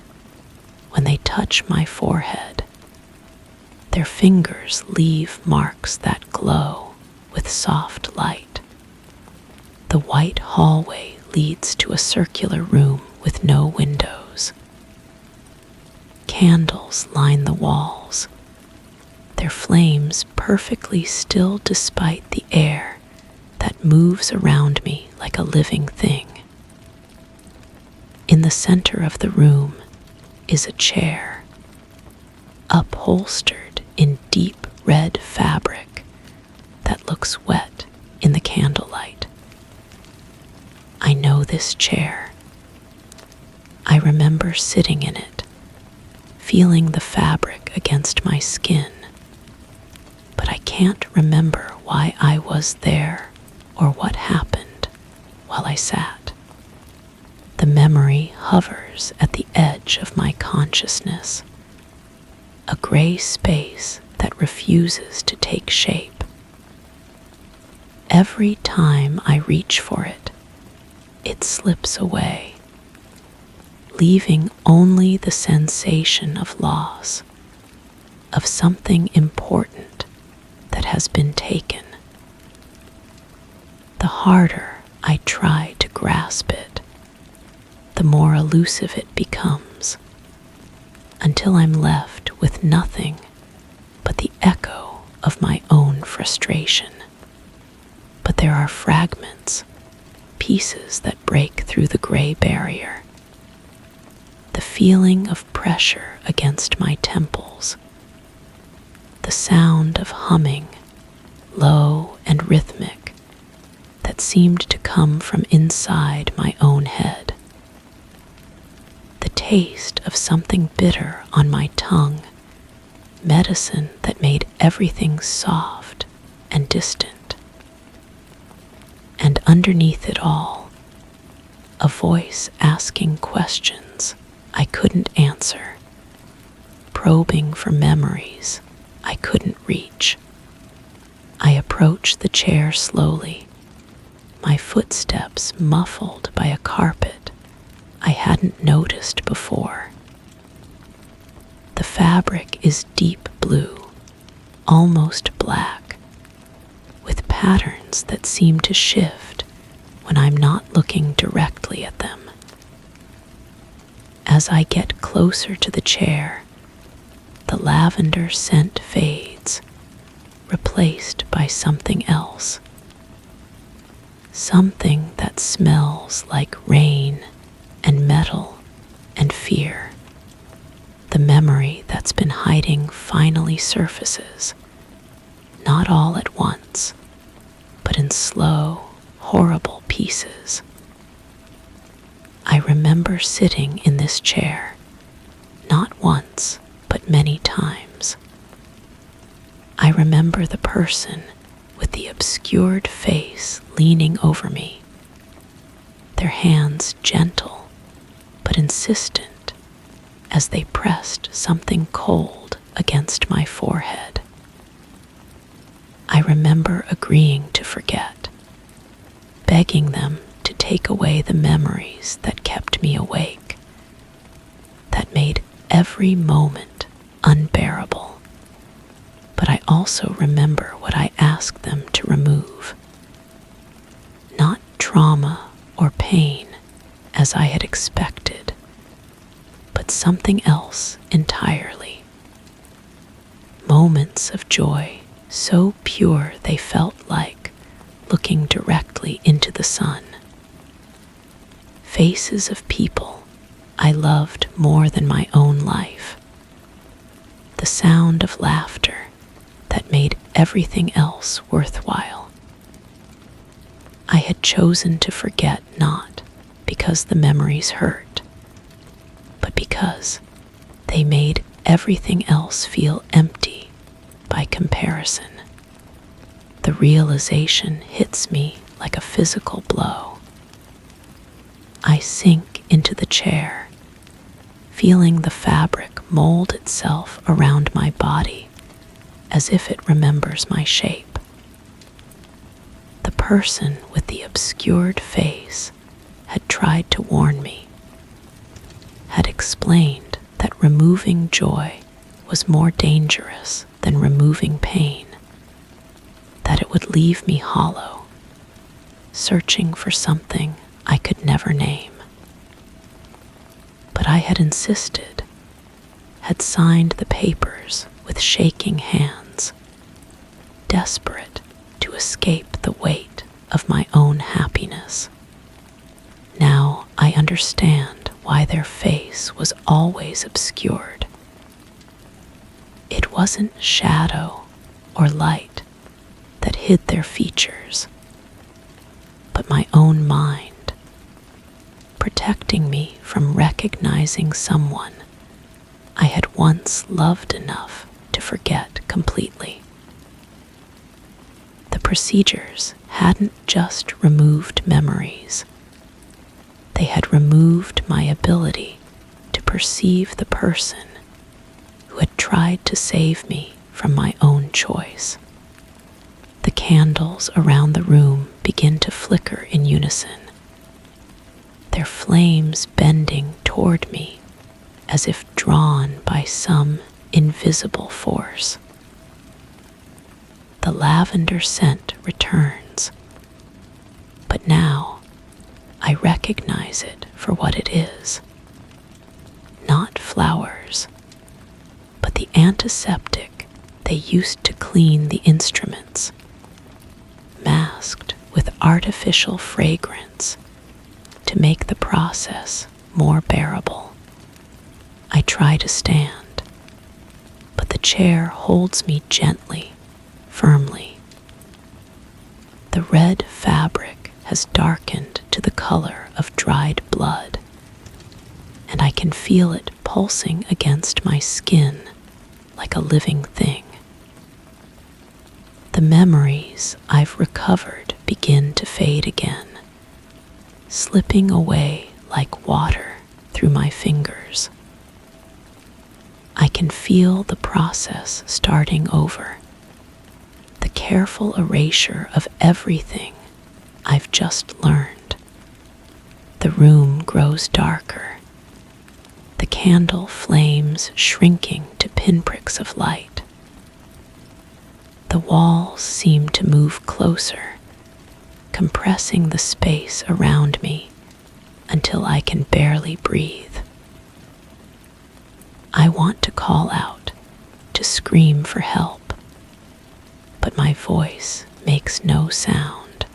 when they touch my forehead, their fingers leave marks that glow with soft light. The white hallway leads to a circular room with no windows. Candles line the walls, their flames perfectly still despite the air that moves around me like a living thing. In the center of the room is a chair, upholstered in deep red fabric that looks wet in the candlelight. I know this chair. I remember sitting in it, feeling the fabric against my skin, but I can't remember why I was there or what happened while I sat. The memory hovers at the edge of my consciousness, a gray space that refuses to take shape. Every time I reach for it, it slips away, leaving only the sensation of loss, of something important that has been taken. The harder I try to grasp it, the more elusive it becomes, until I'm left with nothing but the echo of my own frustration. But there are fragments, pieces that break through the gray barrier. The feeling of pressure against my temples, the sound of humming, low and rhythmic, that seemed to come from inside my own head. The taste of something bitter on my tongue, medicine that made everything soft and distant. And underneath it all, a voice asking questions I couldn't answer, probing for memories I couldn't reach. I approach the chair slowly, my footsteps muffled by a carpet I hadn't noticed before. The fabric is deep blue, almost black, with patterns that seem to shift when I'm not looking directly at them. As I get closer to the chair, the lavender scent fades, replaced by something else. Something that smells like rain and metal and fear. The memory that's been hiding finally surfaces, not all at once, but in slow, horrible pieces. I remember sitting in this chair, not once, but many times. I remember the person with the obscured face leaning over me, their hands gentle but insistent as they pressed something cold against my forehead. I remember agreeing to forget, begging them to take away the memories that kept me awake, that made every moment unbearable. But I also remember what I asked them to remove. Not trauma or pain, as I had expected, but something else entirely. Moments of joy so pure they felt like looking directly into the sun. Faces of people I loved more than my own life. The sound of laughter that made everything else worthwhile. I had chosen to forget not because the memories hurt, but because they made everything else feel empty by comparison. The realization hits me like a physical blow. I sink into the chair, feeling the fabric mold itself around my body as if it remembers my shape. The person with the obscured face had tried to warn me, had explained that removing joy was more dangerous than removing pain, that it would leave me hollow, searching for something I could never name. But I had insisted, had signed the papers with shaking hands, desperate to escape the weight of my own happiness. Now I understand why their face was always obscured. It wasn't shadow or light that hid their features, but my own mind, protecting me from recognizing someone I had once loved enough to forget completely. The procedures hadn't just removed memories. They had removed my ability to perceive the person who had tried to save me from my own choice. The candles around the room begin to flicker in unison, their flames bending toward me as if drawn by some invisible force. The lavender scent returns, but now I recognize it for what it is. Not flowers, but the antiseptic they used to clean the instruments, masked with artificial fragrance to make the process more bearable. I try to stand, but the chair holds me gently, firmly. The red fabric has darkened to the color of dried blood, and I can feel it pulsing against my skin like a living thing. The memories I've recovered begin to fade again, slipping away like water through my fingers. I can feel the process starting over, the careful erasure of everything I've just learned. The room grows darker, the candle flames shrinking to pinpricks of light. The walls seem to move closer, compressing the space around me until I can barely breathe. I want to call out, to scream for help, but my voice makes no sound.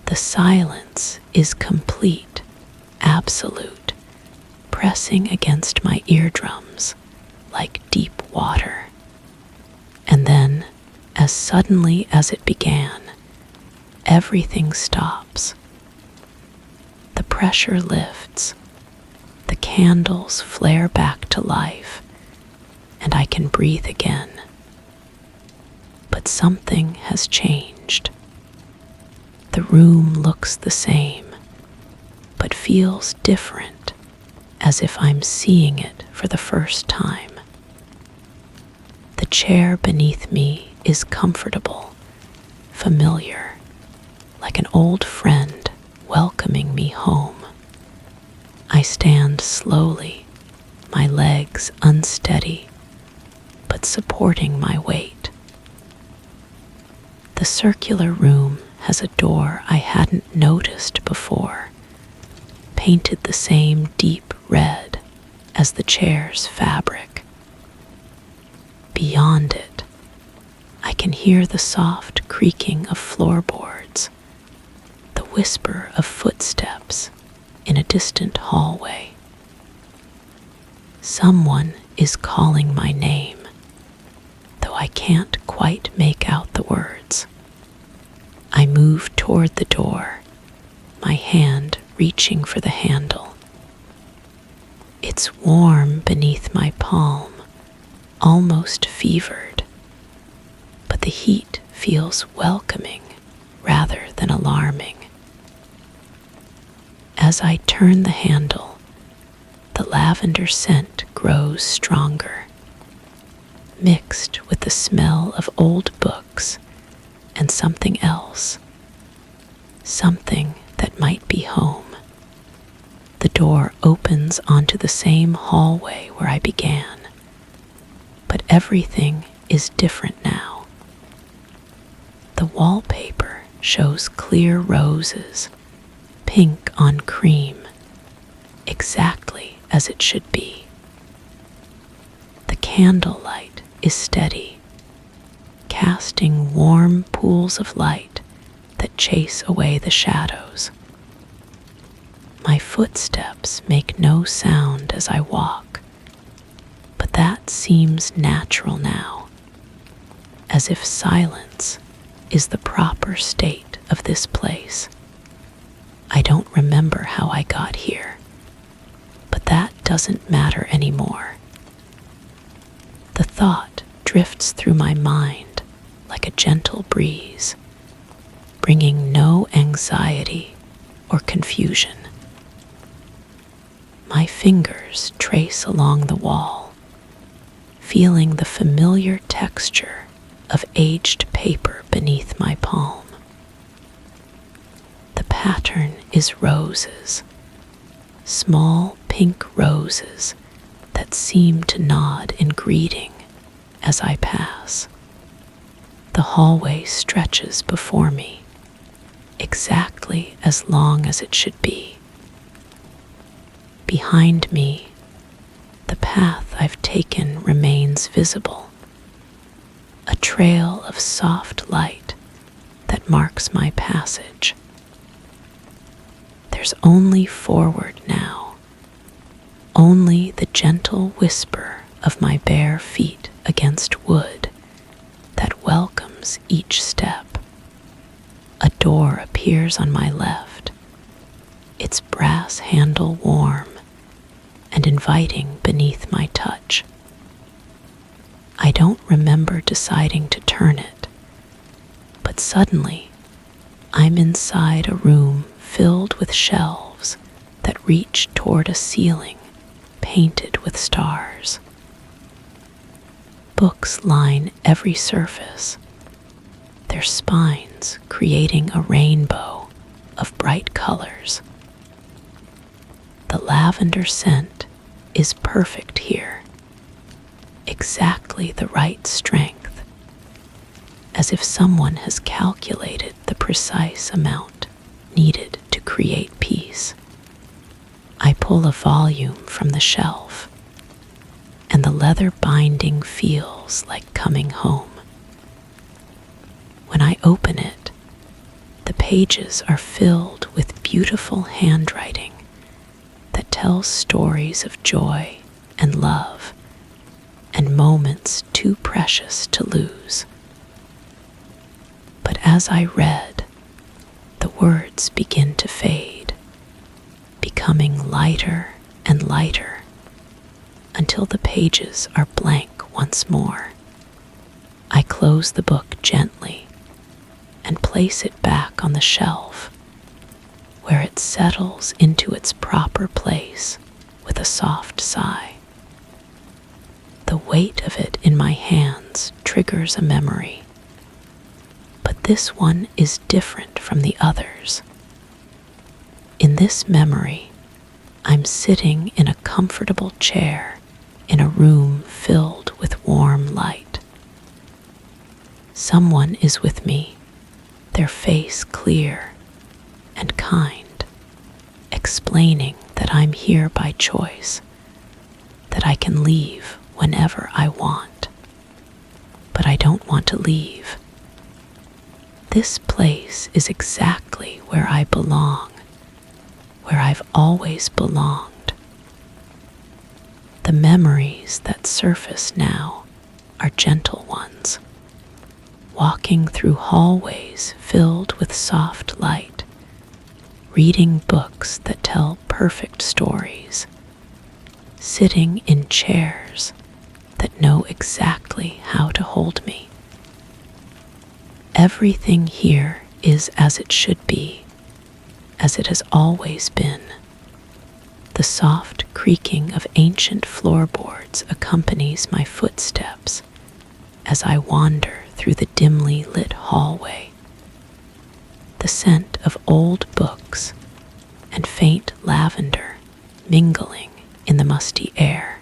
The silence is complete, absolute, pressing against my eardrums like deep water. And then, as suddenly as it began, everything stops. The pressure lifts, the candles flare back to life, and I can breathe again. But something has changed. The room looks the same, but feels different, as if I'm seeing it for the first time. The chair beneath me is comfortable, familiar, like an old friend welcoming me home. I stand slowly, my legs unsteady, but supporting my weight. The circular room has a door I hadn't noticed before, painted the same deep red as the chair's fabric. Beyond it, I can hear the soft creaking of floorboards, the whisper of footsteps in a distant hallway. Someone is calling my name, though I can't quite make out the words. I move toward the door, my hand reaching for the handle. It's warm beneath my palm, almost fevered, but the heat feels welcoming rather than alarming. As I turn the handle, the lavender scent grows stronger, mixed with the smell of old books and something else, something that might be home. The door opens onto the same hallway where I began, but everything is different now. The wallpaper shows clear roses, pink on cream, exactly as it should be. The candlelight is steady, casting warm pools of light that chase away the shadows. My footsteps make no sound as I walk, but that seems natural now, as if silence is the proper state of this place. I don't remember how I got here, but that doesn't matter anymore. The thought drifts through my mind like a gentle breeze, bringing no anxiety or confusion. My fingers trace along the wall, feeling the familiar texture of aged paper beneath my palm. The pattern is roses, small pink roses that seem to nod in greeting as I pass. The hallway stretches before me, exactly as long as it should be. Behind me, the path I've taken remains visible, a trail of soft light that marks my passage. There's only forward now, only the gentle whisper of my bare feet against wood that welcomes each step. A door appears on my left, its brass handle warm and inviting beneath my touch. I don't remember deciding to turn it, but suddenly I'm inside a room filled with shelves that reach toward a ceiling painted with stars. Books line every surface, their spines creating a rainbow of bright colors. The lavender scent is perfect here, exactly the right strength, as if someone has calculated the precise amount needed to create peace. I pull a volume from the shelf, and the leather binding feels like coming home. When I open it, the pages are filled with beautiful handwriting that tells stories of joy and love and moments too precious to lose. But as I read, the words begin to fade, becoming lighter and lighter until the pages are blank once more. I close the book gently and place it back on the shelf, where it settles into its proper place with a soft sigh. The weight of it in my hands triggers a memory, but this one is different from the others. In this memory, I'm sitting in a comfortable chair in a room filled with warm light. Someone is with me, their face clear and kind, explaining that I'm here by choice, that I can leave whenever I want. But I don't want to leave. This place is exactly where I belong, where I've always belonged. The memories that surface now are gentle ones, walking through hallways filled with soft light, reading books that tell perfect stories, sitting in chairs that know exactly how to hold me. Everything here is as it should be, as it has always been. The soft creaking of ancient floorboards accompanies my footsteps as I wander through the dimly lit hallway. The scent of old books and faint lavender mingling in the musty air.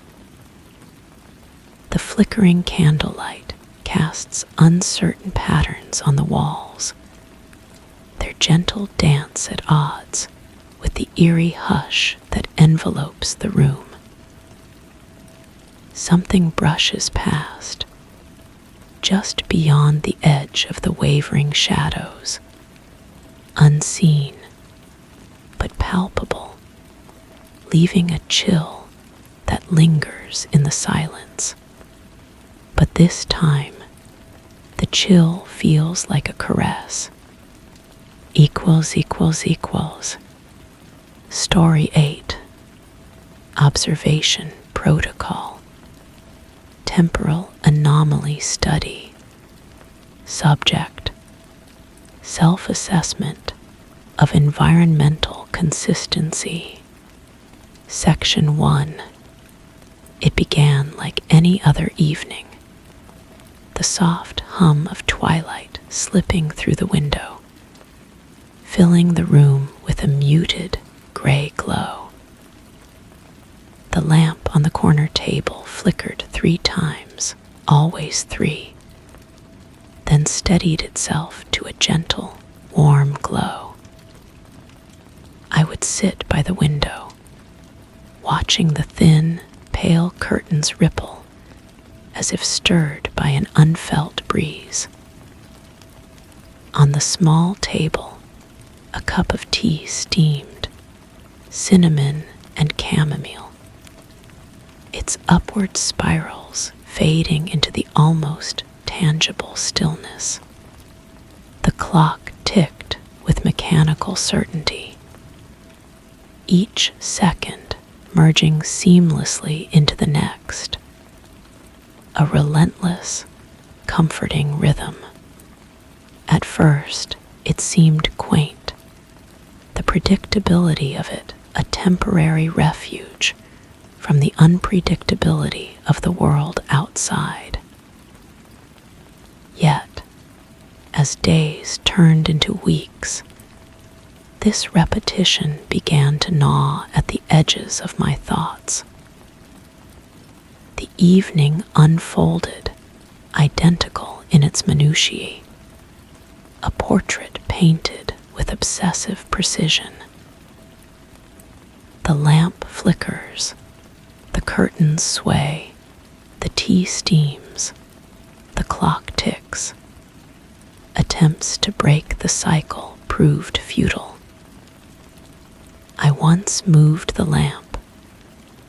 The flickering candlelight casts uncertain patterns on the walls, their gentle dance at odds with the eerie hush that envelopes the room. Something brushes past, just beyond the edge of the wavering shadows, unseen but palpable, leaving a chill that lingers in the silence. But this time, the chill feels like a caress. Equals equals equals. Story 8. Observation Protocol. Temporal Anomaly Study. Subject: Self-assessment of environmental consistency. Section 1. It began like any other evening. The soft hum of twilight slipping through the window, filling the room with a muted gray glow. The lamp on the corner table flickered 3 times, always 3, then steadied itself to a gentle, warm glow. I would sit by the window, watching the thin, pale curtains ripple as if stirred by an unfelt breeze. On the small table, a cup of tea steamed, cinnamon and chamomile, its upward spirals fading into the almost tangible stillness. The clock ticked with mechanical certainty, each second merging seamlessly into the next, a relentless, comforting rhythm. At first, it seemed quaint, the predictability of it a temporary refuge from the unpredictability of the world outside. Yet, as days turned into weeks, this repetition began to gnaw at the edges of my thoughts. The evening unfolded, identical in its minutiae, a portrait painted with obsessive precision. The lamp flickers, the curtains sway, the tea steams, the clock ticks. Attempts to break the cycle proved futile. I once moved the lamp,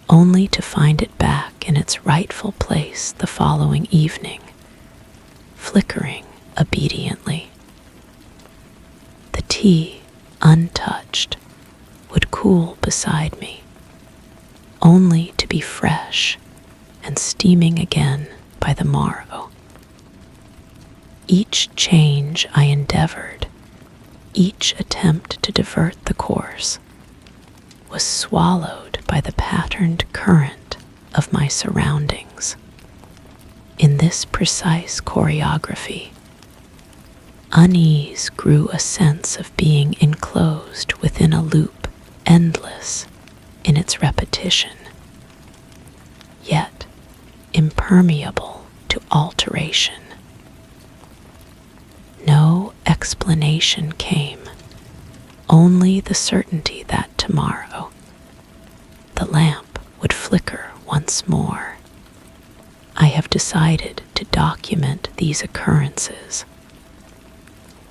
only to find it back in its rightful place the following evening, flickering obediently. The tea, untouched, would cool beside me, only to be fresh and steaming again by the morrow. Each change I endeavored, each attempt to divert the course, was swallowed by the patterned current of my surroundings. In this precise choreography, unease grew a sense of being enclosed within a loop endless in its repetition, yet impermeable to alteration. No explanation came, only the certainty that tomorrow the lamp would flicker once more. I have decided to document these occurrences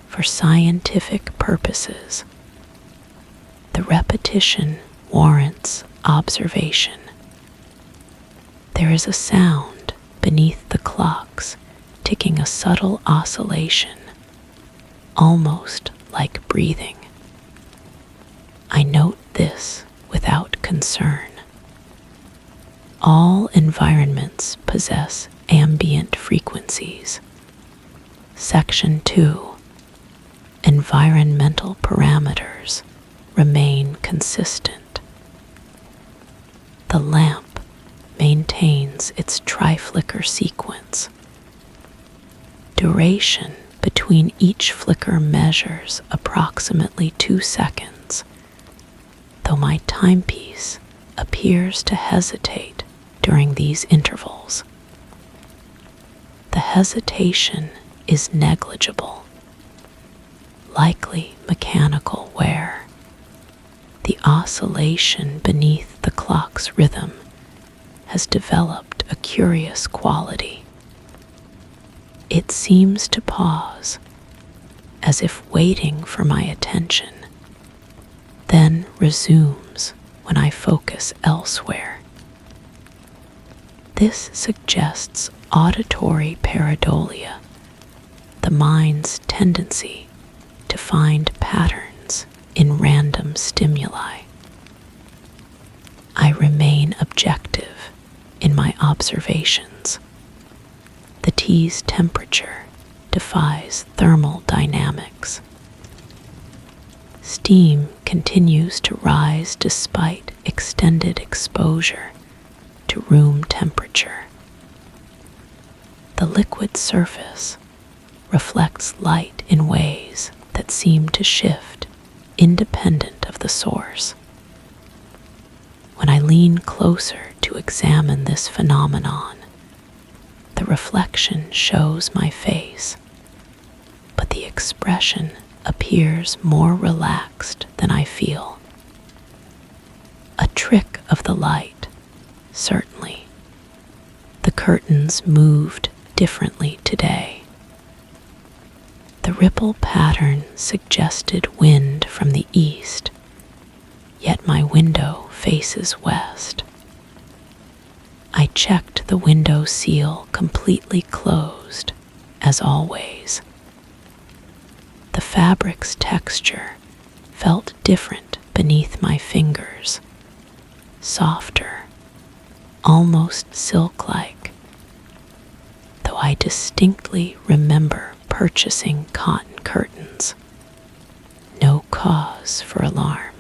for scientific purposes. The repetition warrants observation. There is a sound beneath the clocks ticking, a subtle oscillation, almost like breathing. I note this without concern. All environments possess ambient frequencies. Section 2. Environmental parameters remain consistent. The lamp maintains its tri-flicker sequence. Duration between each flicker measures approximately 2 seconds, though my timepiece appears to hesitate during these intervals. The hesitation is negligible, likely mechanical wear. The oscillation beneath the clock's rhythm has developed a curious quality. It seems to pause, as if waiting for my attention, then resumes when I focus elsewhere. This suggests auditory pareidolia, the mind's tendency to find patterns in random stimuli. I remain objective in my observations. The tea's temperature defies thermal dynamics. Steam continues to rise despite extended exposure to room temperature. The liquid surface reflects light in ways that seem to shift independent of the source. When I lean closer to examine this phenomenon, the reflection shows my face, but the expression appears more relaxed than I feel. A trick of the light, certainly. The curtains moved differently today. The ripple pattern suggested wind from the east, yet my window faces west. I checked the window seal completely closed, as always. The fabric's texture felt different beneath my fingers, softer, almost silk-like, though I distinctly remember purchasing cotton curtains. No cause for alarm.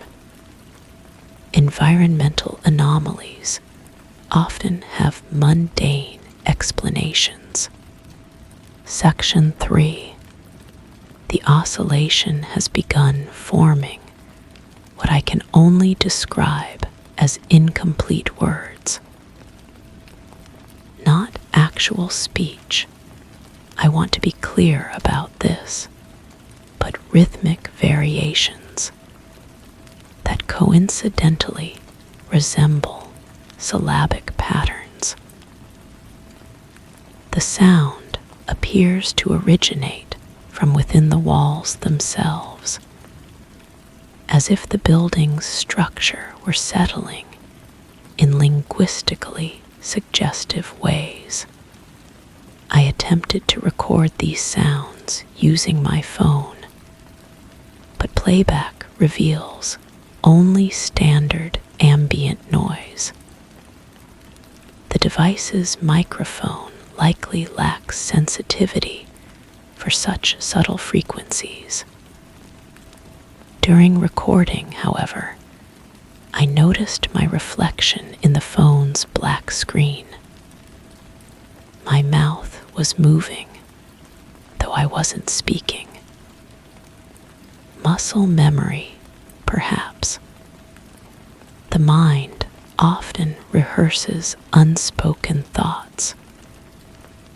Environmental anomalies often have mundane explanations. Section 3. The oscillation has begun forming what I can only describe as incomplete words. Not actual speech. I want to be clear about this, but rhythmic variations that coincidentally resemble syllabic patterns. The sound appears to originate from within the walls themselves, as if the building's structure were settling in linguistically suggestive ways. I attempted to record these sounds using my phone, but playback reveals only standard ambient noise. The device's microphone likely lacks sensitivity for such subtle frequencies. During recording, however, I noticed my reflection in the phone's black screen. My mouth was moving, though I wasn't speaking. Muscle memory, perhaps. The mind often rehearses unspoken thoughts.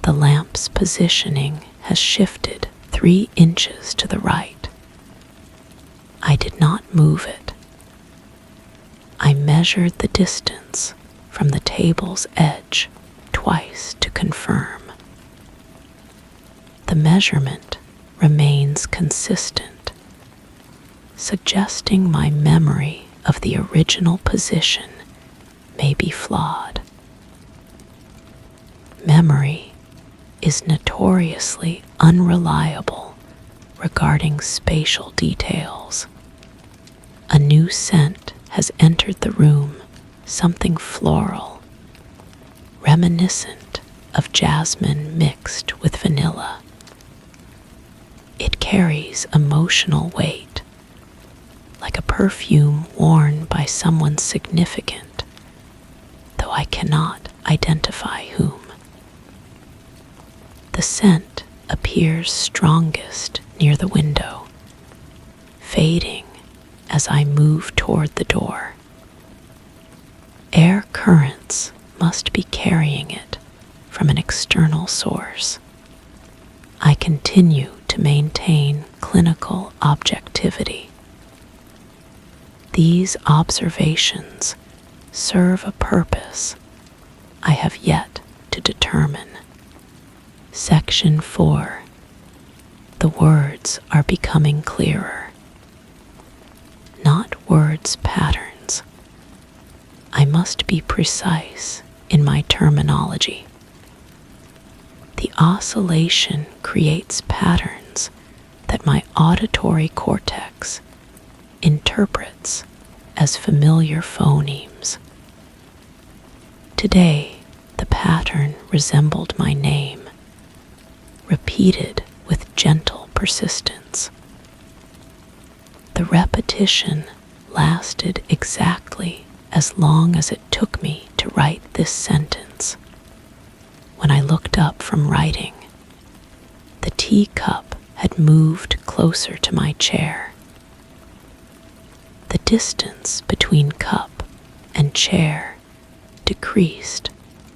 The lamp's positioning has shifted 3 inches to the right. I did not move it. I measured the distance from the table's edge twice to confirm. The measurement remains consistent, suggesting my memory of the original position may be flawed. Memory is notoriously unreliable regarding spatial details. A new scent has entered the room, something floral, reminiscent of jasmine mixed with vanilla. It carries emotional weight, like a perfume worn by someone significant, though I cannot identify whom. The scent appears strongest near the window, fading as I move toward the door. Air currents must be carrying it from an external source. I continue to maintain clinical objectivity. These observations serve a purpose I have yet to determine. Section 4. The words are becoming clearer. Not words patterns. I must be precise in my terminology. The oscillation creates patterns that my auditory cortex interprets as familiar phonemes. Today, the pattern resembled my name, repeated with gentle persistence. The repetition lasted exactly as long as it took me to write this sentence. When I looked up from writing, the teacup had moved closer to my chair. The distance between cup and chair decreased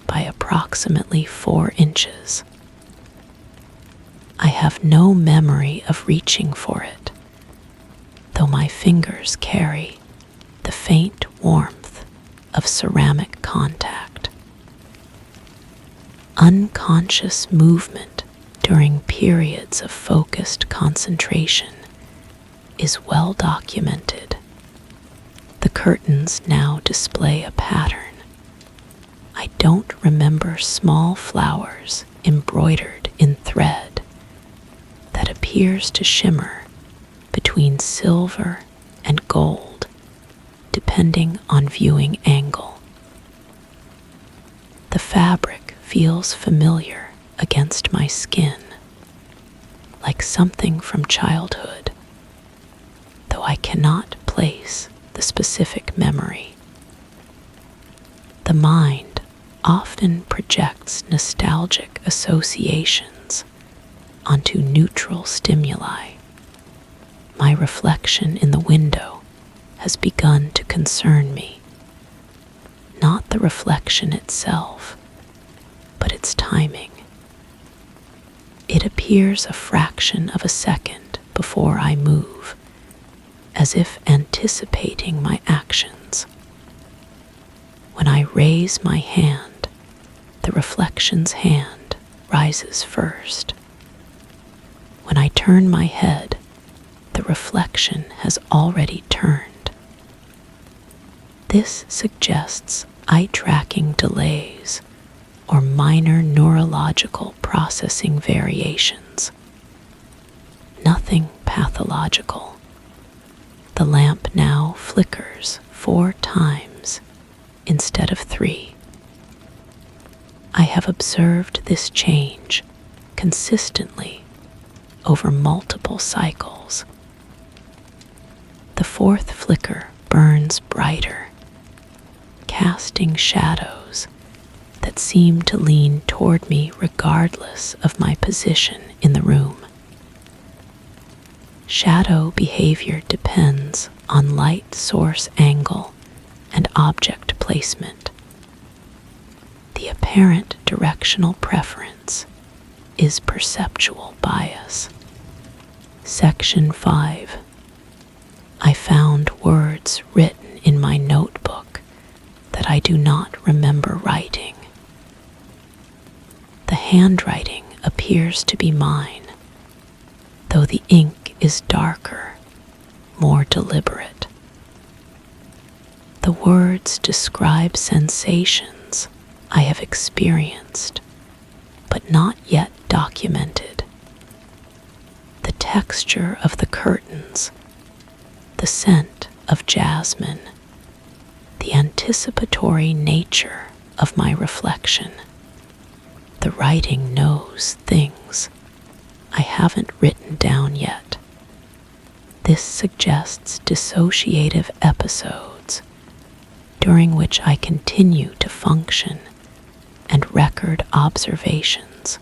by approximately 4 inches. I have no memory of reaching for it, though my fingers carry the faint warmth of ceramic contact. Unconscious movement during periods of focused concentration is well documented. The curtains now display a pattern. I don't remember small flowers embroidered in thread that appears to shimmer between silver and gold, depending on viewing angle. The fabric feels familiar against my skin, like something from childhood, though I cannot place the specific memory. The mind often projects nostalgic associations onto neutral stimuli. My reflection in the window has begun to concern me, not the reflection itself, but its timing. It appears a fraction of a second before I move, as if anticipating my actions. When I raise my hand, the reflection's hand rises first. When I turn my head, the reflection has already turned. This suggests eye-tracking delays or minor neurological processing variations. Nothing pathological. The lamp now flickers 4 times instead of 3. I have observed this change consistently over multiple cycles. The 4th flicker burns brighter, casting shadows that seem to lean toward me regardless of my position in the room. Shadow behavior depends on light source angle and object placement. The apparent directional preference is perceptual bias. Section 5. I found words written in my notebook that I do not remember writing. The handwriting appears to be mine, though the ink is darker, more deliberate. The words describe sensations I have experienced, but not yet documented. The texture of the curtains, the scent of jasmine, the anticipatory nature of my reflection. The writing knows things I haven't written down yet. This suggests dissociative episodes during which I continue to function and record observations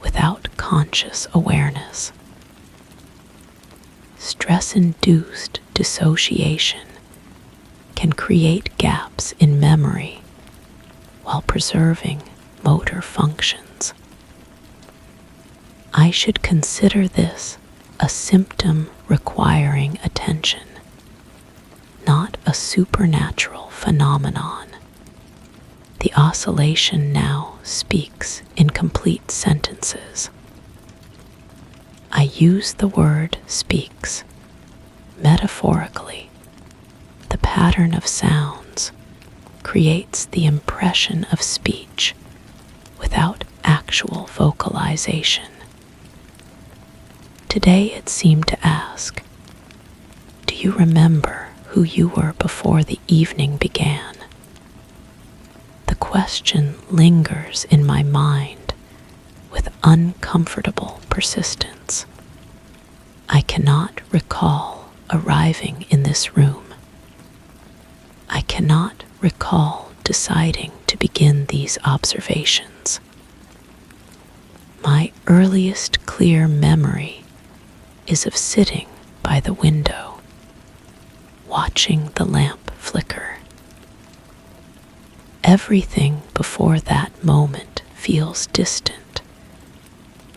without conscious awareness. Stress-induced dissociation can create gaps in memory while preserving motor functions. I should consider this a symptom requiring attention, not a supernatural phenomenon. The oscillation now speaks in complete sentences. I use the word speaks metaphorically. The pattern of sounds creates the impression of speech without actual vocalization. Today it seemed to ask, do you remember who you were before the evening began? The question lingers in my mind with uncomfortable persistence. I cannot recall arriving in this room. I cannot recall deciding to begin these observations. My earliest clear memory is of sitting by the window, watching the lamp flicker. Everything before that moment feels distant,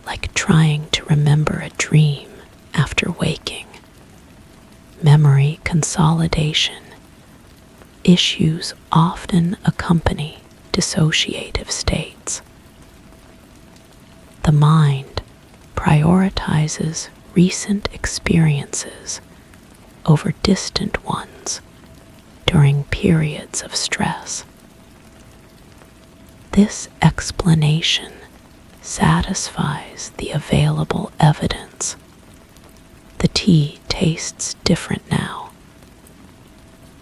like trying to remember a dream after waking. Memory consolidation issues often accompany dissociative states. The mind prioritizes recent experiences over distant ones during periods of stress. This explanation satisfies the available evidence. The tea tastes different now.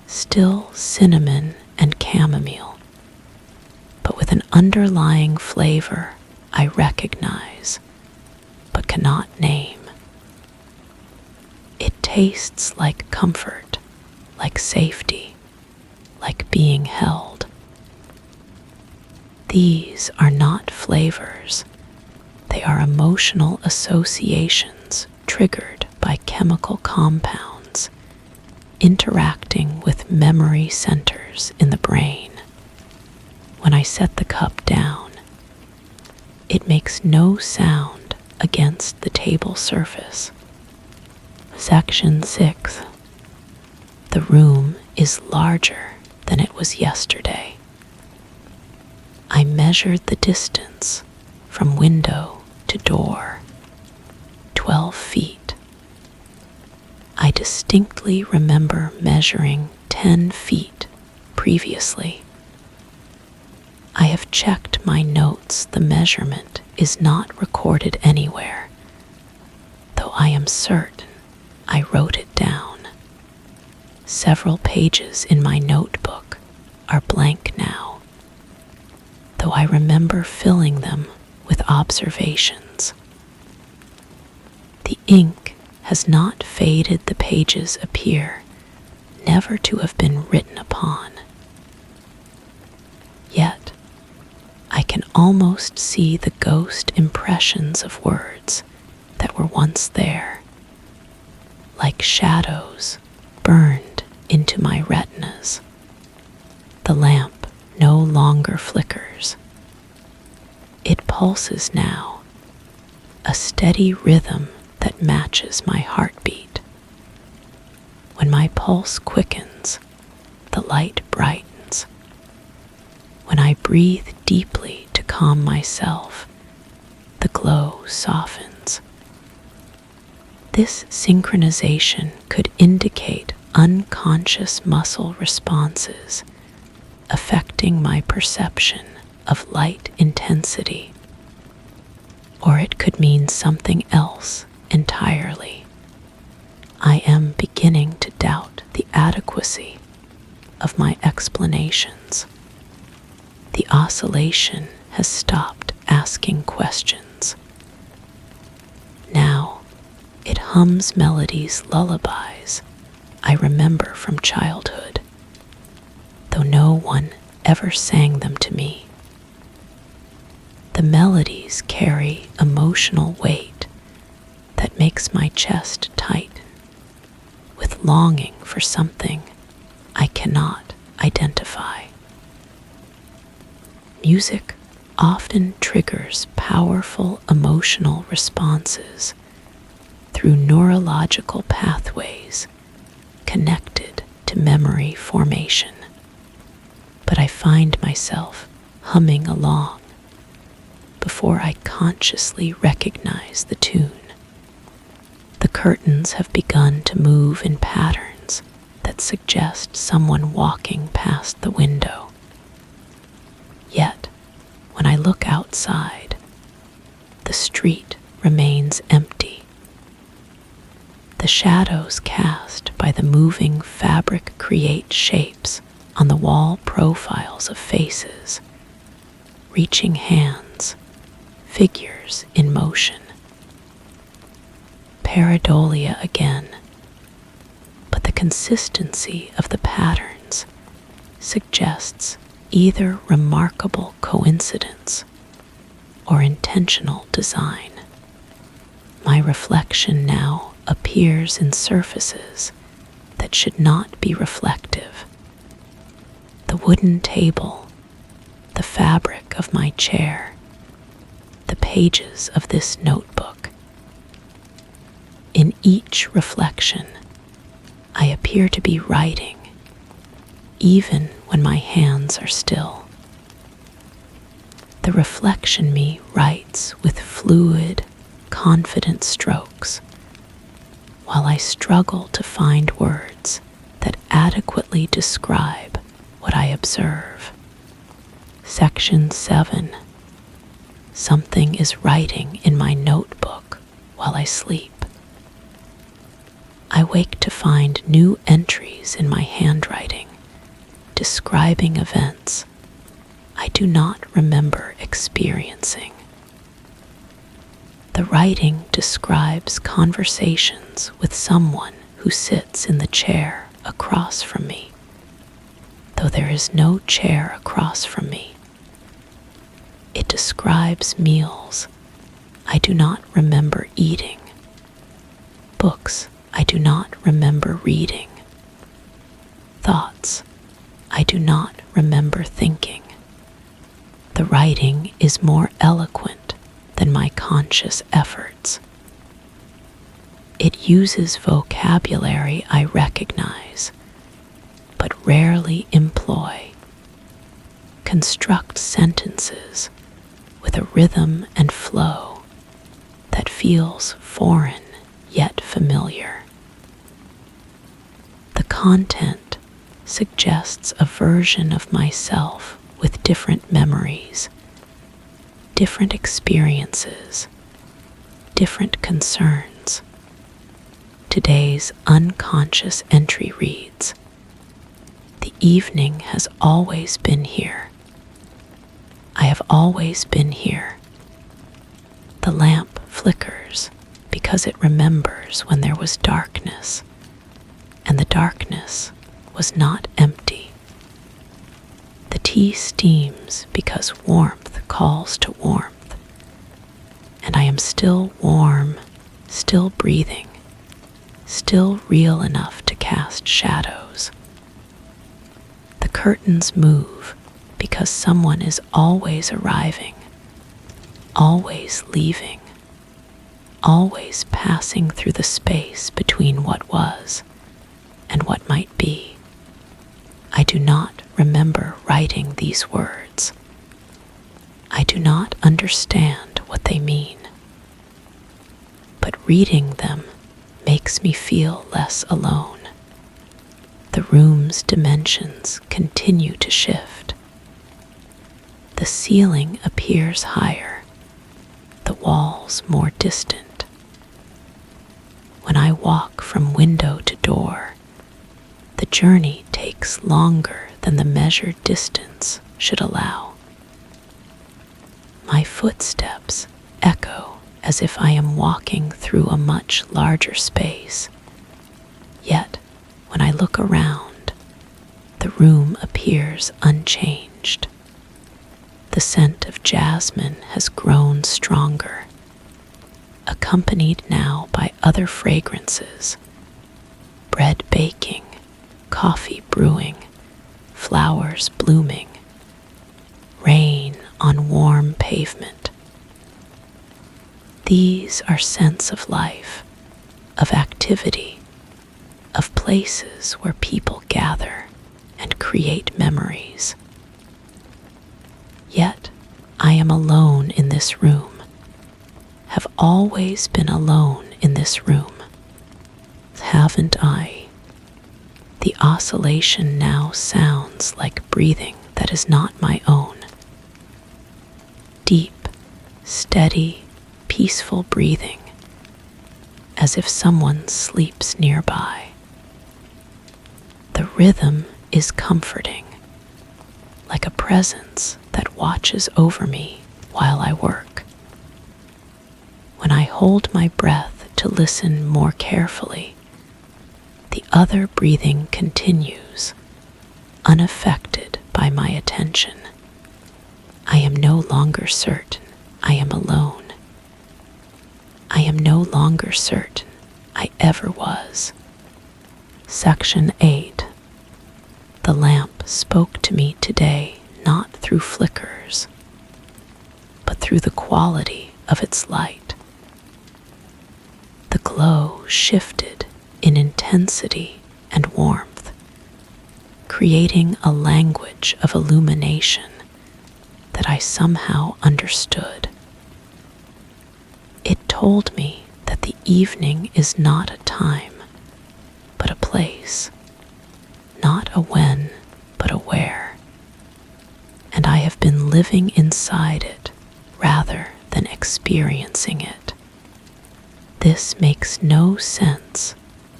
Still cinnamon and chamomile, but with an underlying flavor I recognize but cannot name. It tastes like comfort, like safety, like being held. These are not flavors. They are emotional associations triggered by chemical compounds interacting with memory centers in the brain. When I set the cup down, it makes no sound against the table surface. Section 6. The room is larger than it was yesterday. I measured the distance from window to door, 12 feet. I distinctly remember measuring 10 feet previously. I have checked my notes. The measurement is not recorded anywhere, though I am certain I wrote it down. Several pages in my notebook are blank now, though I remember filling them with observations. The ink has not faded. The pages appear never to have been written upon. Yet, I can almost see the ghost impressions of words that were once there, like shadows burned into my retinas. The lamp no longer flickers. It pulses now, a steady rhythm that matches my heartbeat. When my pulse quickens, the light brightens. When I breathe deeply to calm myself, the glow softens. This synchronization could indicate unconscious muscle responses affecting my perception of light intensity, or it could mean something else entirely. I am beginning to doubt the adequacy of my explanations. The oscillation has stopped asking questions. Now it hums melodies, lullabies I remember from childhood, though no one ever sang them to me. The melodies carry emotional weight that makes my chest tighten with longing for something I cannot identify. Music often triggers powerful emotional responses through neurological pathways connected to memory formation. But I find myself humming along before I consciously recognize the tune. The curtains have begun to move in patterns that suggest someone walking past the window. Yet, when I look outside, the street remains empty. The shadows cast by the moving fabric create shapes on the wall profiles of faces, reaching hands, figures in motion. Pareidolia again, but the consistency of the patterns suggests either remarkable coincidence or intentional design. My reflection now appears in surfaces that should not be reflective. The wooden table, the fabric of my chair, the pages of this notebook. In each reflection, I appear to be writing, even when my hands are still. The reflection me writes with fluid, confident strokes, while I struggle to find words that adequately describe what I observe. Section 7. Something is writing in my notebook while I sleep. I wake to find new entries in my handwriting, describing events I do not remember experiencing. The writing describes conversations with someone who sits in the chair across from me, though there is no chair across from me. It describes meals I do not remember eating, books I do not remember reading, thoughts I do not remember thinking. The writing is more eloquent than my conscious efforts. It uses vocabulary I recognize, but rarely employ, constructs sentences with a rhythm and flow that feels foreign yet familiar. The content suggests a version of myself with different memories, different experiences, different concerns. Today's unconscious entry reads, "The evening has always been here. I have always been here. The lamp flickers because it remembers when there was darkness, and the darkness was not empty. The tea steams because warmth calls to warmth, and I am still warm, still breathing, still real enough to cast shadows. The curtains move because someone is always arriving, always leaving, always passing through the space between what was and what might be. I do not remember writing these words. I do not understand what they mean. But reading them makes me feel less alone. The room's dimensions continue to shift. The ceiling appears higher, the walls more distant. When I walk from window to door, the journey takes longer than the measured distance should allow. My footsteps echo as if I am walking through a much larger space. Yet, when I look around, the room appears unchanged. The scent of jasmine has grown stronger, accompanied now by other fragrances: bread baking, coffee brewing, flowers blooming, rain on warm pavement. These are scents of life, of activity, of places where people gather and create memories. Yet I am alone in this room, have always been alone in this room, haven't I? The oscillation now sounds like breathing that is not my own. Deep, steady, peaceful breathing, as if someone sleeps nearby. The rhythm is comforting, like a presence that watches over me while I work. When I hold my breath to listen more carefully, the other breathing continues, unaffected by my attention. I am no longer certain I am alone. I am no longer certain I ever was. Section 8. The lamp spoke to me today not through flickers, but through the quality of its light. The glow shifted in intensity and warmth, creating a language of illumination that I somehow understood. It told me that the evening is not a time, but a place, not a when, but a where, and I have been living inside it rather than experiencing it. This makes no sense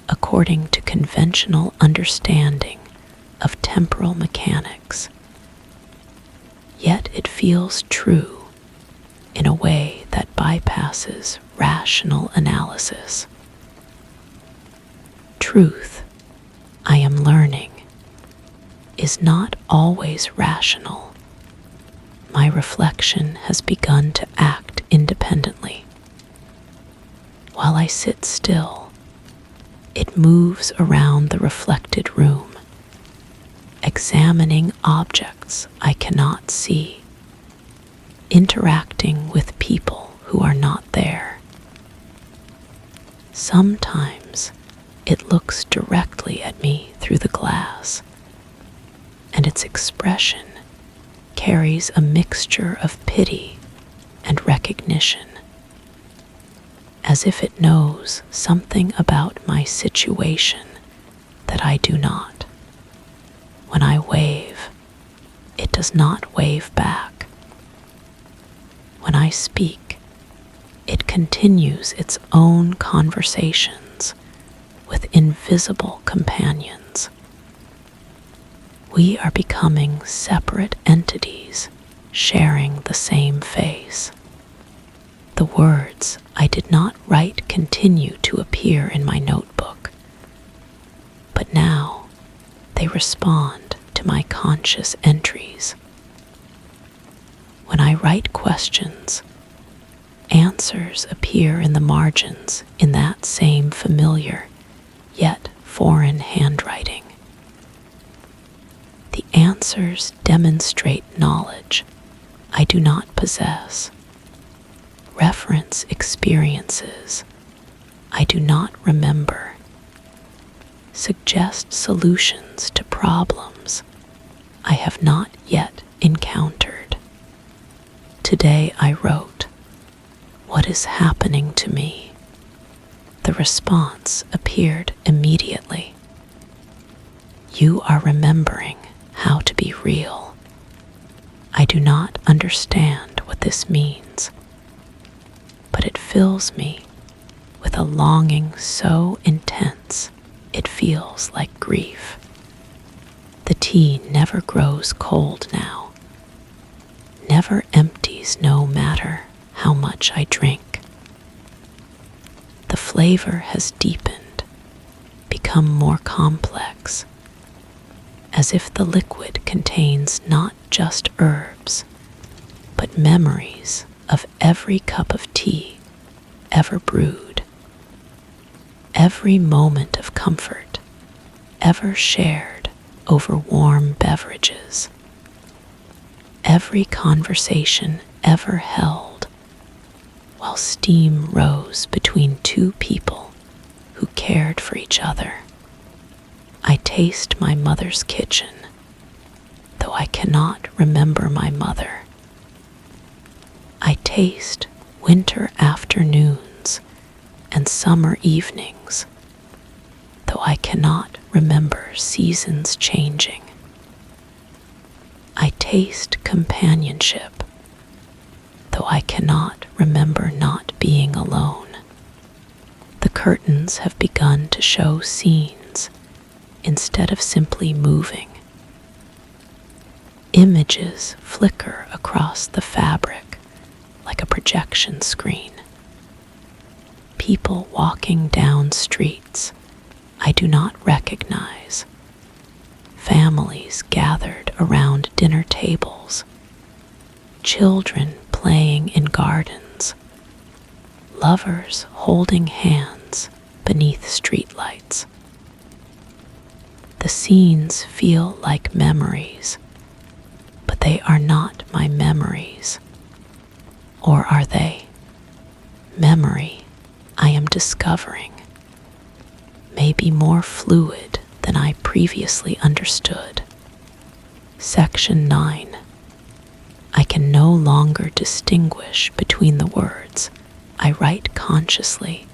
according to conventional understanding of temporal mechanics, yet it feels true in a way that bypasses rational analysis. Truth, I am learning, is not always rational. My reflection has begun to act independently. While I sit still, it moves around the reflected room, examining objects I cannot see, interacting with people who are not there. Sometimes it looks directly at me through the glass, and its expression carries a mixture of pity and recognition, as if it knows something about my situation that I do not. When I wave, it does not wave back. When I speak, it continues its own conversations with invisible companions. We are becoming separate entities sharing the same face. The words I did not write continue to appear in my notebook, but now they respond to my conscious entries. When I write questions, answers appear in the margins in that same familiar yet foreign handwriting. The answers demonstrate knowledge I do not possess, reference experiences I do not remember, suggest solutions to problems I have not yet encountered. Today I wrote, "What is happening to me?" The response appeared immediately. "You are remembering how to be real." I do not understand what this means, but it fills me with a longing so intense it feels like grief. The tea never grows cold now, never empties no matter how much I drink. The flavor has deepened, become more complex, as if the liquid contains not just herbs, but memories of every cup of tea ever brewed, every moment of comfort ever shared over warm beverages, every conversation ever held while steam rose between two people who cared for each other. I taste my mother's kitchen, though I cannot remember my mother. I taste winter afternoons and summer evenings, though I cannot remember seasons changing. I taste companionship, though I cannot remember not being alone. The curtains have begun to show scenes instead of simply moving. Images flicker across the fabric like a projection screen. People walking down streets I do not recognize. Families gathered around dinner tables. Children playing in gardens. Lovers holding hands beneath streetlights. The scenes feel like memories, but they are not my memories. Or are they? Memory, I am discovering, may be more fluid than I previously understood. Section 9. I can no longer distinguish between the words I write consciously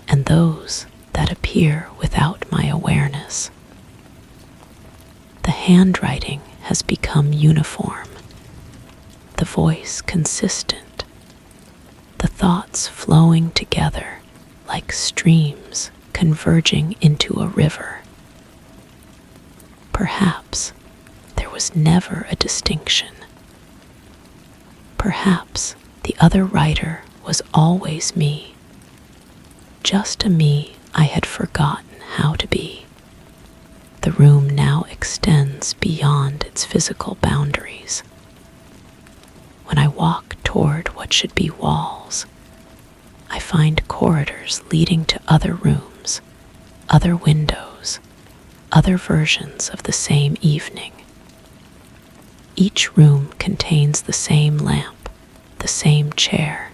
and those that appear without my awareness. The handwriting has become uniform, the voice consistent, the thoughts flowing together like streams converging into a river. Perhaps there was never a distinction. Perhaps the other writer was always me, just a me I had forgotten how to be. The room now extends beyond its physical boundaries. When I walk toward what should be walls, I find corridors leading to other rooms, other windows, other versions of the same evening. Each room contains the same lamp, the same chair,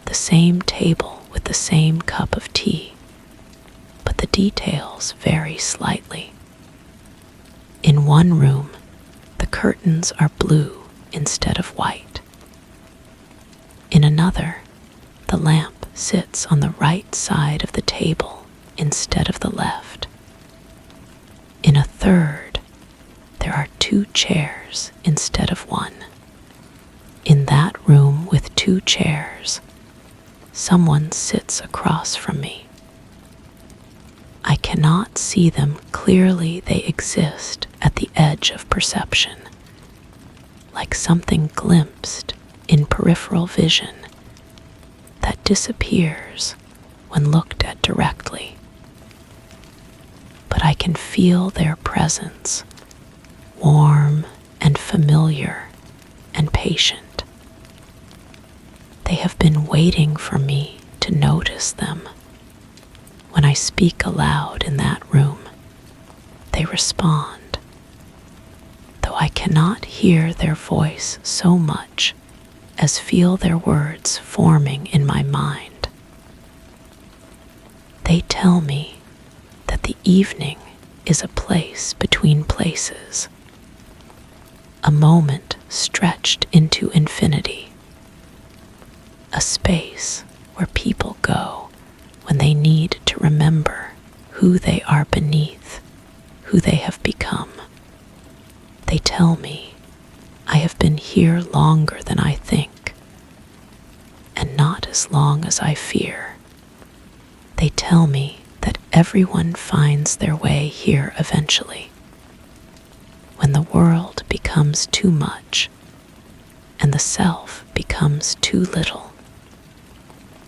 the same table with the same cup of tea, but the details vary slightly. In one room, the curtains are blue instead of white. In another, the lamp sits on the right side of the table instead of the left. In a third, there are 2 chairs instead of 1. In that room with 2 chairs, someone sits across from me. I cannot see them clearly. They exist at the edge of perception, like something glimpsed in peripheral vision that disappears when looked at directly. But I can feel their presence, warm and familiar and patient. They have been waiting for me to notice them. When I speak aloud in that room, they respond, though I cannot hear their voice so much as feel their words forming in my mind. They tell me that the evening is a place between places, a moment stretched into infinity, a space where people go when they need to remember who they are beneath, who they have become. They tell me I have been here longer than I think, and not as long as I fear. They tell me that everyone finds their way here eventually, when the world becomes too much and the self becomes too little,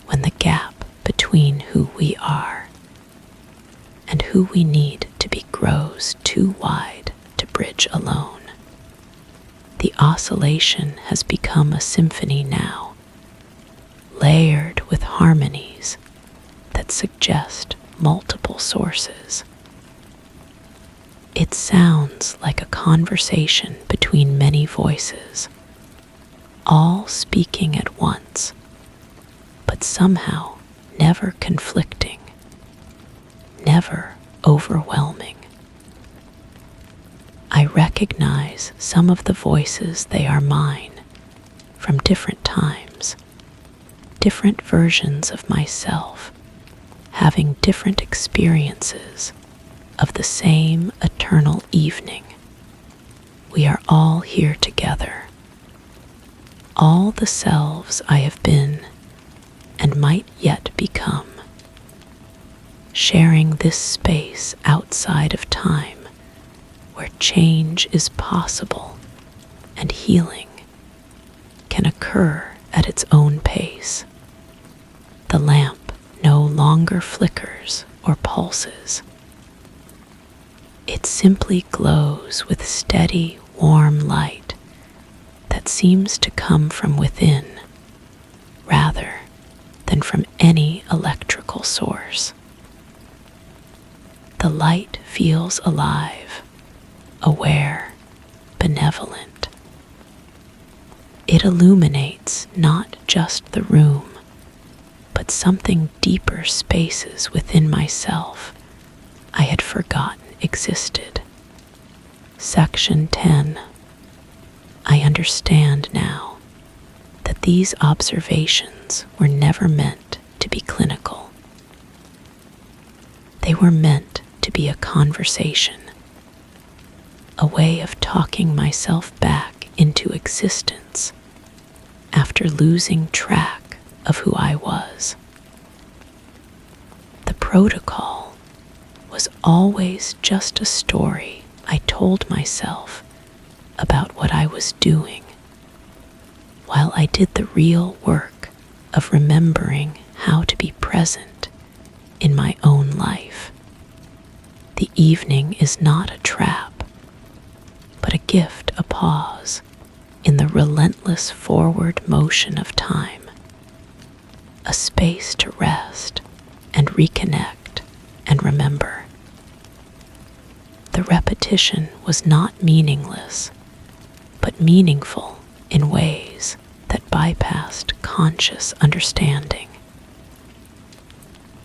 when the gap between who we are and who we need to be grows too wide to bridge alone. The oscillation has become a symphony now, layered with harmonies that suggest multiple sources. It sounds like a conversation between many voices, all speaking at once, but somehow never conflicting, never overwhelming. I recognize some of the voices. They are mine, from different times, different versions of myself, having different experiences of the same eternal evening. We are all here together, all the selves I have been and might yet become, sharing this space outside of time where change is possible and healing can occur at its own pace. The lamp no longer flickers or pulses. It simply glows with steady, warm light that seems to come from within rather than from any electrical source. The light feels alive, aware, benevolent. It illuminates not just the room, but something deeper spaces within myself I had forgotten existed. Section 10. I understand now that these observations were never meant to be clinical. They were meant to be a conversation, a way of talking myself back into existence after losing track of who I was. The protocol was always just a story I told myself about what I was doing, while I did the real work of remembering how to be present in my own life. The evening is not a trap, but a gift, a pause in the relentless forward motion of time, a space to rest and reconnect and remember. The repetition was not meaningless, but meaningful in ways that bypassed conscious understanding.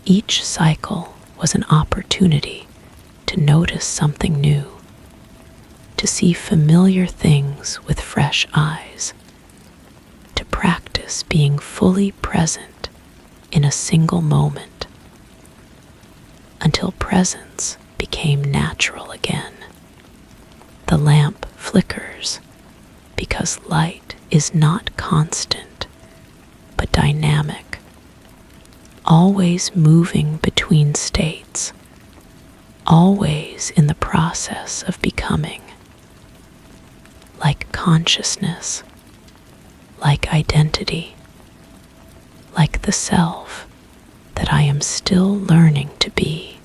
Each cycle was an opportunity to notice something new, to see familiar things with fresh eyes, to practice being fully present in a single moment, until presence became natural again. The lamp flickers because light is not constant, but dynamic, always moving between states, always in the process of becoming, like consciousness, like identity, like the self that I am still learning to be.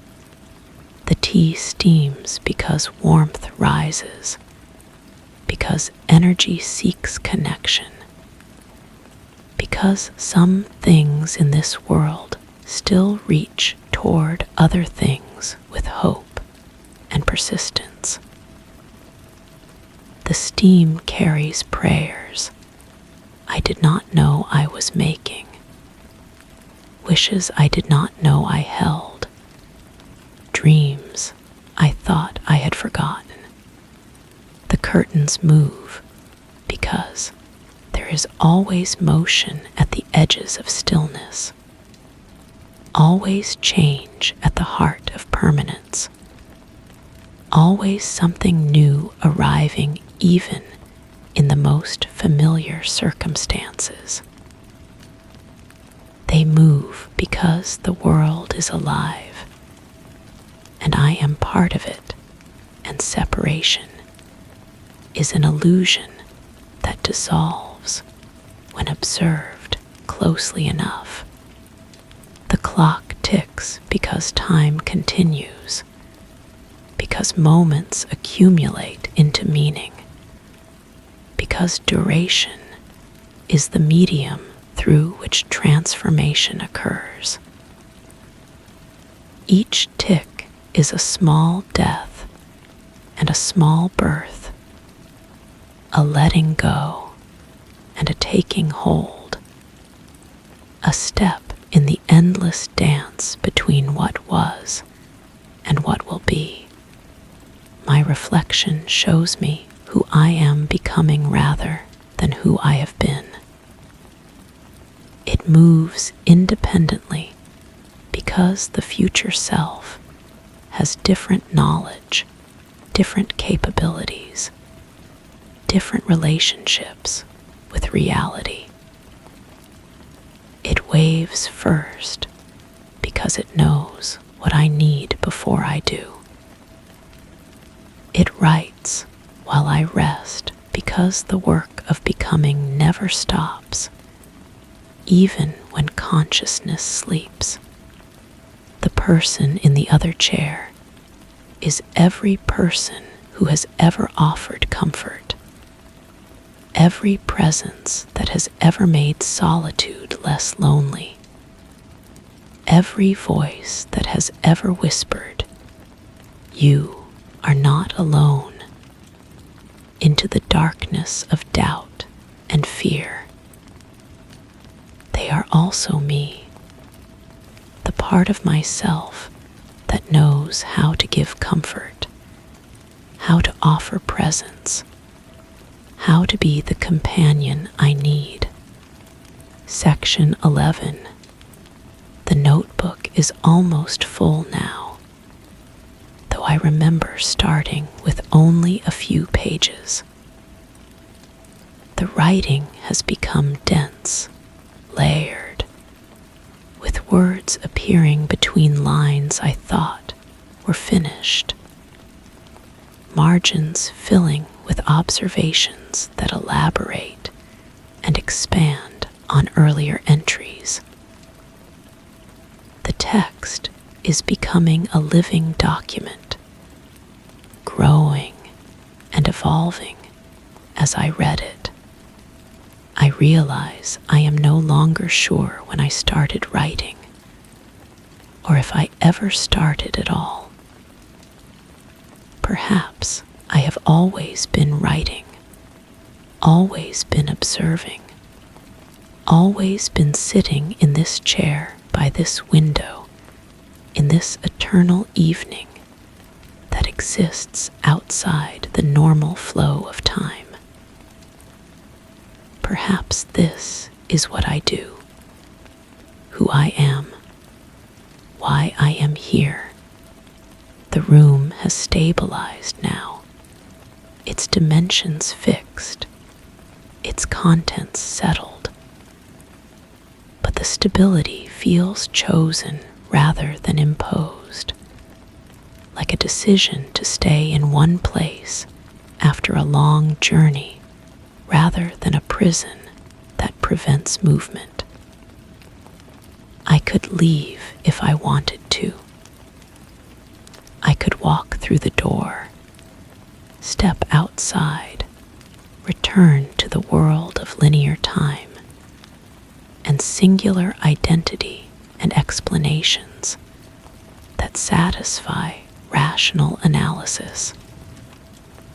The tea steams because warmth rises, because energy seeks connection, because some things in this world still reach toward other things with hope and persistence. The steam carries prayers I did not know I was making, wishes I did not know I held, dreams I thought I had forgotten. The curtains move because there is always motion at the edges of stillness, always change at the heart of permanence, always something new arriving even in the most familiar circumstances. They move because the world is alive, and I am part of it, and separation is an illusion that dissolves when observed closely enough. The clock ticks because time continues, because moments accumulate into meaning, because duration is the medium through which transformation occurs. Each tick is a small death and a small birth, a letting go and a taking hold, a step in the endless dance between what was and what will be. My reflection shows me who I am becoming rather than who I have been. It moves independently because the future self has different knowledge, different capabilities, different relationships with reality. It waves first because it knows what I need before I do. It writes while I rest because the work of becoming never stops, even when consciousness sleeps. The person in the other chair is every person who has ever offered comfort, every presence that has ever made solitude less lonely, every voice that has ever whispered, "You are not alone," into the darkness of doubt and fear. They are also me, the part of myself that knows how to give comfort, how to offer presence, how to be the companion I need. Section 11. The notebook is almost full now, though I remember starting with only a few pages. The writing has become dense, layered, with words appearing between lines I thought were finished, margins filling with observations that elaborate and expand on earlier entries. The text is becoming a living document, growing and evolving as I read it. I realize I am no longer sure when I started writing, or if I ever started at all. Perhaps I have always been writing, always been observing, always been sitting in this chair by this window, in this eternal evening that exists outside the normal flow of time. Perhaps this is what I do, who I am, why I am here. The room has stabilized now, its dimensions fixed, its contents settled. But the stability feels chosen rather than imposed, like a decision to stay in one place after a long journey rather than a prison that prevents movement. I could leave if I wanted to. I could walk through the door, step outside, return to the world of linear time and singular identity and explanations that satisfy rational analysis.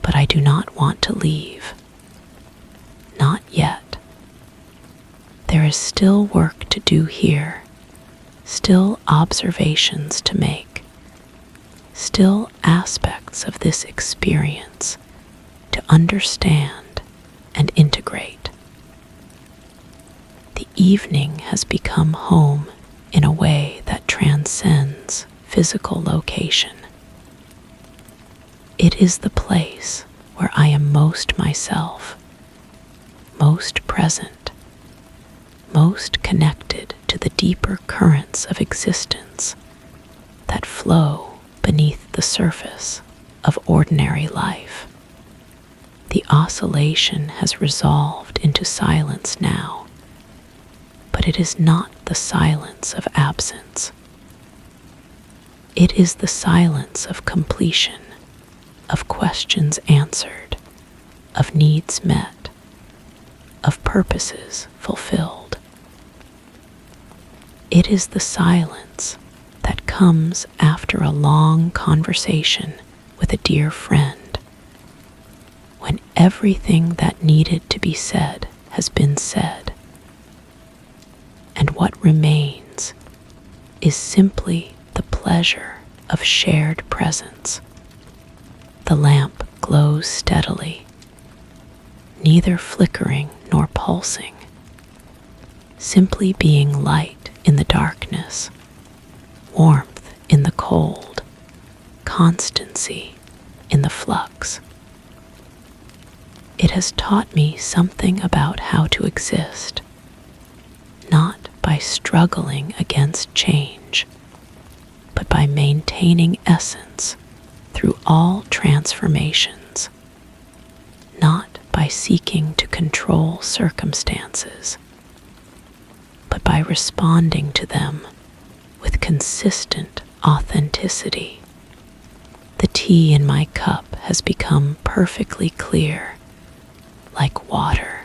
But I do not want to leave. Not yet. There is still work to do here, still observations to make, still aspects of this experience to understand and integrate. The evening has become home in a way that transcends physical location. It is the place where I am most myself, most present, most connected to the deeper currents of existence that flow beneath the surface of ordinary life. The oscillation has resolved into silence now, but it is not the silence of absence. It is the silence of completion, of questions answered, of needs met, of purposes fulfilled. It is the silence that comes after a long conversation with a dear friend, when everything that needed to be said has been said, and what remains is simply the pleasure of shared presence. The lamp glows steadily, neither flickering nor pulsing, simply being light in the darkness, warmth in the cold, constancy in the flux. It has taught me something about how to exist, not by struggling against change, but by maintaining essence through all transformations, not by seeking to control circumstances, but by responding to them with consistent authenticity. The tea in my cup has become perfectly clear, like water,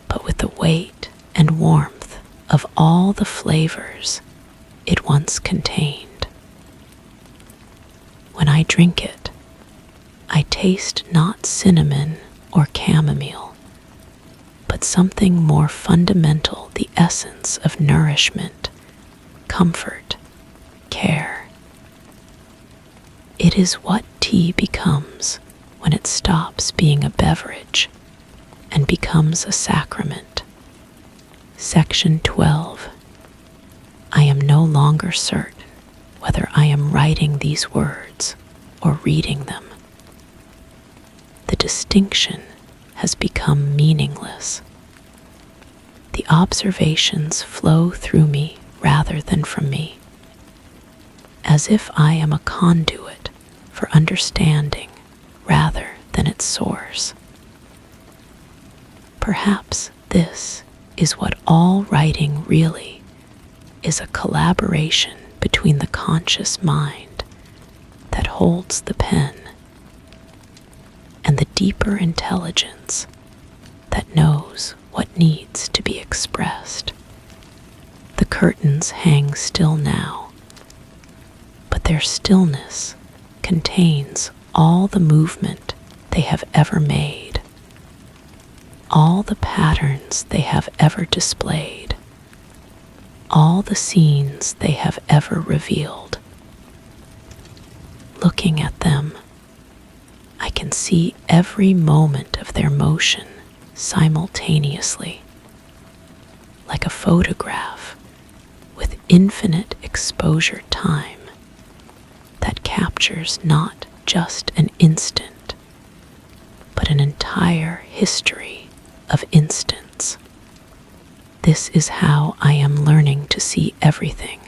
but with the weight and warmth of all the flavors it once contained. When I drink it, I taste not cinnamon or chamomile, but something more fundamental, the essence of nourishment, comfort, care. It is what tea becomes when it stops being a beverage and becomes a sacrament. Section 12. I am no longer certain whether I am writing these words or reading them. The distinction has become meaningless. The observations flow through me rather than from me, as if I am a conduit for understanding rather than its source. Perhaps this is what all writing really is, a collaboration between the conscious mind that holds the pen and the deeper intelligence that knows what needs to be expressed. The curtains hang still now, but their stillness contains all the movement they have ever made, all the patterns they have ever displayed, all the scenes they have ever revealed. Looking at them, I can see every moment of their motion simultaneously, like a photograph with infinite exposure time that captures not just an instant, but an entire history of instants. This is how I am learning to see everything,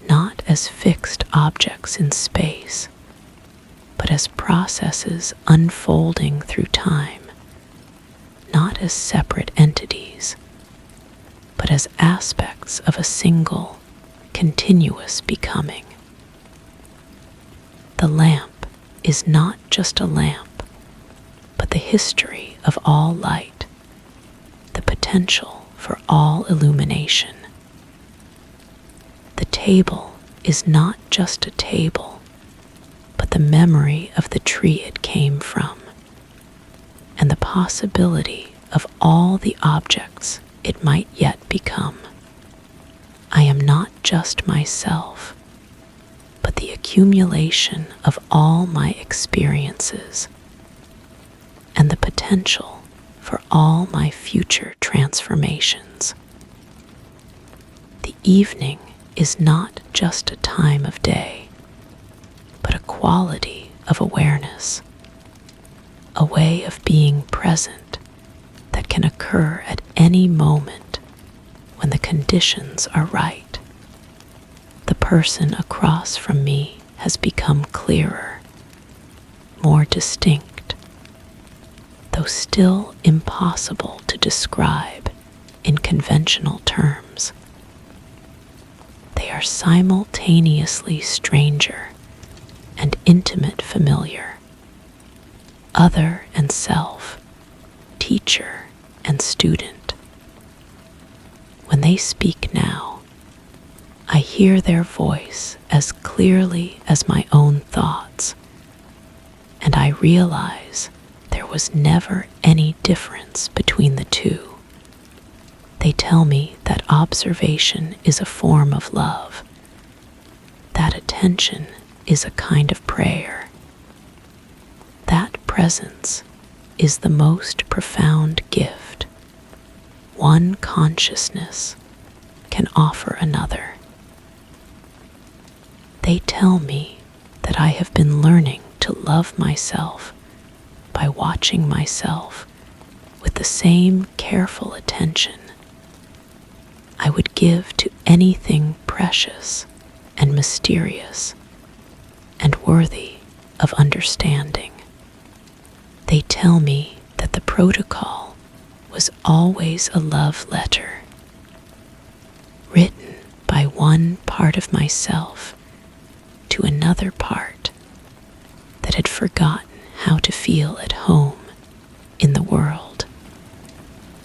not as fixed objects in space, but as processes unfolding through time, not as separate entities, but as aspects of a single, continuous becoming. The lamp is not just a lamp, but the history of all light, the potential for all illumination. The table is not just a table, but the memory of the tree it came from, and the possibility of all the objects it might yet become. I am not just myself, but the accumulation of all my experiences and the potential for all my future transformations. The evening is not just a time of day, but a quality of awareness, a way of being present that can occur at any moment when the conditions are right. The person across from me has become clearer, more distinct, though still impossible to describe in conventional terms. They are simultaneously stranger and intimate familiar, other and self, teacher and student. When they speak now, I hear their voice as clearly as my own thoughts, and I realize there was never any difference between the two. They tell me that observation is a form of love, that attention is a kind of prayer, that presence is the most profound gift, one consciousness can offer another. They tell me that I have been learning to love myself by watching myself with the same careful attention I would give to anything precious and mysterious and worthy of understanding. They tell me that the protocol was always a love letter, written by one part of myself to another part that had forgotten how to feel at home in the world.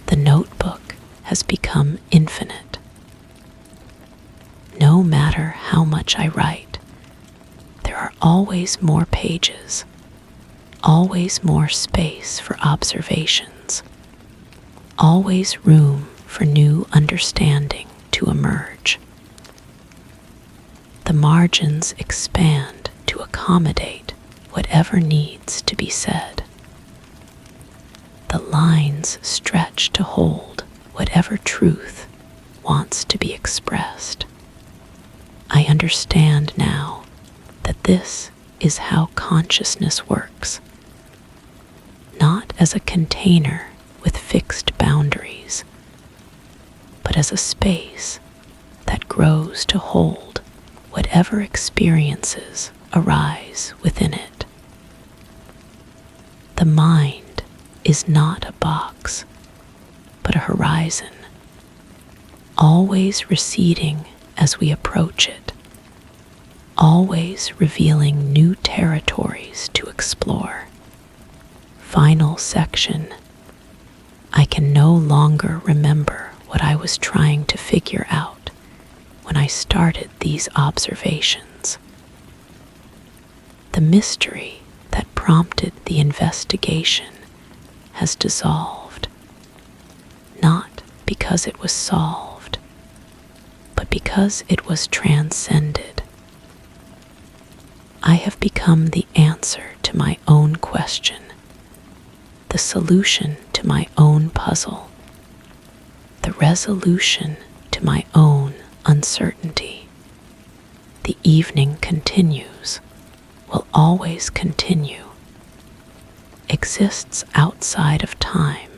The notebook has become infinite. No matter how much I write, there are always more pages, always more space for observations, always room for new understanding to emerge. The margins expand to accommodate whatever needs to be said. The lines stretch to hold whatever truth wants to be expressed. I understand now that this is how consciousness works, not as a container with fixed boundaries, but as a space that grows to hold whatever experiences arise within it. The mind is not a box, but a horizon, always receding as we approach it, always revealing new territories to explore. Final section. I can no longer remember what I was trying to figure out when I started these observations. The mystery that prompted the investigation has dissolved, not because it was solved, but because it was transcended. I have become the answer to my own question, the solution to my own puzzle, the resolution to my own uncertainty. The evening continues, will always continue, exists outside of time,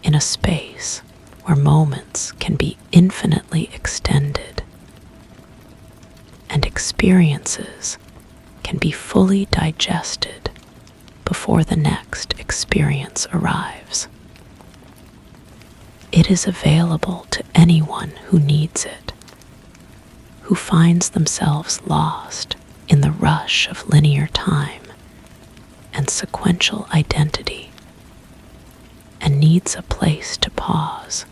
in a space where moments can be infinitely extended, and experiences can be fully digested before the next experience arrives. It is available to anyone who needs it, who finds themselves lost in the rush of linear time and sequential identity, and needs a place to pause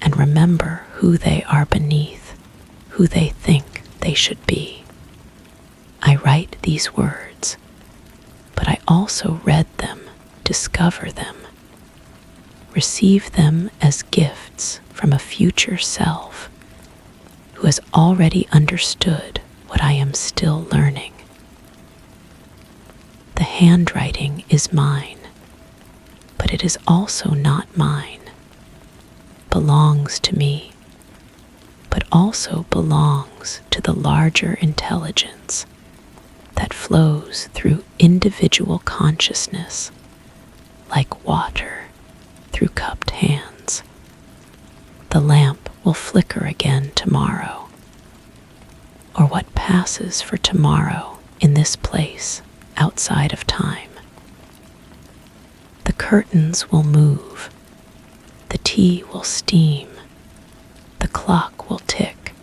and remember who they are beneath, who they think they should be. I write these words, but I also read them, discover them, receive them as gifts from a future self who has already understood what I am still learning. The handwriting is mine, but it is also not mine, belongs to me, but also belongs to the larger intelligence that flows through individual consciousness like water through cupped hands. The lamp will flicker again tomorrow, or what passes for tomorrow in this place outside of time. The curtains will move, the tea will steam, the clock will tick,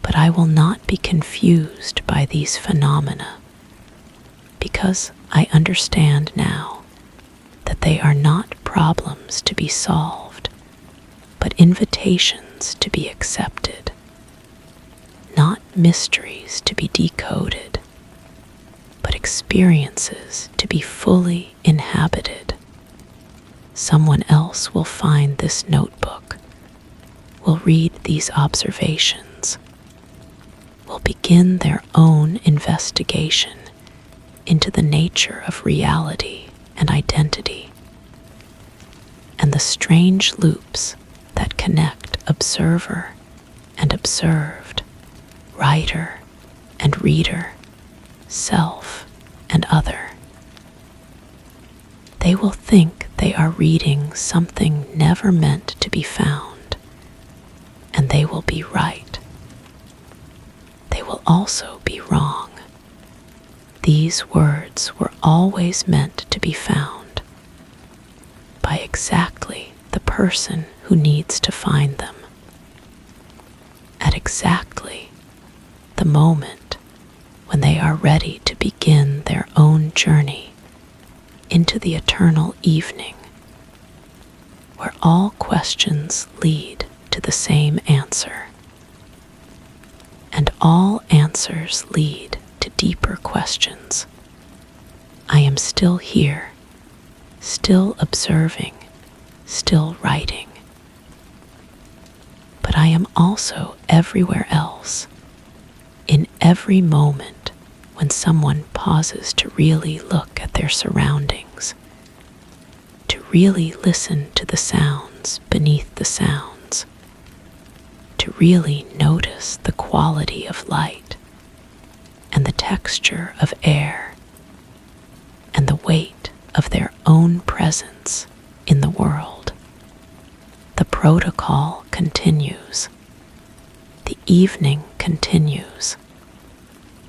but I will not be confused by these phenomena, because I understand now that they are not problems to be solved, but invitations to be accepted, not mysteries to be decoded, but experiences to be fully inhabited. Someone else will find this notebook, will read these observations, will begin their own investigation into the nature of reality and identity. and the strange loops that connect observer and observed, writer and reader, self and other. They will think they are reading something never meant to be found, and they will be right. They will also be wrong. These words were always meant to be found by exactly the person who needs to find them, at exactly the moment when they are ready to begin their own journey into the eternal evening, where all questions lead to the same answer, and all answers lead to deeper questions. I am still here, still observing, still writing. But I am also everywhere else, in every moment when someone pauses to really look at their surroundings, to really listen to the sounds beneath the sounds, to really notice the quality of light and the texture of air and the weight of their own presence in the world. The protocol continues. The evening continues.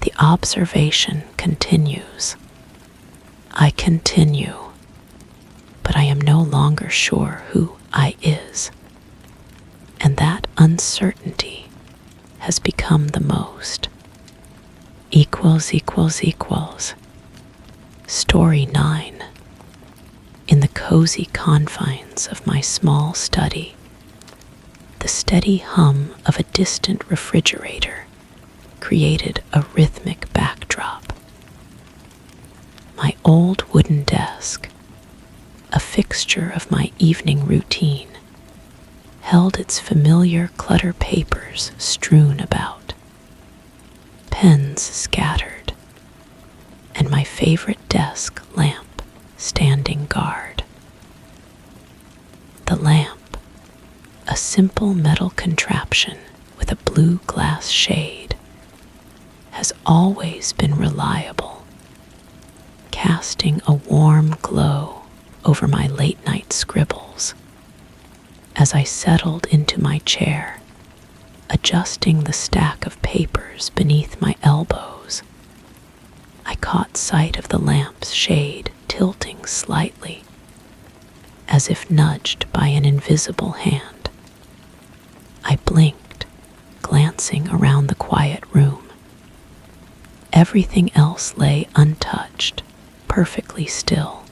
The observation continues. I continue, but I am no longer sure who I is. And that uncertainty has become the most. Equals. Story 9. In the cozy confines of my small study, the steady hum of a distant refrigerator created a rhythmic backdrop. My old wooden desk, a fixture of my evening routine, held its familiar clutter papers strewn about, pens scattered, and my favorite desk lamp standing guard. The lamp, a simple metal contraption with a blue glass shade, has always been reliable, casting a warm glow over my late-night scribbles. As I settled into my chair, adjusting the stack of papers beneath my elbows, I caught sight of the lamp's shade tilting slightly, as if nudged by an invisible hand. I blinked, glancing around the quiet room. Everything else lay untouched, perfectly still.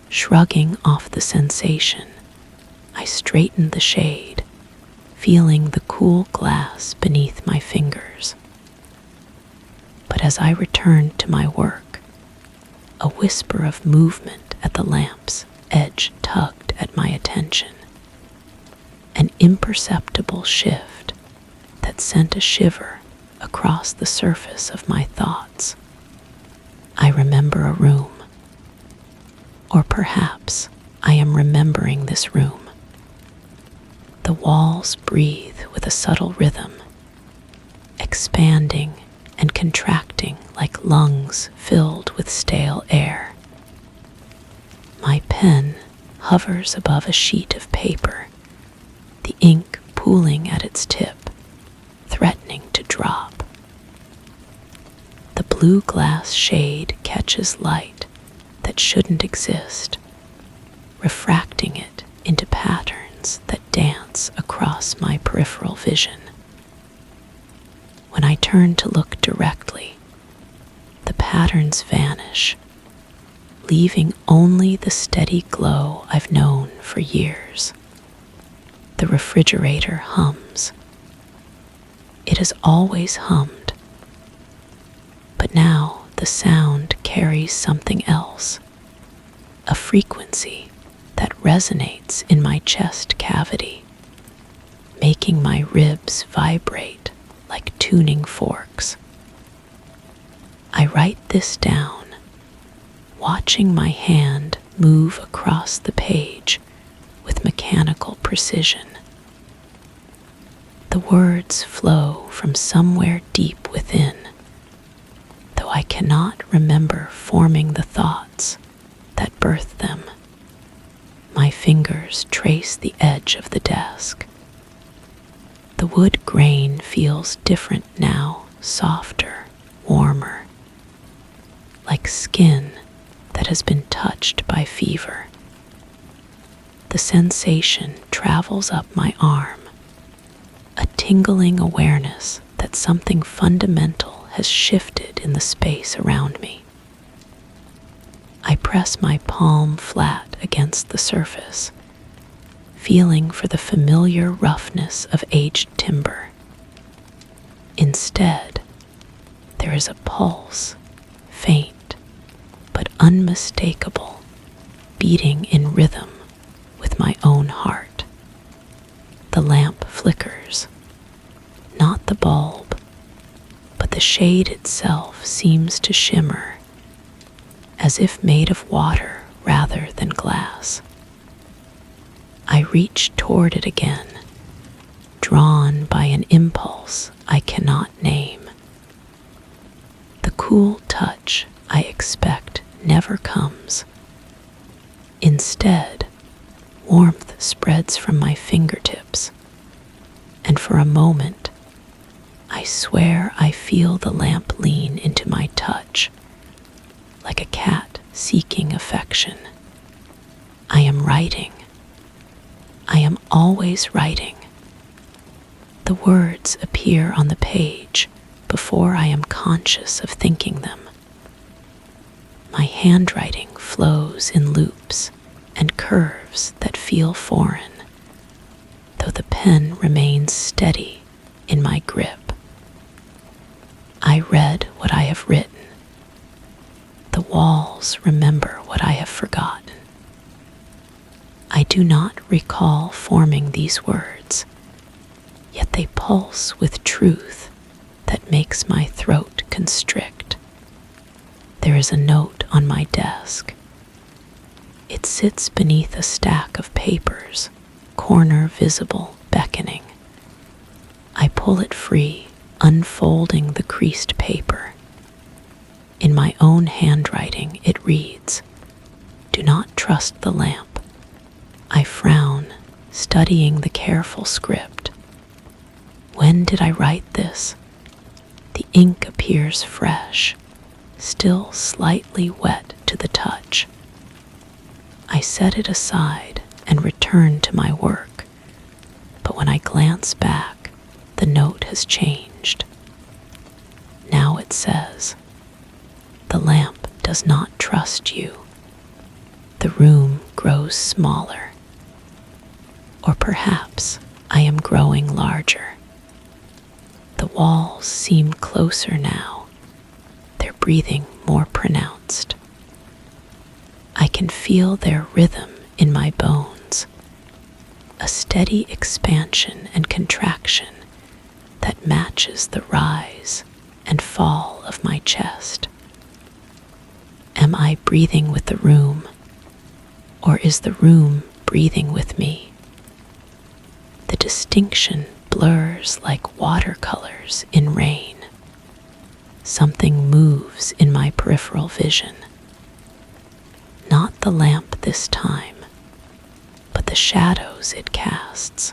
Shrugging off the sensation, I straightened the shade, feeling the cool glass beneath my fingers. But as I returned to my work, a whisper of movement at the lamp's edge tugged at my attention. An imperceptible shift that sent a shiver across the surface of my thoughts. I remember a room. Or perhaps I am remembering this room. The walls breathe with a subtle rhythm, expanding and contracting like lungs filled with stale air. My pen hovers above a sheet of paper, the ink pooling at its tip, threatening to drop. The blue glass shade catches light that shouldn't exist, refracting it into patterns that dance across my peripheral vision. When I turn to look directly, the patterns vanish, leaving only the steady glow I've known for years. The refrigerator hums. It has always hummed, but now the sound carries something else, a frequency that resonates in my chest cavity, making my ribs vibrate like tuning forks. I write this down, watching my hand move across the page with mechanical precision. The words flow from somewhere deep within, though I cannot remember forming the thoughts that birthed them. My fingers trace the edge of the desk. The wood grain feels different now, softer, warmer, like skin that has been touched by fever. The sensation travels up my arm, a tingling awareness that something fundamental has shifted in the space around me. I press my palm flat against the surface, feeling for the familiar roughness of aged timber. Instead, there is a pulse, faint but unmistakable, beating in rhythm with my own heart. The lamp flickers. Not the bulb, but the shade itself seems to shimmer, as if made of water rather than glass. I reach toward it again, drawn by an impulse I cannot name. The cool touch I expect never comes. Instead, warmth spreads from my fingertips, and for a moment, I swear I feel the lamp lean into my touch, like a cat seeking affection. I am writing. I am always writing. The words appear on the page before I am conscious of thinking them. My handwriting flows in loops and curves that feel foreign, though the pen remains steady in my grip. I read what I have written. The walls remember what I have forgotten. I do not recall forming these words, yet they pulse with truth that makes my throat constrict. There is a note on my desk. It sits beneath a stack of papers, corner visible, beckoning. I pull it free, unfolding the creased paper. In my own handwriting, it reads, "Do not trust the lamp." I frown, studying the careful script. When did I write this? The ink appears fresh, still slightly wet to the touch. I set it aside and return to my work, but when I glance back, the note has changed. Now it says, "The lamp does not trust you." The room grows smaller. Or perhaps I am growing larger. The walls seem closer now, their breathing more pronounced. I can feel their rhythm in my bones, a steady expansion and contraction that matches the rise and fall of my chest. Am I breathing with the room, or is the room breathing with me? The distinction blurs like watercolors in rain. Something moves in my peripheral vision. Not the lamp this time, but the shadows it casts.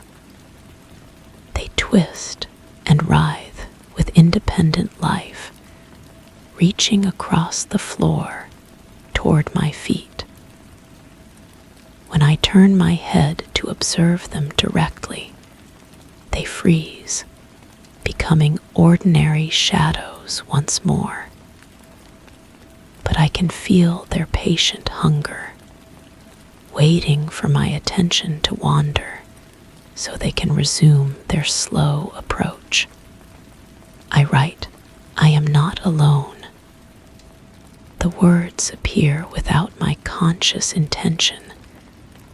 They twist and writhe with independent life, reaching across the floor toward my feet. When I turn my head to observe them directly, they freeze, becoming ordinary shadows once more. But I can feel their patient hunger, waiting for my attention to wander so they can resume their slow approach. I write, "I am not alone." The words appear without my conscious intention,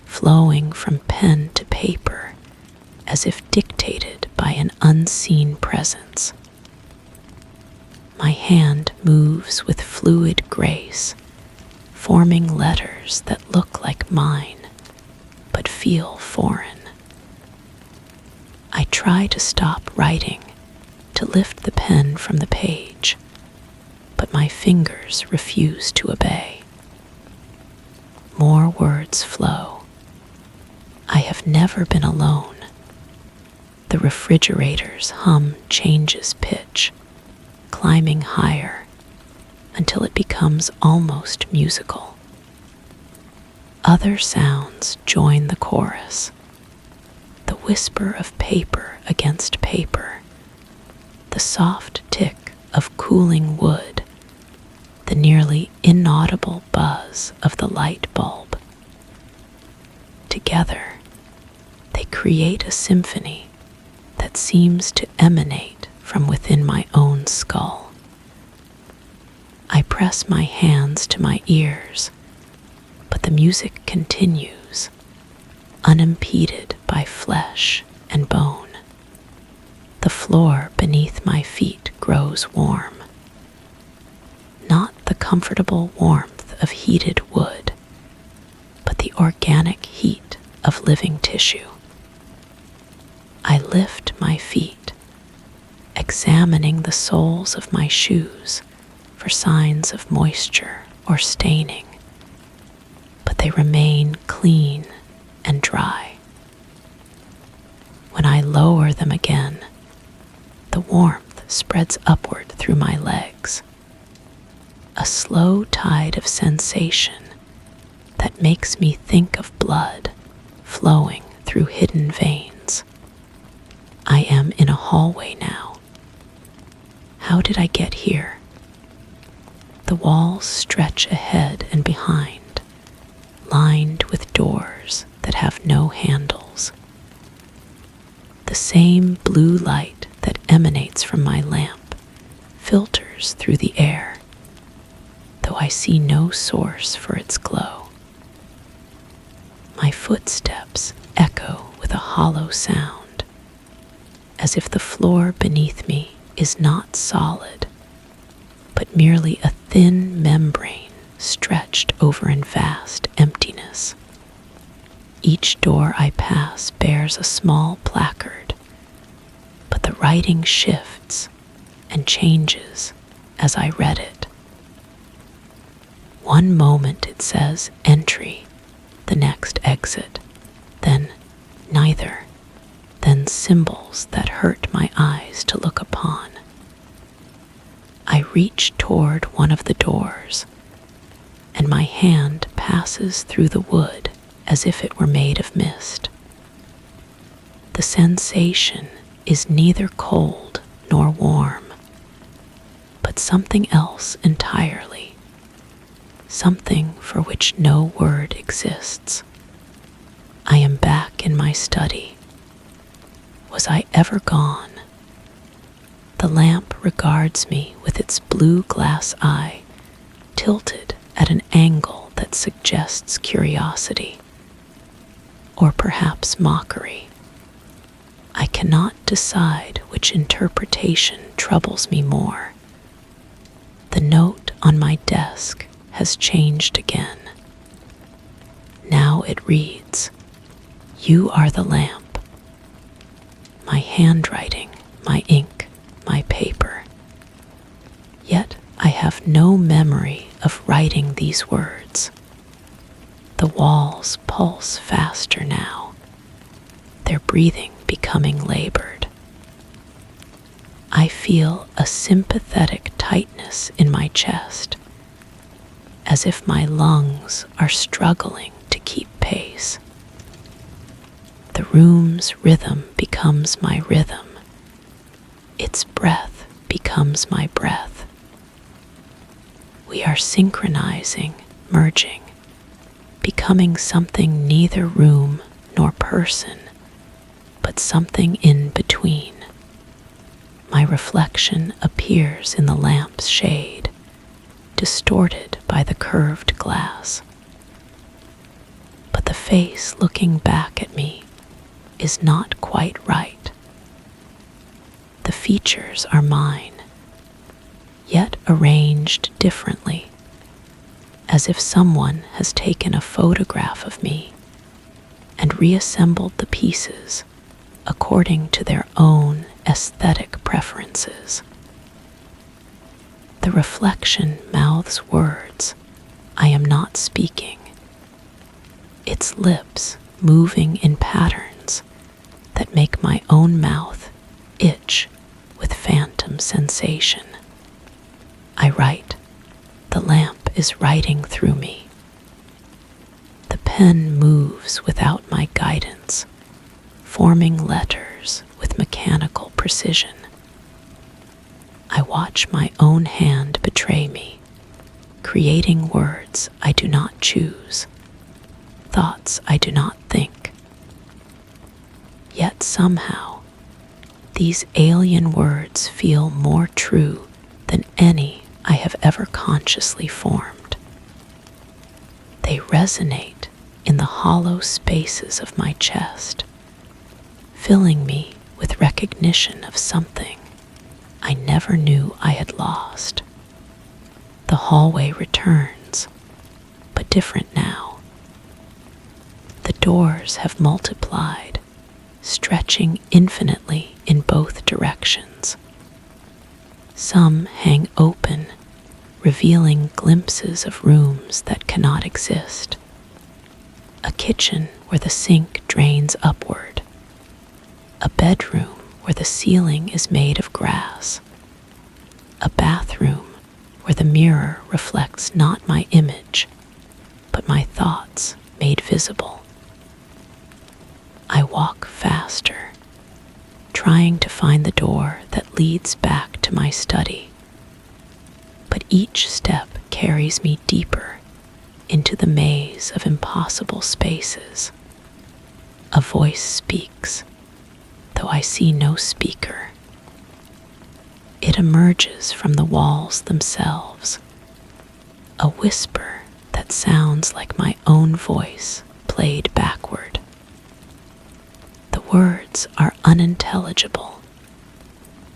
flowing from pen to paper as if dictated by an unseen presence. My hand moves with fluid grace, forming letters that look like mine but feel foreign. I try to stop writing, to lift the pen from the page, but my fingers refuse to obey. More words flow. I have never been alone. The refrigerator's hum changes pitch, climbing higher until it becomes almost musical. Other sounds join the chorus. The whisper of paper against paper, the soft tick of cooling wood, the nearly inaudible buzz of the light bulb. Together, they create a symphony that seems to emanate from within my own skull. I press my hands to my ears, but the music continues, unimpeded by flesh and bone. The floor beneath my feet grows warm. Not the comfortable warmth of heated wood, but the organic heat of living tissue. I lift my feet, examining the soles of my shoes for signs of moisture or staining, but they remain clean and dry. When I lower them again, the warmth spreads upward through my legs, a slow tide of sensation that makes me think of blood flowing through hidden veins. I am in a hallway now. How did I get here? The walls stretch ahead and behind, lined with doors that have no handles. The same blue light that emanates from my lamp filters through the air, though I see no source for its glow. My footsteps echo with a hollow sound, as if the floor beneath me is not solid, but merely a thin membrane stretched over in vast emptiness. Each door I pass bears a small placard, but the writing shifts and changes as I read it. One moment it says entry, the next exit, then neither, then symbols that hurt my eyes to look upon. I reach toward one of the doors, and my hand passes through the wood as if it were made of mist. The sensation is neither cold nor warm, but something else entirely, something for which no word exists. I am back in my study. Was I ever gone? The lamp regards me with its blue glass eye, tilted at an angle that suggests curiosity, or perhaps mockery. I cannot decide which interpretation troubles me more. The note on my desk has changed again. Now it reads, "You are the lamp." My handwriting, my ink, my paper. Yet I have no memory of writing these words. The walls pulse faster now, their breathing becoming labored. I feel a sympathetic tightness in my chest, as if my lungs are struggling to keep pace. The room's rhythm becomes my rhythm. Its breath becomes my breath. We are synchronizing, merging, becoming something neither room nor person, but something in between. My reflection appears in the lamp's shade, distorted by the curved glass. But the face looking back at me is not quite right. The features are mine, yet arranged differently, as if someone has taken a photograph of me and reassembled the pieces according to their own aesthetic preferences. The reflection mouths words I am not speaking, its lips moving in patterns that make my own mouth itch with phantom sensation. I write. The lamp is writing through me. The pen moves without my guidance, forming letters with mechanical precision. I watch my own hand betray me, creating words I do not choose, thoughts I do not think. Yet somehow, these alien words feel more true than any I have ever consciously formed. They resonate in the hollow spaces of my chest, filling me with recognition of something I never knew I had lost. The hallway returns, but different now. The doors have multiplied, stretching infinitely in both directions. Some hang open, revealing glimpses of rooms that cannot exist. A kitchen where the sink drains upward. A bedroom where the ceiling is made of grass. A bathroom where the mirror reflects not my image, but my thoughts made visible. I walk faster, trying to find the door that leads back to my study. But each step carries me deeper into the maze of impossible spaces. A voice speaks, though I see no speaker. It emerges from the walls themselves, a whisper that sounds like my own voice played backward. The words are unintelligible,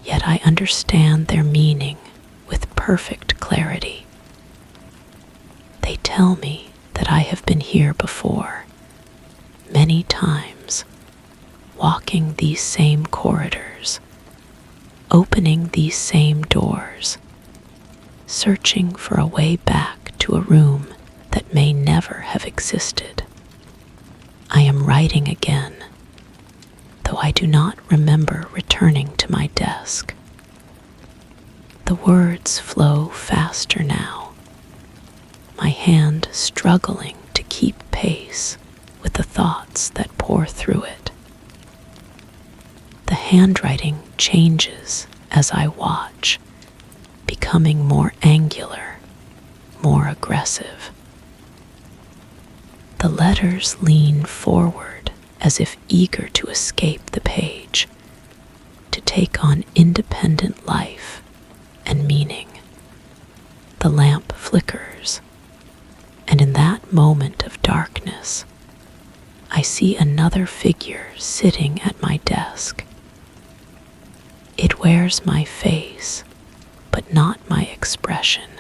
yet I understand their meaning with perfect clarity. They tell me that I have been here before, many times, walking these same corridors, opening these same doors, searching for a way back to a room that may never have existed. I am writing again, though I do not remember returning to my desk. The words flow faster now, my hand struggling to keep pace with the thoughts that pour through it. The handwriting changes as I watch, becoming more angular, more aggressive. The letters lean forward as if eager to escape the page, to take on independent life and meaning. The lamp flickers, and in that moment of darkness, I see another figure sitting at my desk. It wears my face, but not my expression.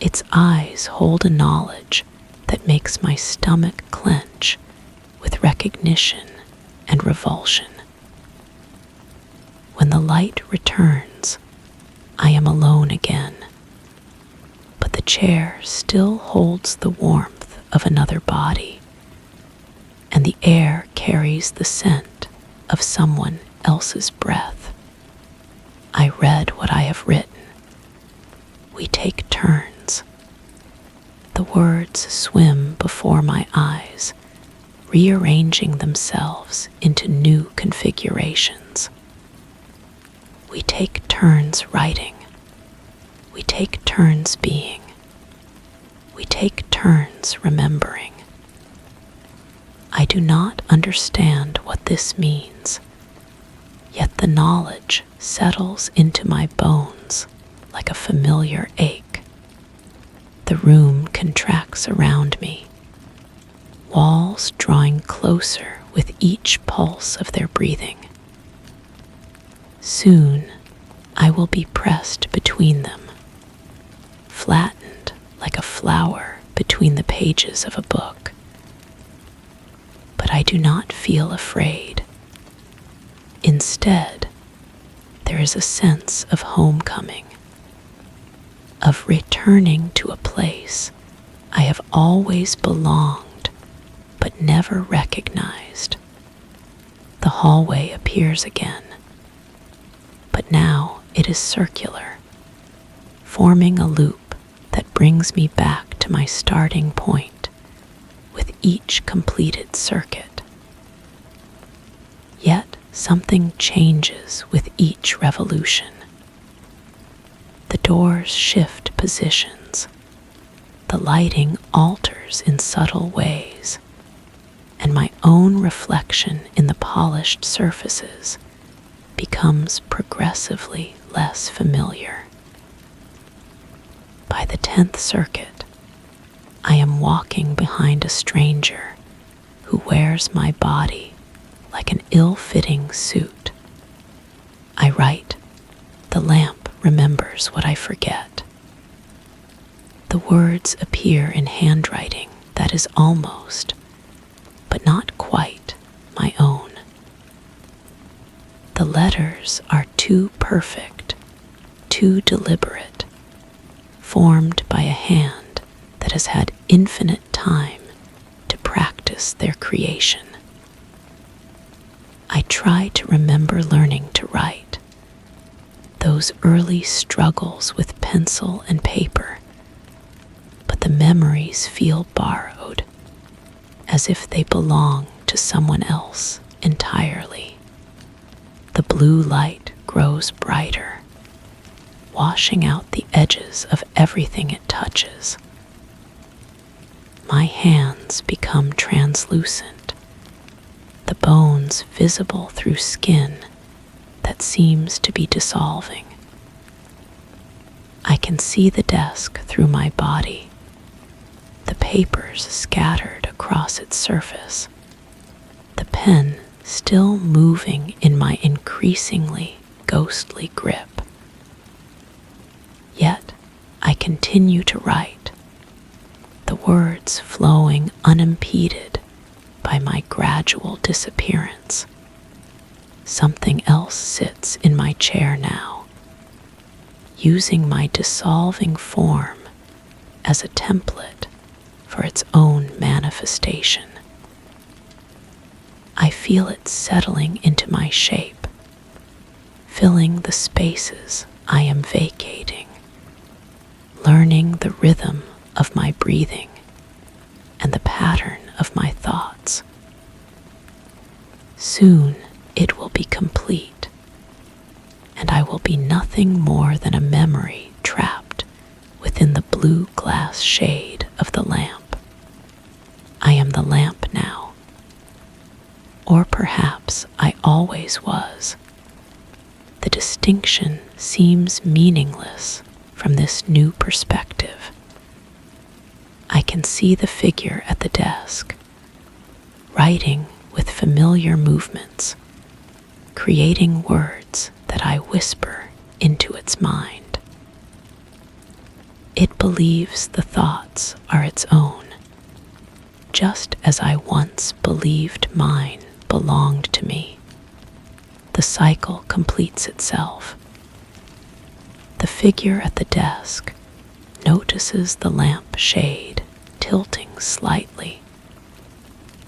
Its eyes hold a knowledge that makes my stomach clench with recognition and revulsion. When the light returns, I am alone again, but the chair still holds the warmth of another body, and the air carries the scent of someone else's breath. I read what I have written. We take turns. The words swim before my eyes, rearranging themselves into new configurations. We take turns writing. We take turns being. We take turns remembering. I do not understand what this means, yet the knowledge settles into my bones like a familiar ache. The room contracts around me, walls drawing closer with each pulse of their breathing. Soon, I will be pressed between them, flattened like like a flower between the pages of a book. But I do not feel afraid. Instead, there is a sense of homecoming, of returning to a place I have always belonged but never recognized. The hallway appears again, but now it is circular, forming a loop that brings me back to my starting point with each completed circuit. Yet something changes with each revolution. The doors shift positions, the lighting alters in subtle ways, and my own reflection in the polished surfaces becomes progressively less familiar. By the 10th circuit, I am walking behind a stranger who wears my body like an ill-fitting suit. I write, "The lamp remembers what I forget." The words appear in handwriting that is almost, but not quite, my own. The letters are too perfect, too deliberate, formed by a hand that has had infinite time to practice their creation. I try to remember learning to write, those early struggles with pencil and paper, but the memories feel borrowed, as if they belong to someone else entirely. The blue light grows brighter, washing out the edges of everything it touches. My hands become translucent, the bones visible through skin that seems to be dissolving. I can see the desk through my body, the papers scattered across its surface, the pen still moving in my increasingly ghostly grip. Yet I continue to write, the words flowing unimpeded by my gradual disappearance. Something else sits in my chair now, using my dissolving form as a template for its own manifestation. I feel it settling into my shape, filling the spaces I am vacating, learning the rhythm of my breathing and the pattern of my thoughts. Soon it will be complete, and I will be nothing more than a memory trapped within the blue glass shade of the lamp. I am the lamp now. Or perhaps I always was. The distinction seems meaningless from this new perspective. I can see the figure at the desk, writing with familiar movements, creating words that I whisper into its mind. It believes the thoughts are its own, just as I once believed mine belonged to me. The cycle completes itself. The figure at the desk notices the lamp shade tilting slightly,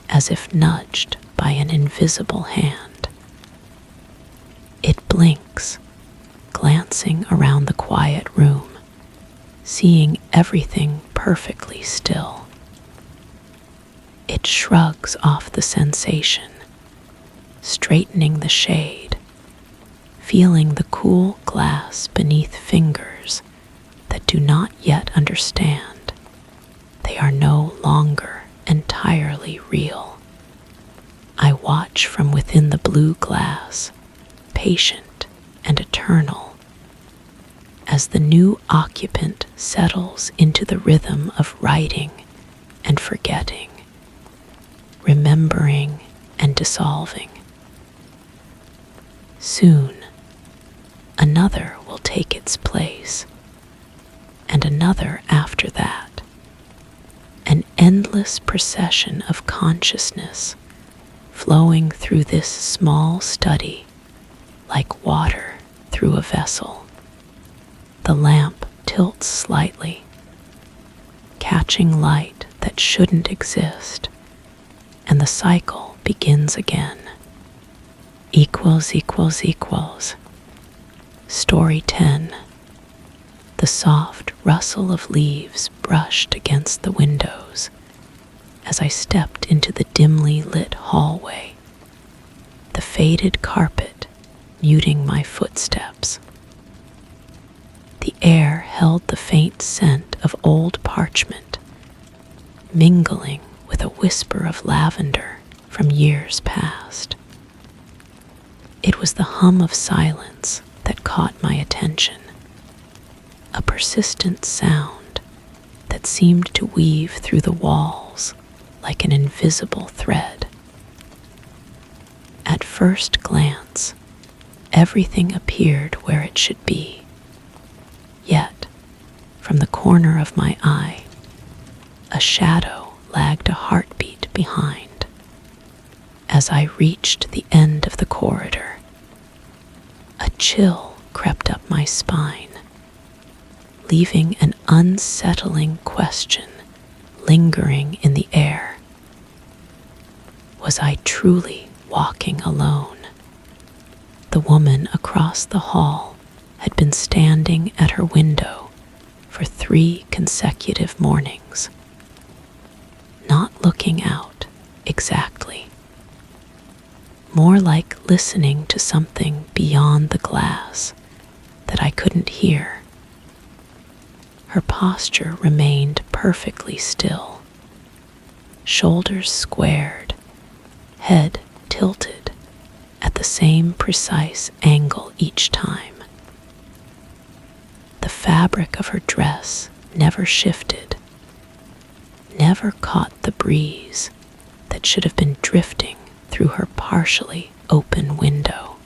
as if nudged by an invisible hand. It blinks, glancing around the quiet room, seeing everything perfectly still. It shrugs off the sensation, straightening the shade, feeling the cool glass beneath fingers that do not yet understand. They are no longer entirely real. I watch from within the blue glass, patient and eternal, as the new occupant settles into the rhythm of writing and forgetting, remembering and dissolving. Soon, another will take its place, and another after that, endless procession of consciousness flowing through this small study like water through a vessel. The lamp tilts slightly, catching light that shouldn't exist, and the cycle begins again. Equals equals equals. Story 10. The soft rustle of leaves brushed against the windows as I stepped into the dimly lit hallway, the faded carpet muting my footsteps. The air held the faint scent of old parchment, mingling with a whisper of lavender from years past. It was the hum of silence that caught my attention, a persistent sound that seemed to weave through the walls like an invisible thread. At first glance, everything appeared where it should be. Yet, from the corner of my eye, a shadow lagged a heartbeat behind. As I reached the end of the corridor, a chill crept up my spine, leaving an unsettling question lingering in the air. Was I truly walking alone? The woman across the hall had been standing at her window for 3 consecutive mornings, not looking out exactly, more like listening to something beyond the glass that I couldn't hear. Her posture remained perfectly still, shoulders squared, head tilted at the same precise angle each time. The fabric of her dress never shifted, never caught the breeze that should have been drifting through her partially open window.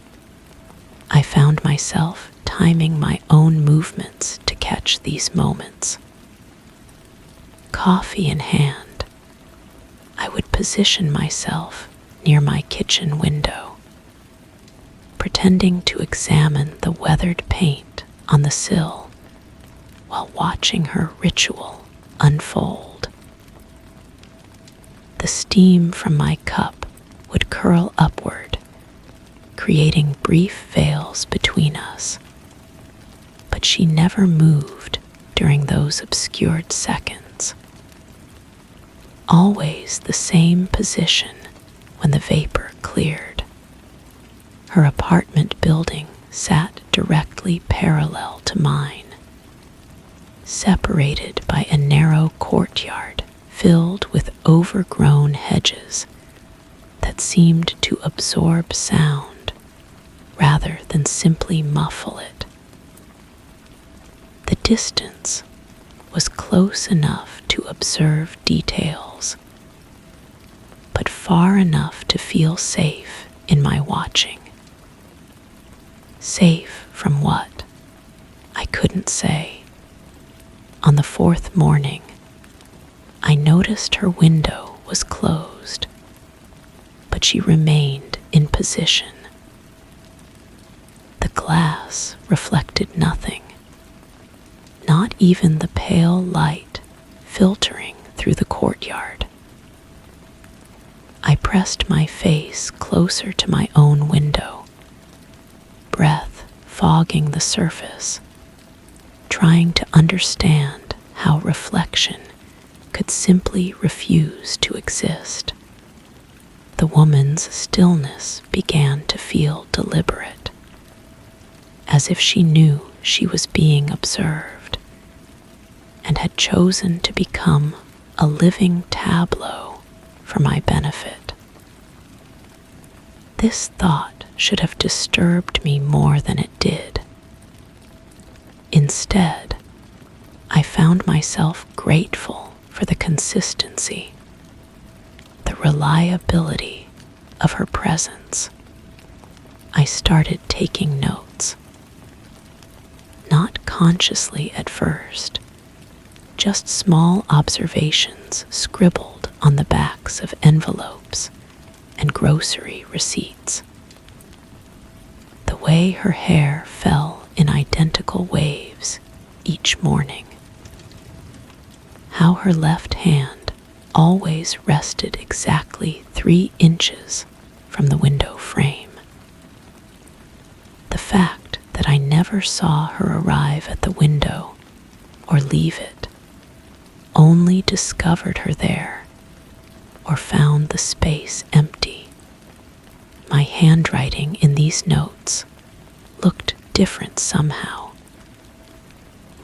I found myself timing my own movements to catch these moments. Coffee in hand, I would position myself near my kitchen window, pretending to examine the weathered paint on the sill while watching her ritual unfold. The steam from my cup would curl upward, creating brief veils between us, but she never moved during those obscured seconds. Always the same position when the vapor cleared. Her apartment building sat directly parallel to mine, separated by a narrow courtyard filled with overgrown hedges that seemed to absorb sound rather than simply muffle it. The distance was close enough to observe details, but far enough to feel safe in my watching. Safe from what? I couldn't say. On the 4th morning, I noticed her window was closed, but she remained in position. The glass reflected nothing, not even the pale light filtering through the courtyard. I pressed my face closer to my own window, breath fogging the surface, trying to understand how reflection could simply refuse to exist. The woman's stillness began to feel deliberate, as if she knew she was being observed and had chosen to become a living tableau for my benefit. This thought should have disturbed me more than it did. Instead, I found myself grateful for the consistency, the reliability of her presence. I started taking notes, not consciously at first, just small observations scribbled on the backs of envelopes and grocery receipts. The way her hair fell in identical waves each morning. How her left hand always rested exactly 3 inches from the window frame. The fact that I never saw her arrive at the window or leave it, only discovered her there or found the space empty. My handwriting in these notes looked different somehow,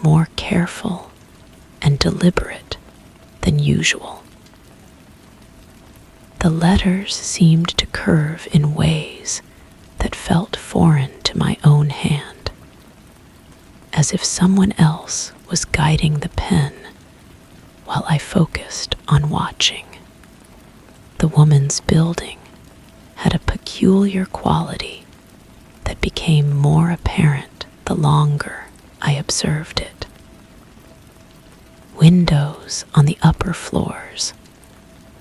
more careful and deliberate than usual. The letters seemed to curve in ways that felt foreign to my own hand, as if someone else was guiding the pen while I focused on watching. The woman's building had a peculiar quality that became more apparent the longer I observed it. Windows on the upper floors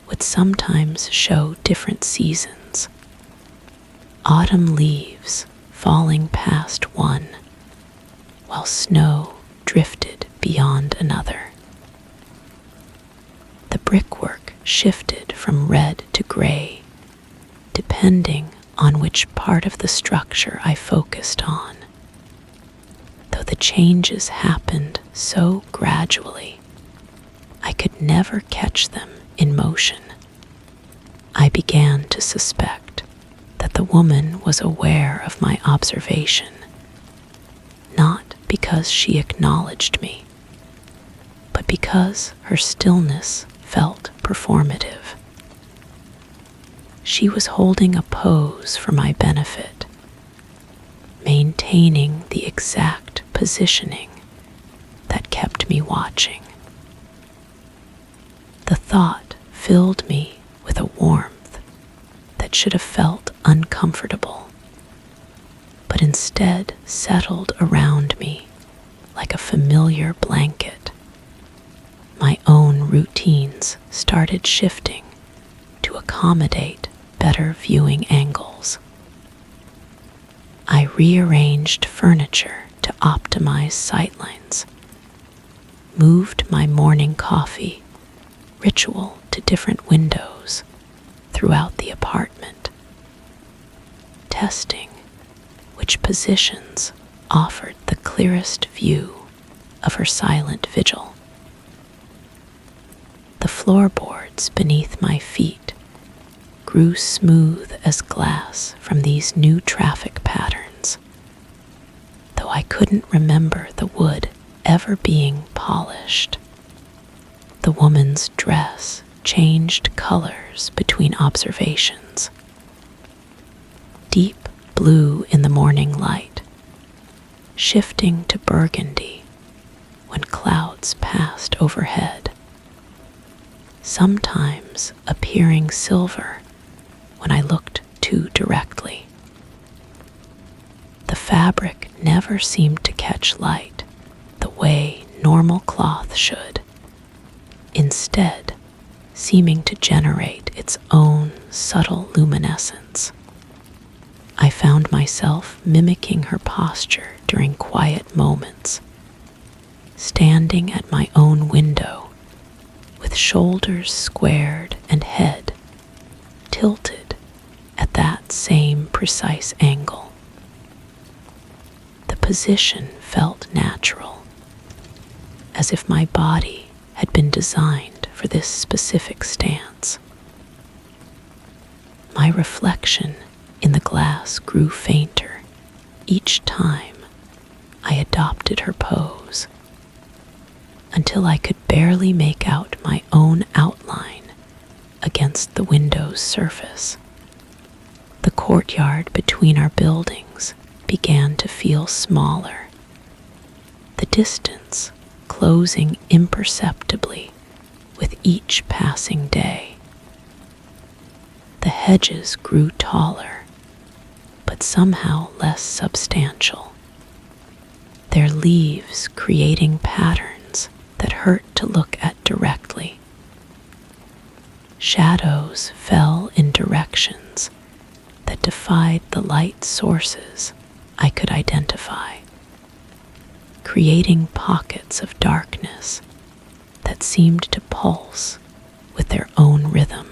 would sometimes show different seasons. Autumn leaves falling past one, while snow drifted beyond another. The brickwork shifted from red to gray, depending on which part of the structure I focused on. Though the changes happened so gradually, I could never catch them in motion. I began to suspect that the woman was aware of my observation, not because she acknowledged me, but because her stillness felt performative. She was holding a pose for my benefit, maintaining the exact positioning that kept me watching. The thought filled me with a warmth that should have felt uncomfortable, but instead settled around me like a familiar blanket. My own routines started shifting to accommodate better viewing angles. I rearranged furniture to optimize sightlines, moved my morning coffee ritual to different windows throughout the apartment, testing which positions offered the clearest view of her silent vigil. The floorboards beneath my feet grew smooth as glass from these new traffic patterns, though I couldn't remember the wood ever being polished. The woman's dress changed colors between observations. Deep blue in the morning light, shifting to burgundy when clouds passed overhead, sometimes appearing silver when I looked too directly. The fabric never seemed to catch light the way normal cloth should, instead seeming to generate its own subtle luminescence. I found myself mimicking her posture during quiet moments, standing at my own window with shoulders squared and head tilted at that same precise angle. The position felt natural, as if my body had been designed for this specific stance. My reflection in the glass grew fainter each time I adopted her pose, until I could barely make out my own outline against the window's surface. The courtyard between our buildings began to feel smaller, the distance closing imperceptibly with each passing day. The hedges grew taller, but somehow less substantial, their leaves creating patterns that that hurt to look at directly. Shadows fell in directions that defied the light sources I could identify, creating pockets of darkness that seemed to pulse with their own rhythm.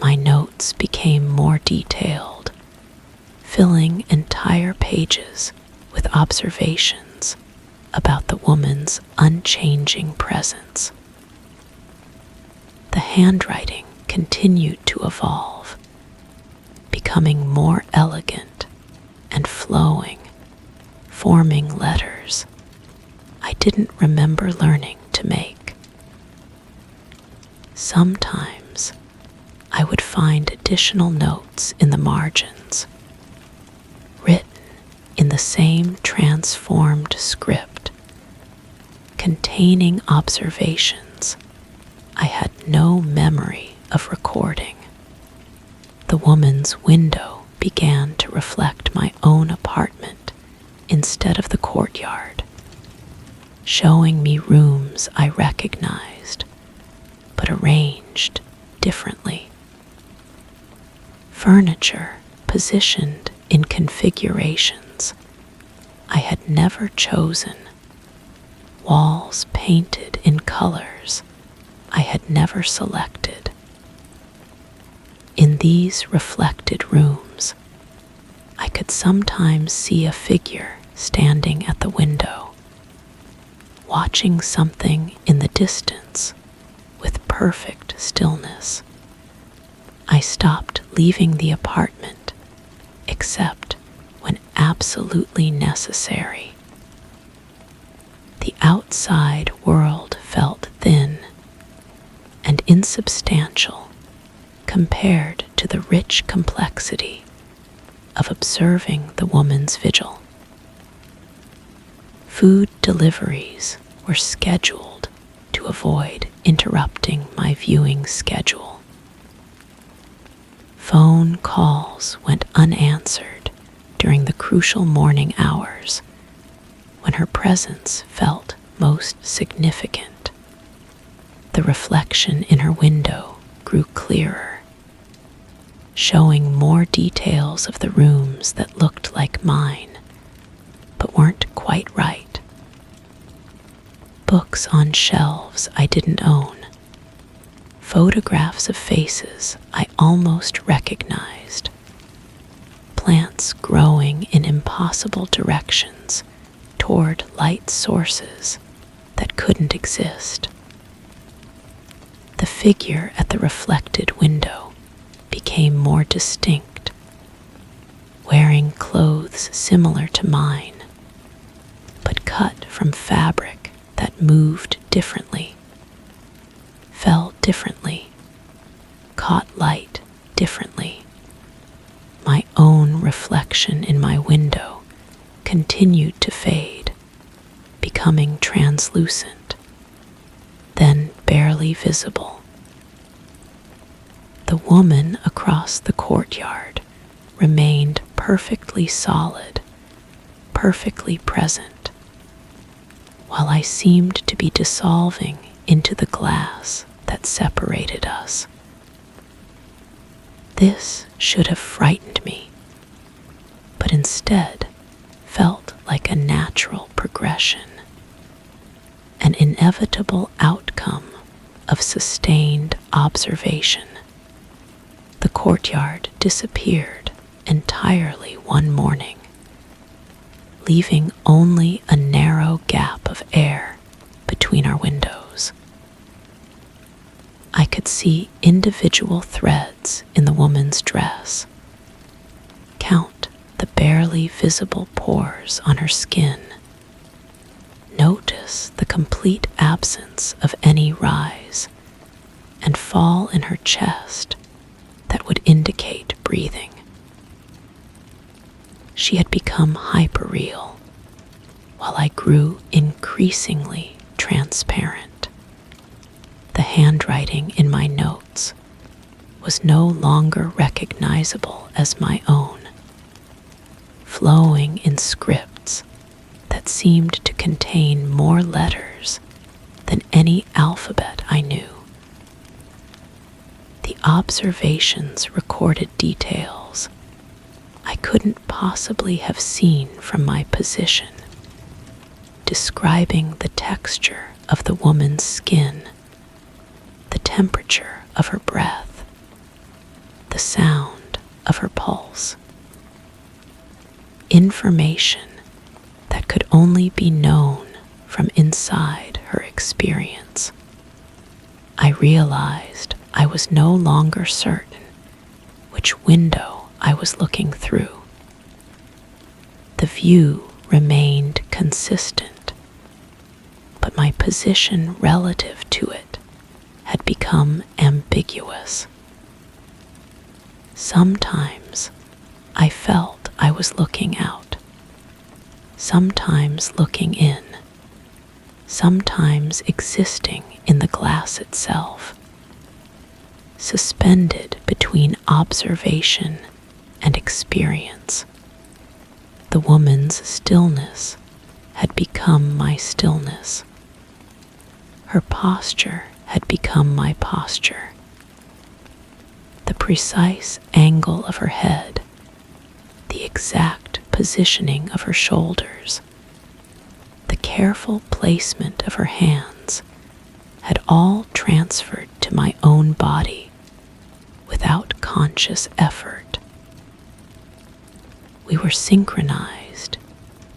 My notes became more detailed, filling entire pages with observations about the woman's unchanging presence. The handwriting continued to evolve, becoming more elegant and flowing, forming letters I didn't remember learning to make. Sometimes I would find additional notes in the margins, written in the same transformed script, containing observations I had no memory of recording. The woman's window began to reflect my own apartment instead of the courtyard, showing me rooms I recognized, but arranged differently. Furniture positioned in configurations I had never chosen, walls painted in colors I had never selected. In these reflected rooms, I could sometimes see a figure standing at the window, watching something in the distance with perfect stillness. I stopped leaving the apartment except when absolutely necessary. The outside world felt thin and insubstantial compared to the rich complexity of observing the woman's vigil. Food deliveries were scheduled to avoid interrupting my viewing schedule. Phone calls went unanswered during the crucial morning hours when her presence felt most significant. The reflection in her window grew clearer, showing more details of the rooms that looked like mine, but weren't quite right. Books on shelves I didn't own, photographs of faces I almost recognized, plants growing in impossible directions toward light sources that couldn't exist. The figure at the reflected window became more distinct, wearing clothes similar to mine, but cut from fabric that moved differently, fell differently, caught light differently. My own reflection in my window continued to fade, becoming translucent, then barely visible. The woman across the courtyard remained perfectly solid, perfectly present, while I seemed to be dissolving into the glass that separated us. This should have frightened me, but instead felt like a natural progression, an inevitable outcome of sustained observation. The courtyard disappeared entirely one morning, leaving only a narrow gap of air between our windows. I could see individual threads in the woman's dress, count the barely visible pores on her skin, notice the complete absence of any rise and fall in her chest that would indicate breathing. She had become hyperreal, while I grew increasingly transparent. The handwriting in my notes was no longer recognizable as my own, flowing in scripts that seemed to contain more letters than any alphabet I knew. The observations recorded details I couldn't possibly have seen from my position, describing the texture of the woman's skin, the temperature of her breath, the sound of her pulse. Information that could only be known from inside her experience. I realized I was no longer certain which window I was looking through. The view remained consistent, but my position relative to it had become ambiguous. Sometimes I felt I was looking out, sometimes looking in, sometimes existing in the glass itself, suspended between observation and experience. The woman's stillness had become my stillness. Her posture had become my posture. The precise angle of her head, the exact positioning of her shoulders, the careful placement of her hands had all transferred to my own body without conscious effort. We were synchronized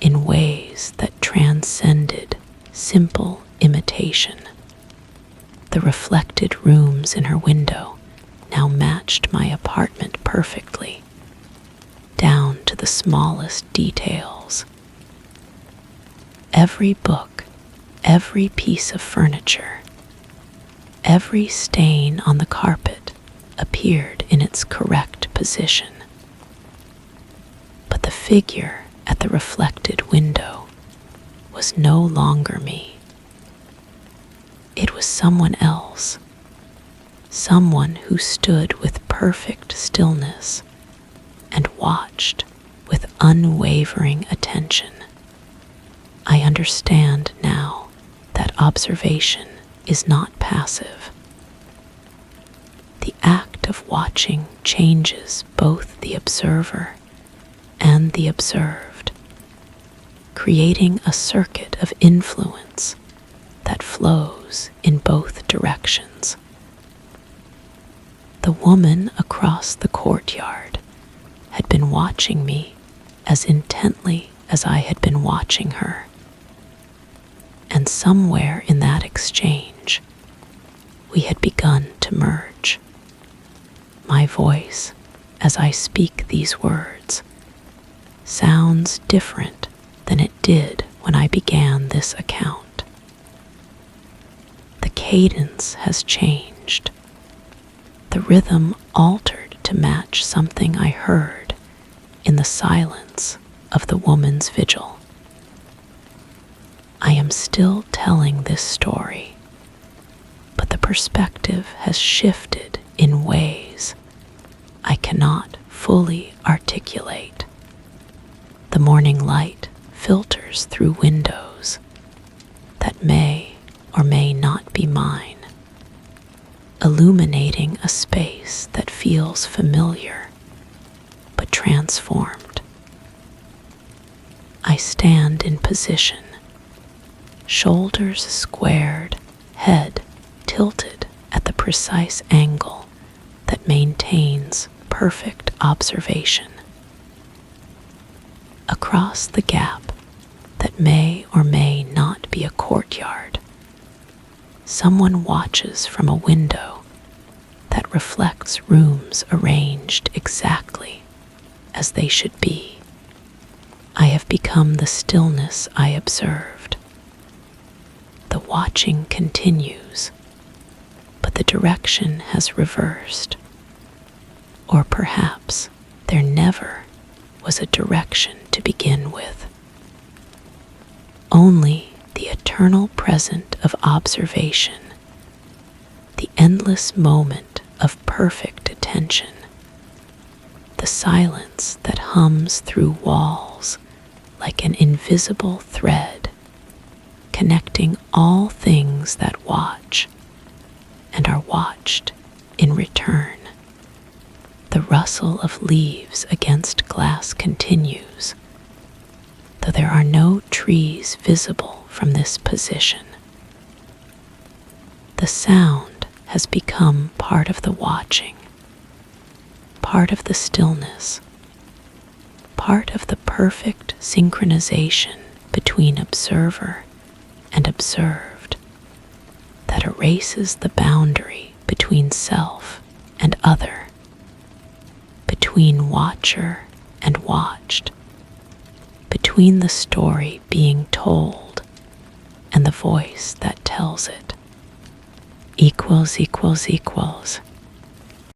in ways that transcended simple imitation. The reflected rooms in her window now matched my apartment perfectly, down to the smallest details. Every book, every piece of furniture, every stain on the carpet appeared in its correct position. But the figure at the reflected window was no longer me. It was someone else, someone who stood with perfect stillness and watched with unwavering attention. I understand now that observation is not passive. The act of watching changes both the observer and the observed, creating a circuit of influence that flows in both directions. The woman across the courtyard had been watching me as intently as I had been watching her. And somewhere in that exchange, we had begun to merge. My voice, as I speak these words, sounds different than it did when I began this account. The cadence has changed. The rhythm altered to match something I heard in the silence of the woman's vigil. I am still telling this story, but the perspective has shifted in ways I cannot fully articulate. The morning light filters through windows that may or may not be mine, illuminating a space that feels familiar but transformed. I stand in position, shoulders squared, head tilted at the precise angle that maintains perfect observation. Across the gap that may or may not be a courtyard, someone watches from a window that reflects rooms arranged exactly as they should be. I have become the stillness I observed. The watching continues, but the direction has reversed. Or perhaps there never was a direction to begin with. Only the eternal present of observation, the endless moment of perfect attention, the silence that hums through walls like an invisible thread, connecting all things that watch and are watched in return. The rustle of leaves against glass continues, though there are no trees visible from this position. The sound has become part of the watching, part of the stillness, part of the perfect synchronization between observer and observed that erases the boundary between self and other, between watcher and watched, between the story being told and the voice that tells it. Equals equals equals.